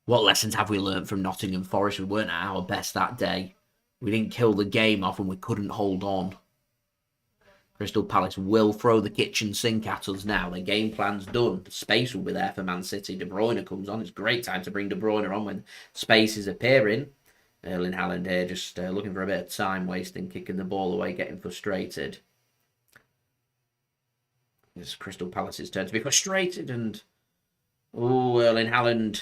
What lessons have we learnt from Nottingham Forest? We weren't at our best that day. We didn't kill the game off and we couldn't hold on. Crystal Palace will throw the kitchen sink at us now. Their game plan's done. The space will be there for Man City. De Bruyne comes on. It's a great time to bring De Bruyne on when space is appearing. Erling Haaland here just looking for a bit of time wasting, kicking the ball away, getting frustrated. It's Crystal Palace's turn to be frustrated, and oh, Erling Haaland.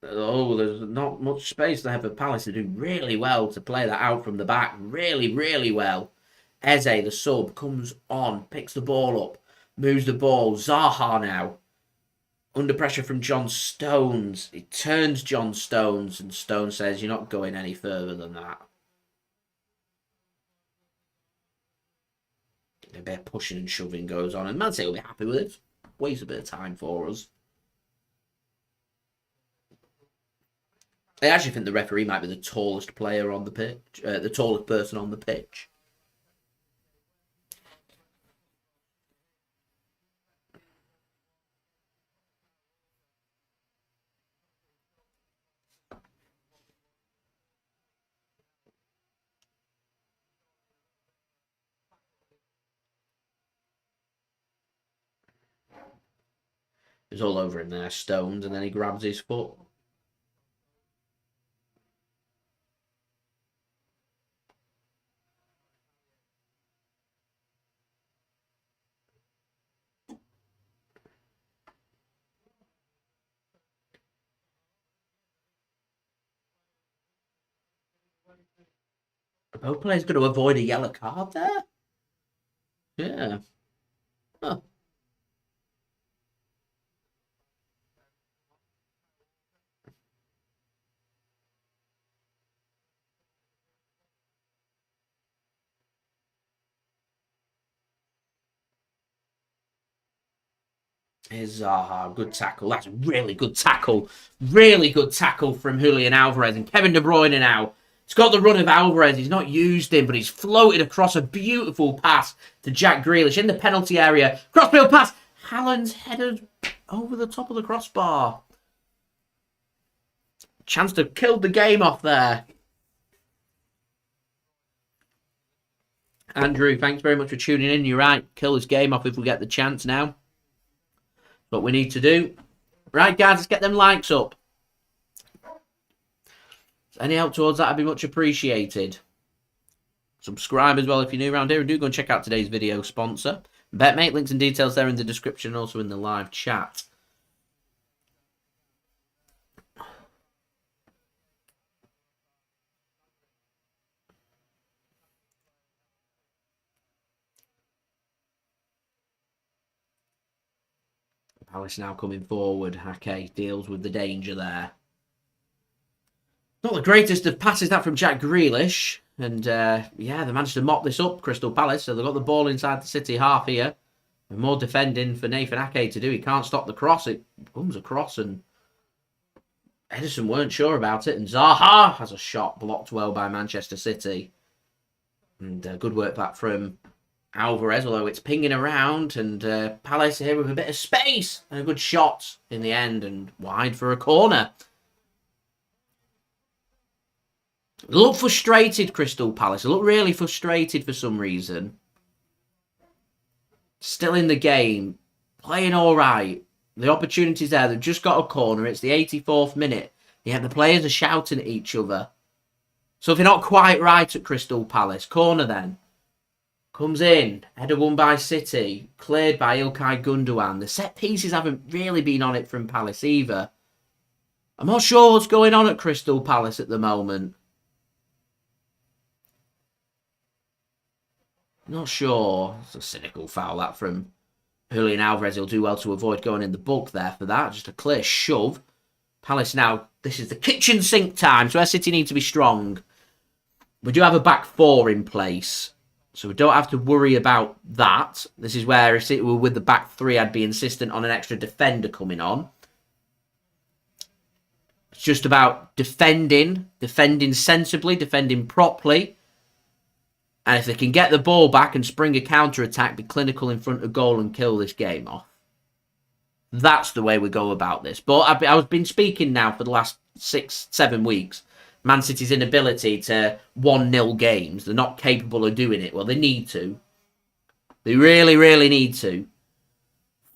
Oh, there's not much space there for Palace to do really well to play that out from the back. Really, really well. Eze, the sub, comes on, picks the ball up, moves the ball. Zaha now. Under pressure from John Stones. He turns John Stones, and Stones says, you're not going any further than that. A bit of pushing and shoving goes on, and Man City will be happy with it. Waste a bit of time for us. I actually think the referee might be the tallest player on the pitch, the tallest person on the pitch. He's all over him there, Stones, and then he grabs his foot. Both players going to avoid a yellow card there? Yeah. Huh. Here's Zaha, good tackle. That's a really good tackle. Really good tackle from Julian Alvarez. And Kevin De Bruyne now. He's got the run of Alvarez. He's not used him, but he's floated across a beautiful pass to Jack Grealish in the penalty area. Crossfield pass. Haaland's headed over the top of the crossbar. Chance to kill the game off there. Andrew, thanks very much for tuning in. You're right. Kill this game off if we get the chance now. What we need to do. Right, guys, let's get them likes up. Any help towards that would be much appreciated. Subscribe as well if you're new around here. And do go and check out today's video sponsor, BetMate. Links and details there in the description and also in the live chat. Palace now coming forward. Ake deals with the danger there. Not the greatest of passes that from Jack Grealish. And yeah, they managed to mop this up, Crystal Palace. So they've got the ball inside the City half here. And more defending for Nathan Ake to do. He can't stop the cross. It comes across and Ederson weren't sure about it. And Zaha has a shot blocked well by Manchester City. And good work back from Alvarez, although it's pinging around. And Palace here with a bit of space. And a good shot in the end and wide for a corner. They look frustrated, Crystal Palace. They look really frustrated for some reason. Still in the game. Playing all right. The opportunity's there. They've just got a corner. It's the 84th minute. Yet the players are shouting at each other. So if you're not quite right at Crystal Palace, corner then. Comes in. Header won by City. Cleared by Ilkay Gundogan. The set pieces haven't really been on it from Palace either. I'm not sure what's going on at Crystal Palace at the moment. Not sure. It's a cynical foul that from Julian Alvarez. He'll do well to avoid going in the book there for that. Just a clear shove. Palace now, this is the kitchen sink time. So our City need to be strong. We do have a back four in place. So we don't have to worry about that. This is where if City were with the back three, I'd be insistent on an extra defender coming on. It's just about defending sensibly, defending properly. And if they can get the ball back and spring a counter-attack, be clinical in front of goal and kill this game off. That's the way we go about this. But I've been speaking now for the last 6-7 weeks. Man City's inability to 1-0 games. They're not capable of doing it. Well, they need to. They really, really need to.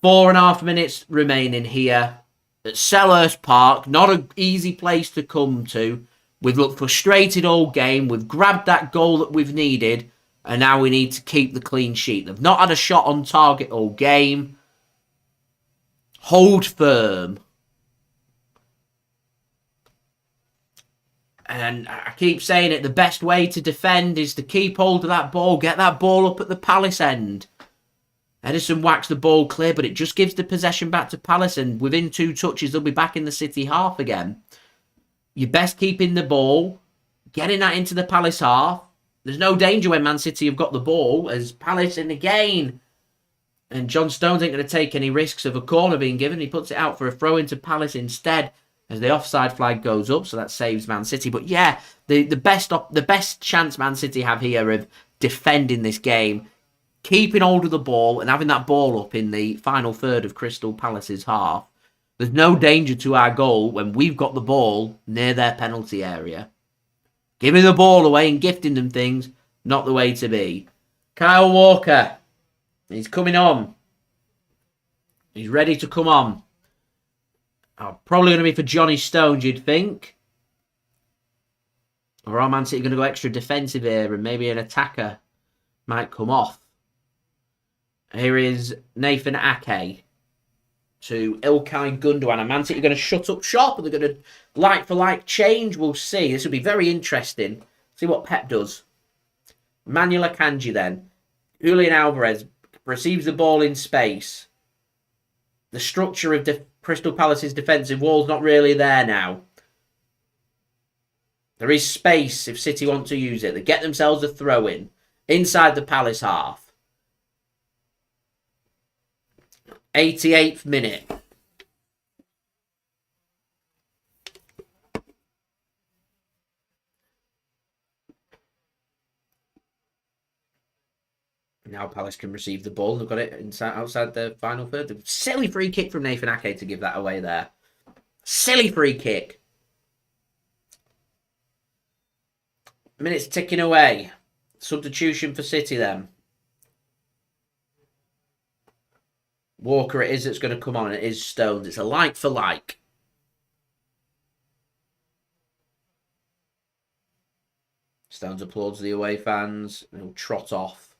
4.5 minutes remaining here at Selhurst Park. Not an easy place to come to. We've looked frustrated all game. We've grabbed that goal that we've needed. And now we need to keep the clean sheet. They've not had a shot on target all game. Hold firm. And I keep saying it, the best way to defend is to keep hold of that ball. Get that ball up at the Palace end. Ederson whacks the ball clear, but it just gives the possession back to Palace. And within 2 touches, they'll be back in the City half again. You're best keeping the ball, getting that into the Palace half. There's no danger when Man City have got the ball, as Palace in again. And John Stones ain't going to take any risks of a corner being given. He puts it out for a throw into Palace instead, as the offside flag goes up, so that saves Man City. But yeah, the best chance Man City have here of defending this game, keeping hold of the ball and having that ball up in the final third of Crystal Palace's half. There's no danger to our goal when we've got the ball near their penalty area. Giving the ball away and gifting them things, not the way to be. Kyle Walker, he's coming on. He's ready to come on. Oh, probably going to be for Johnny Stones, you'd think. Or are Man City going to go extra defensive here and maybe an attacker might come off. Here is Nathan Ake to Ilkay Gundogan. And Man City are going to shut up shop. And they're going to like-for-like change. We'll see. This will be very interesting. See what Pep does. Manuel Akanji then. Julian Alvarez receives the ball in space. The structure of Crystal Palace's defensive wall's not really there now. There is space if City want to use it. They get themselves a throw-in inside the Palace half. 88th minute. Now Palace can receive the ball. They've got it outside the final third. The silly free kick from Nathan Ake to give that away there. Silly free kick. Minutes ticking away. Substitution for City then. Walker it is that's going to come on. It is Stones. It's a like for like. Stones applauds the away fans. And he'll trot off.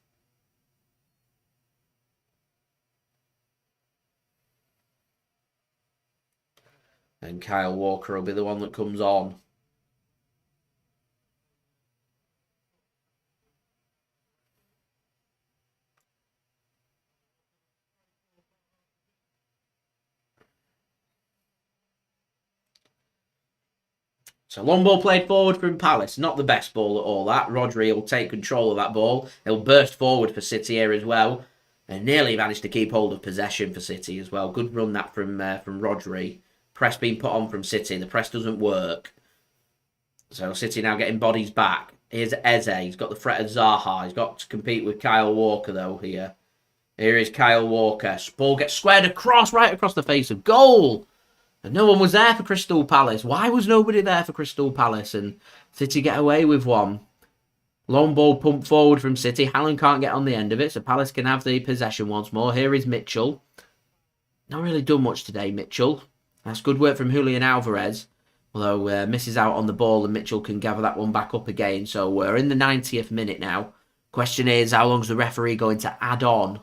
And Kyle Walker will be the one that comes on. So long ball played forward from Palace. Not the best ball at all, that. Rodri will take control of that ball. He'll burst forward for City here as well. And nearly managed to keep hold of possession for City as well. Good run that from Rodri. Press being put on from City. The press doesn't work. So City now getting bodies back. Here's Eze. He's got the threat of Zaha. He's got to compete with Kyle Walker, though, here. Here is Kyle Walker. Ball gets squared across, right across the face of goal. And no one was there for Crystal Palace. Why was nobody there for Crystal Palace? And City get away with one. Long ball pumped forward from City. Haaland can't get on the end of it, so Palace can have the possession once more. Here is Mitchell. Not really done much today, Mitchell. That's good work from Julian Alvarez. Although misses out on the ball and Mitchell can gather that one back up again. So we're in the 90th minute now. Question is, how long is the referee going to add on?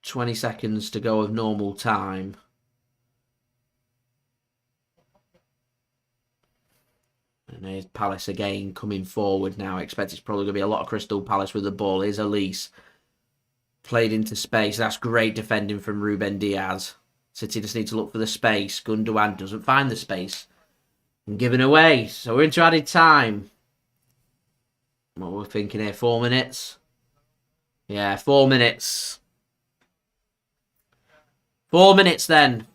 "20 seconds to go of normal time." And here's Palace again coming forward now. I expect it's probably going to be a lot of Crystal Palace with the ball. Here's Elise. Played into space. That's great defending from Ruben Dias. City just need to look for the space. Gundogan doesn't find the space. And given away. So we're into added time. What we're thinking here, 4 minutes? Yeah, 4 minutes. 4 minutes then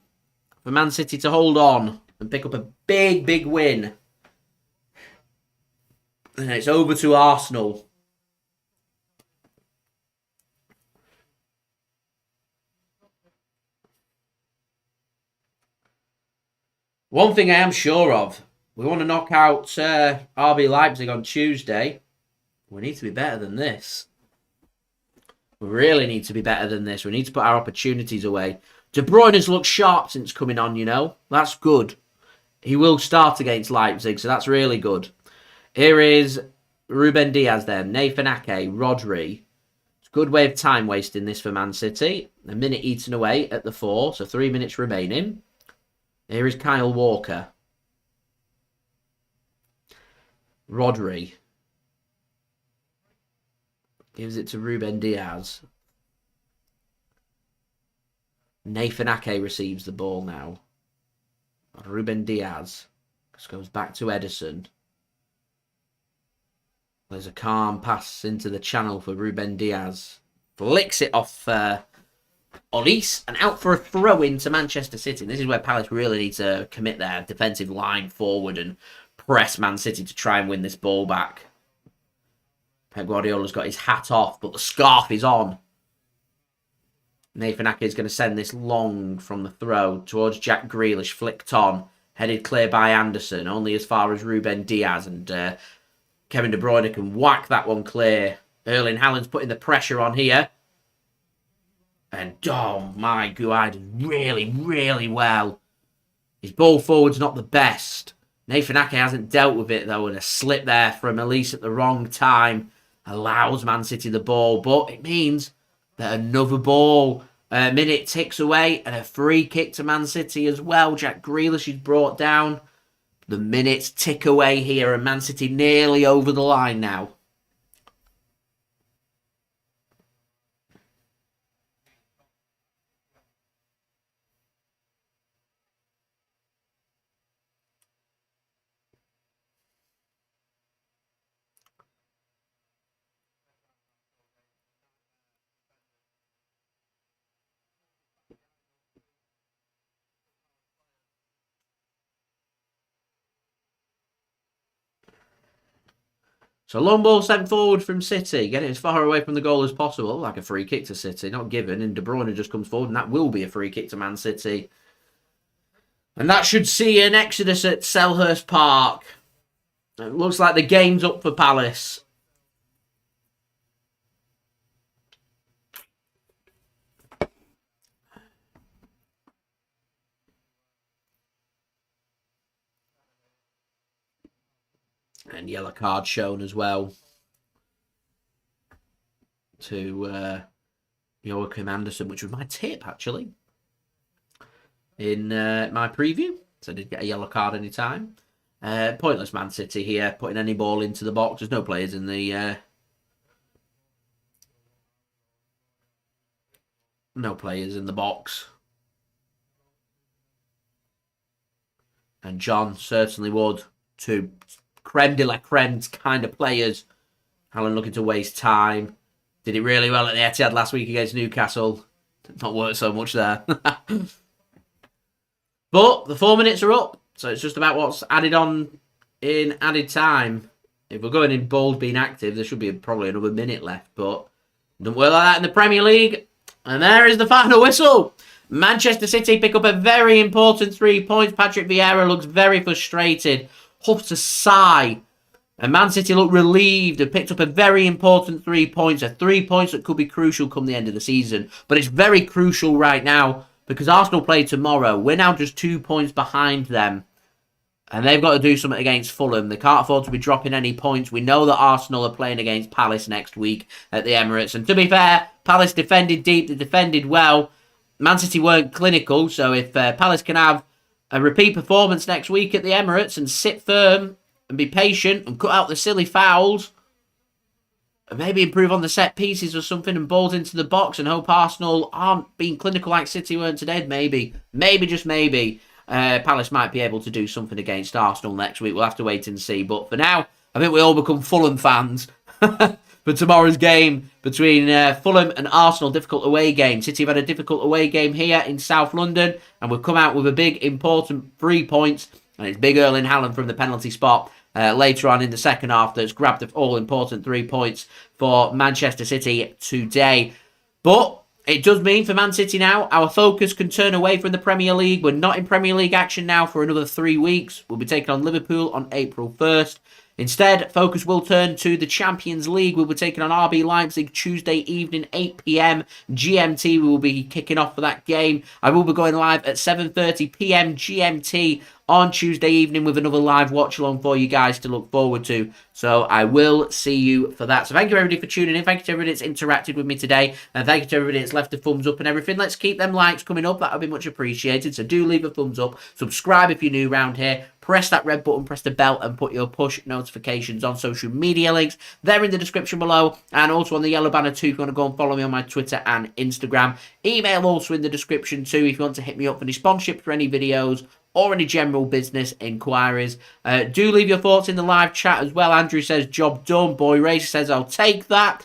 for Man City to hold on and pick up a big, big win. And it's over to Arsenal. One thing I am sure of, we want to knock out RB Leipzig on Tuesday. We need to be better than this. We really need to be better than this. We need to put our opportunities away. De Bruyne has looked sharp since coming on, you know. That's good. He will start against Leipzig, so that's really good. Here is Ruben Dias then. Nathan Ake, Rodri. It's a good way of time wasting this for Man City. A minute eaten away at the 4, so 3 minutes remaining. Here is Kyle Walker. Rodri. Gives it to Ruben Dias. Nathan Ake receives the ball now. Ruben Dias. Just goes back to Ederson. There's a calm pass into the channel for Ruben Dias. Flicks it off Olise and out for a throw-in to Manchester City. This is where Palace really need to commit their defensive line forward and press Man City to try and win this ball back. Pep Guardiola's got his hat off, but the scarf is on. Nathan Ake is going to send this long from the throw towards Jack Grealish, flicked on, headed clear by Andersen, only as far as Ruben Dias, and Kevin De Bruyne can whack that one clear. Erling Haaland's putting the pressure on here. And, oh my God, really, really well. His ball forward's not the best. Nathan Ake hasn't dealt with it, though, and a slip there from Elise at the wrong time allows Man City the ball, but it means that another ball, a minute ticks away, and a free kick to Man City as well. Jack Grealish is brought down. The minutes tick away here, and Man City nearly over the line now. So long ball sent forward from City. Get it as far away from the goal as possible. Like a free kick to City. Not given. And De Bruyne just comes forward. And that will be a free kick to Man City. And that should see an exodus at Selhurst Park. It looks like the game's up for Palace. And yellow card shown as well to Joachim Andersen, which was my tip, actually, in my preview. So I did get a yellow card anytime. Pointless Man City here, putting any ball into the box. There's no players in the... no players in the box. And John certainly would. Two creme de la creme kind of players. Haaland looking to waste time. Did it really well at the Etihad last week against Newcastle. Did not work so much there. But the 4 minutes are up. So it's just about what's added on in added time. If we're going in bold being active, there should be probably another minute left. But it doesn't work like that in the Premier League. And there is the final whistle. Manchester City pick up a very important 3 points. Patrick Vieira looks very frustrated. Huffs a sigh. And Man City look relieved and picked up a very important 3 points. 3 points that could be crucial come the end of the season. But it's very crucial right now because Arsenal play tomorrow. We're now just 2 points behind them. And they've got to do something against Fulham. They can't afford to be dropping any points. We know that Arsenal are playing against Palace next week at the Emirates. And to be fair, Palace defended deep. They defended well. Man City weren't clinical. So if Palace can have a repeat performance next week at the Emirates and sit firm and be patient and cut out the silly fouls and maybe improve on the set pieces or something and balls into the box and hope Arsenal aren't being clinical like City weren't today, maybe, just maybe, Palace might be able to do something against Arsenal next week. We'll have to wait and see. But for now, I think we all become Fulham fans for tomorrow's game between Fulham and Arsenal. Difficult away game. City have had a difficult away game here in South London, and we've come out with a big, important 3 points. And it's big Erling Haaland from the penalty spot later on in the second half that's grabbed the all-important 3 points for Manchester City today. But it does mean for Man City now, our focus can turn away from the Premier League. We're not in Premier League action now for another 3 weeks. We'll be taking on Liverpool on April 1st. Instead, focus will turn to the Champions League. We'll be taking on RB Leipzig Tuesday evening, 8 p.m. GMT. We will be kicking off for that game. I will be going live at 7:30 p.m. GMT on Tuesday evening with another live watch-along for you guys to look forward to. So I will see you for that. So thank you everybody for tuning in. Thank you to everybody that's interacted with me today. And thank you to everybody that's left a thumbs up and everything. Let's keep them likes coming up. That would be much appreciated. So do leave a thumbs up. Subscribe if you're new around here. Press that red button, press the bell, and put your push notifications on social media links. They're in the description below. And also on the yellow banner too if you want to go and follow me on my Twitter and Instagram. Email also in the description too if you want to hit me up for any sponsorship for any videos or any general business inquiries. Do leave your thoughts in the live chat as well. Andrew says, job done. Boy Racer says, I'll take that.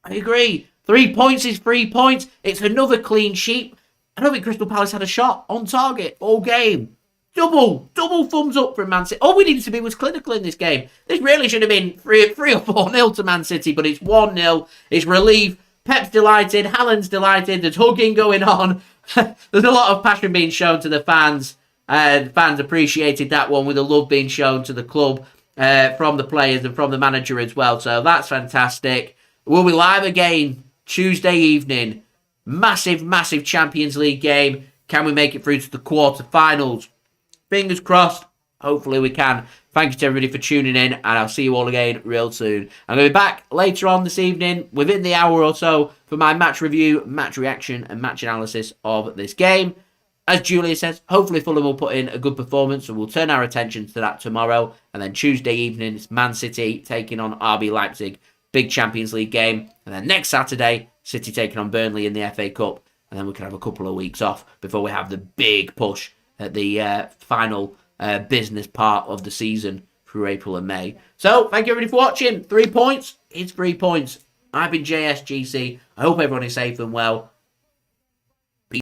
I agree. 3 points is 3 points. It's another clean sheet. I don't think Crystal Palace had a shot on target all game. Double thumbs up from Man City. All we needed to be was clinical in this game. This really should have been 3 or 4-0 to Man City, but it's 1-0. It's relief. Pep's delighted. Haaland's delighted. There's hugging going on. There's a lot of passion being shown to the fans. The fans appreciated that one with the love being shown to the club from the players and from the manager as well. So that's fantastic. We'll be live again Tuesday evening. Massive, massive Champions League game. Can we make it through to the quarterfinals? Fingers crossed. Hopefully we can. Thank you to everybody for tuning in, and I'll see you all again real soon. I'm going to be back later on this evening, within the hour or so, for my match review, match reaction, and match analysis of this game. As Julia says, hopefully Fulham will put in a good performance, so we'll turn our attention to that tomorrow. And then Tuesday evening, it's Man City taking on RB Leipzig. Big Champions League game. And then next Saturday, City taking on Burnley in the FA Cup. And then we can have a couple of weeks off before we have the big push at the final business part of the season through April and May. So, thank you everybody for watching. 3 points. It's 3 points. I've been JSGC. I hope everyone is safe and well.